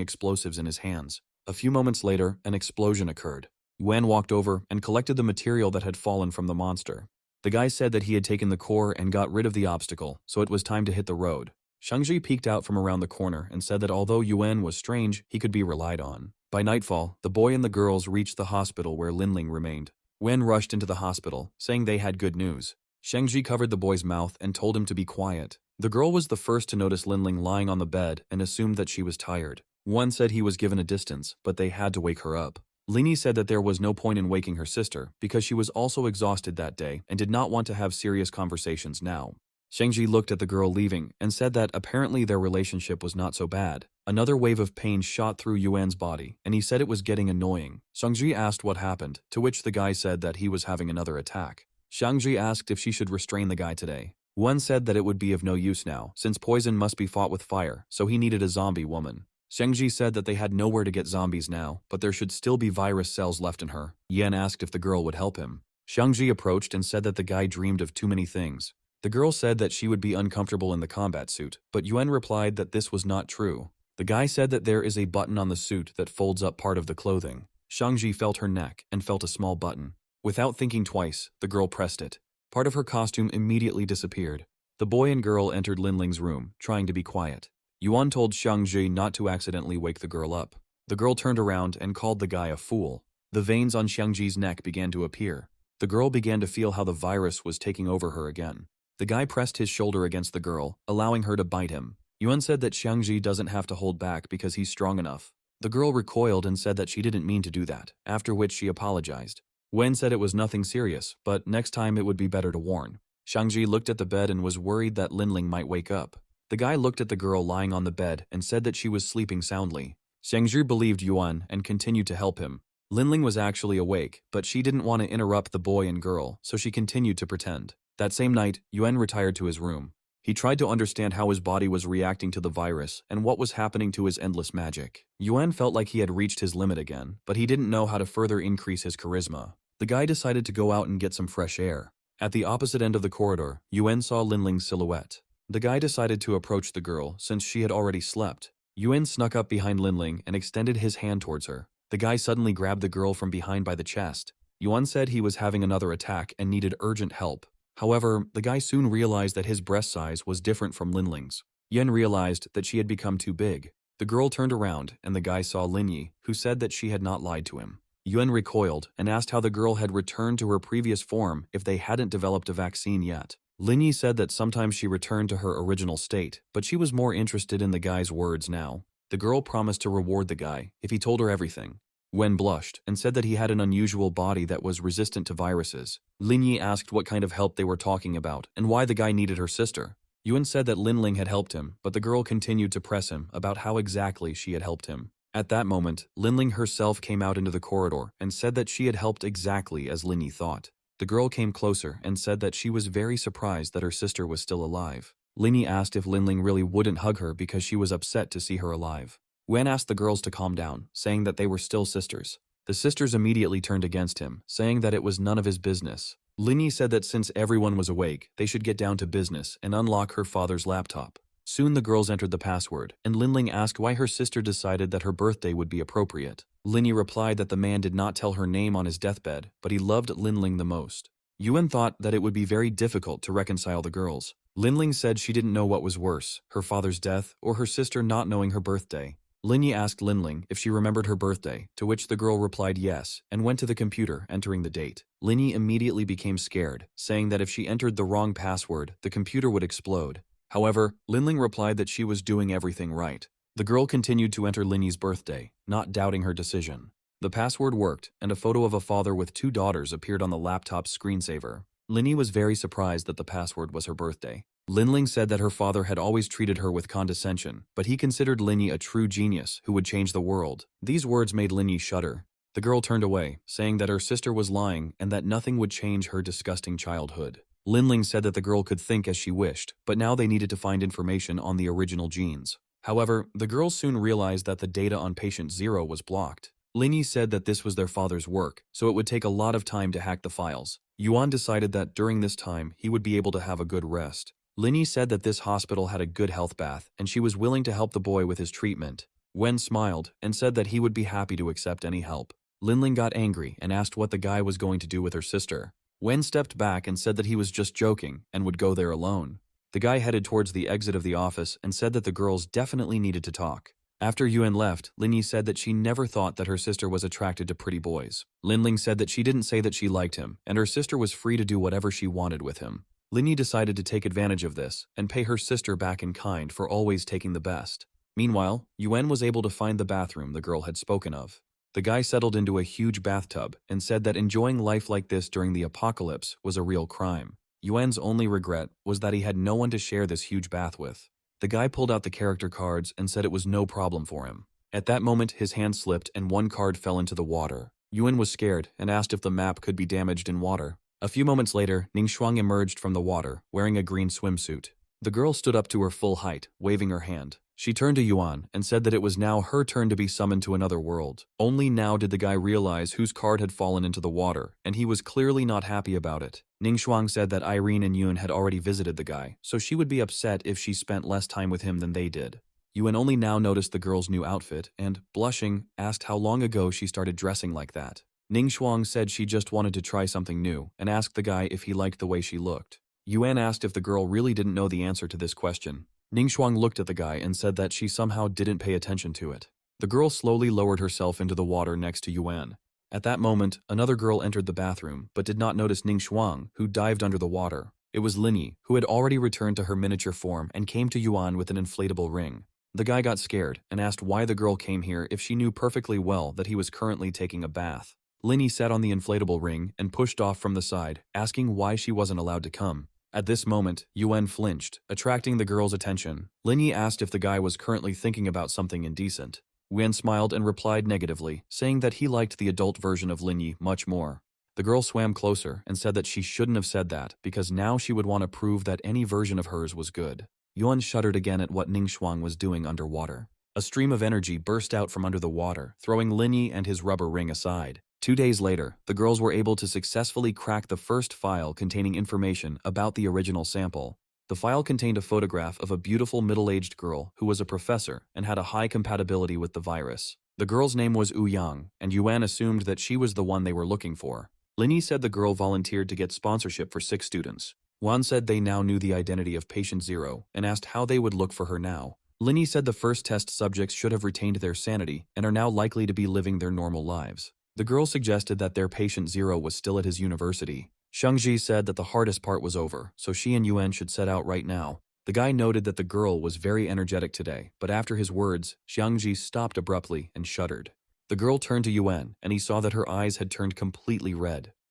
explosives in his hands. A few moments later, an explosion occurred. Yuan walked over and collected the material that had fallen from the monster. The guy said that he had taken the core and got rid of the obstacle, so it was time to hit the road. Shangji peeked out from around the corner and said that although Yuan was strange, he could be relied on. By nightfall, the boy and the girls reached the hospital where Linling remained. Wen rushed into the hospital, saying they had good news. Shangji covered the boy's mouth and told him to be quiet. The girl was the first to notice Linling lying on the bed and assumed that she was tired. Wen said he was given a distance, but they had to wake her up. Linyi said that there was no point in waking her sister because she was also exhausted that day and did not want to have serious conversations now. Shengji looked at the girl leaving and said that apparently their relationship was not so bad. Another wave of pain shot through Yuan's body, and he said it was getting annoying. Shangji asked what happened, to which the guy said that he was having another attack. Shangji asked if she should restrain the guy today. Yuan said that it would be of no use now, since poison must be fought with fire, so he needed a zombie woman. Shengji said that they had nowhere to get zombies now, but there should still be virus cells left in her. Yan asked if the girl would help him. Shangji approached and said that the guy dreamed of too many things. The girl said that she would be uncomfortable in the combat suit, but Yuan replied that this was not true. The guy said that there is a button on the suit that folds up part of the clothing. Shangji felt her neck and felt a small button. Without thinking twice, the girl pressed it. Part of her costume immediately disappeared. The boy and girl entered Linling's room, trying to be quiet. Yuan told Shangji not to accidentally wake the girl up. The girl turned around and called the guy a fool. The veins on Shangji's neck began to appear. The girl began to feel how the virus was taking over her again. The guy pressed his shoulder against the girl, allowing her to bite him. Yuan said that Shangji doesn't have to hold back because he's strong enough. The girl recoiled and said that she didn't mean to do that, after which she apologized. Wen said it was nothing serious, but next time it would be better to warn. Shangji looked at the bed and was worried that Linling might wake up. The guy looked at the girl lying on the bed and said that she was sleeping soundly. Shangji believed Yuan and continued to help him. Linling was actually awake, but she didn't want to interrupt the boy and girl, so she continued to pretend. That same night, Yuan retired to his room. He tried to understand how his body was reacting to the virus and what was happening to his endless magic. Yuan felt like he had reached his limit again, but he didn't know how to further increase his charisma. The guy decided to go out and get some fresh air. At the opposite end of the corridor, Yuan saw Linling's silhouette. The guy decided to approach the girl since she had already slept. Yuan snuck up behind Linling and extended his hand towards her. The guy suddenly grabbed the girl from behind by the chest. Yuan said he was having another attack and needed urgent help. However, the guy soon realized that his breast size was different from Linling's. Yen realized that she had become too big. The girl turned around and the guy saw Linyi, who said that she had not lied to him. Yuan recoiled and asked how the girl had returned to her previous form if they hadn't developed a vaccine yet. Linyi said that sometimes she returned to her original state, but she was more interested in the guy's words now. The girl promised to reward the guy if he told her everything. Wen blushed and said that he had an unusual body that was resistant to viruses. Linyi asked what kind of help they were talking about and why the guy needed her sister. Yuan said that Linling had helped him, but the girl continued to press him about how exactly she had helped him. At that moment, Linling herself came out into the corridor and said that she had helped exactly as Linyi thought. The girl came closer and said that she was very surprised that her sister was still alive. Linyi asked if Linling really wouldn't hug her because she was upset to see her alive. Wen asked the girls to calm down, saying that they were still sisters. The sisters immediately turned against him, saying that it was none of his business. Linyi said that since everyone was awake, they should get down to business and unlock her father's laptop. Soon the girls entered the password, and Linling asked why her sister decided that her birthday would be appropriate. Linyi replied that the man did not tell her name on his deathbed, but he loved Linling the most. Yuan thought that it would be very difficult to reconcile the girls. Linling said she didn't know what was worse, her father's death or her sister not knowing her birthday. Linyi asked Linling if she remembered her birthday, to which the girl replied yes, and went to the computer, entering the date. Linyi immediately became scared, saying that if she entered the wrong password, the computer would explode. However, Linling replied that she was doing everything right. The girl continued to enter Linyi's birthday, not doubting her decision. The password worked, and a photo of a father with 2 daughters appeared on the laptop's screensaver. Linyi was very surprised that the password was her birthday. Linling said that her father had always treated her with condescension, but he considered Linyi a true genius who would change the world. These words made Linyi shudder. The girl turned away, saying that her sister was lying and that nothing would change her disgusting childhood. Linling said that the girl could think as she wished, but now they needed to find information on the original genes. However, the girls soon realized that the data on patient 0 was blocked. Linyi said that this was their father's work, so it would take a lot of time to hack the files. Yuan decided that during this time, he would be able to have a good rest. Linyi said that this hospital had a good health bath, and she was willing to help the boy with his treatment. Wen smiled and said that he would be happy to accept any help. Linling got angry and asked what the guy was going to do with her sister. Wen stepped back and said that he was just joking and would go there alone. The guy headed towards the exit of the office and said that the girls definitely needed to talk. After Yuan left, Linyi said that she never thought that her sister was attracted to pretty boys. Linling said that she didn't say that she liked him, and her sister was free to do whatever she wanted with him. Linyi decided to take advantage of this and pay her sister back in kind for always taking the best. Meanwhile, Yuan was able to find the bathroom the girl had spoken of. The guy settled into a huge bathtub and said that enjoying life like this during the apocalypse was a real crime. Yuan's only regret was that he had no one to share this huge bath with. The guy pulled out the character cards and said it was no problem for him. At that moment, his hand slipped and one card fell into the water. Yuan was scared and asked if the map could be damaged in water. A few moments later, Ningxuang emerged from the water, wearing a green swimsuit. The girl stood up to her full height, waving her hand. She turned to Yuan and said that it was now her turn to be summoned to another world. Only now did the guy realize whose card had fallen into the water, and he was clearly not happy about it. Ningxuang said that Irene and Yuan had already visited the guy, so she would be upset if she spent less time with him than they did. Yuan only now noticed the girl's new outfit and, blushing, asked how long ago she started dressing like that. Ningxuang said she just wanted to try something new and asked the guy if he liked the way she looked. Yuan asked if the girl really didn't know the answer to this question. Ningxuang looked at the guy and said that she somehow didn't pay attention to it. The girl slowly lowered herself into the water next to Yuan. At that moment, another girl entered the bathroom but did not notice Ningxuang, who dived under the water. It was Linyi, who had already returned to her miniature form and came to Yuan with an inflatable ring. The guy got scared and asked why the girl came here if she knew perfectly well that he was currently taking a bath. Linyi sat on the inflatable ring and pushed off from the side, asking why she wasn't allowed to come. At this moment, Yuan flinched, attracting the girl's attention. Linyi asked if the guy was currently thinking about something indecent. Yuan smiled and replied negatively, saying that he liked the adult version of Linyi much more. The girl swam closer and said that she shouldn't have said that because now she would want to prove that any version of hers was good. Yuan shuddered again at what Ningxuang was doing underwater. A stream of energy burst out from under the water, throwing Linyi and his rubber ring aside. 2 days later, the girls were able to successfully crack the first file containing information about the original sample. The file contained a photograph of a beautiful middle-aged girl who was a professor and had a high compatibility with the virus. The girl's name was Wu Yang, and Yuan assumed that she was the one they were looking for. Linyi said the girl volunteered to get sponsorship for 6 students. Yuan said they now knew the identity of patient 0 and asked how they would look for her now. Linyi said the first test subjects should have retained their sanity and are now likely to be living their normal lives. The girl suggested that their patient 0 was still at his university. Shangji said that the hardest part was over, so she and Yuan should set out right now. The guy noted that the girl was very energetic today, but after his words, Shangji stopped abruptly and shuddered. The girl turned to Yuan, and he saw that her eyes had turned completely red.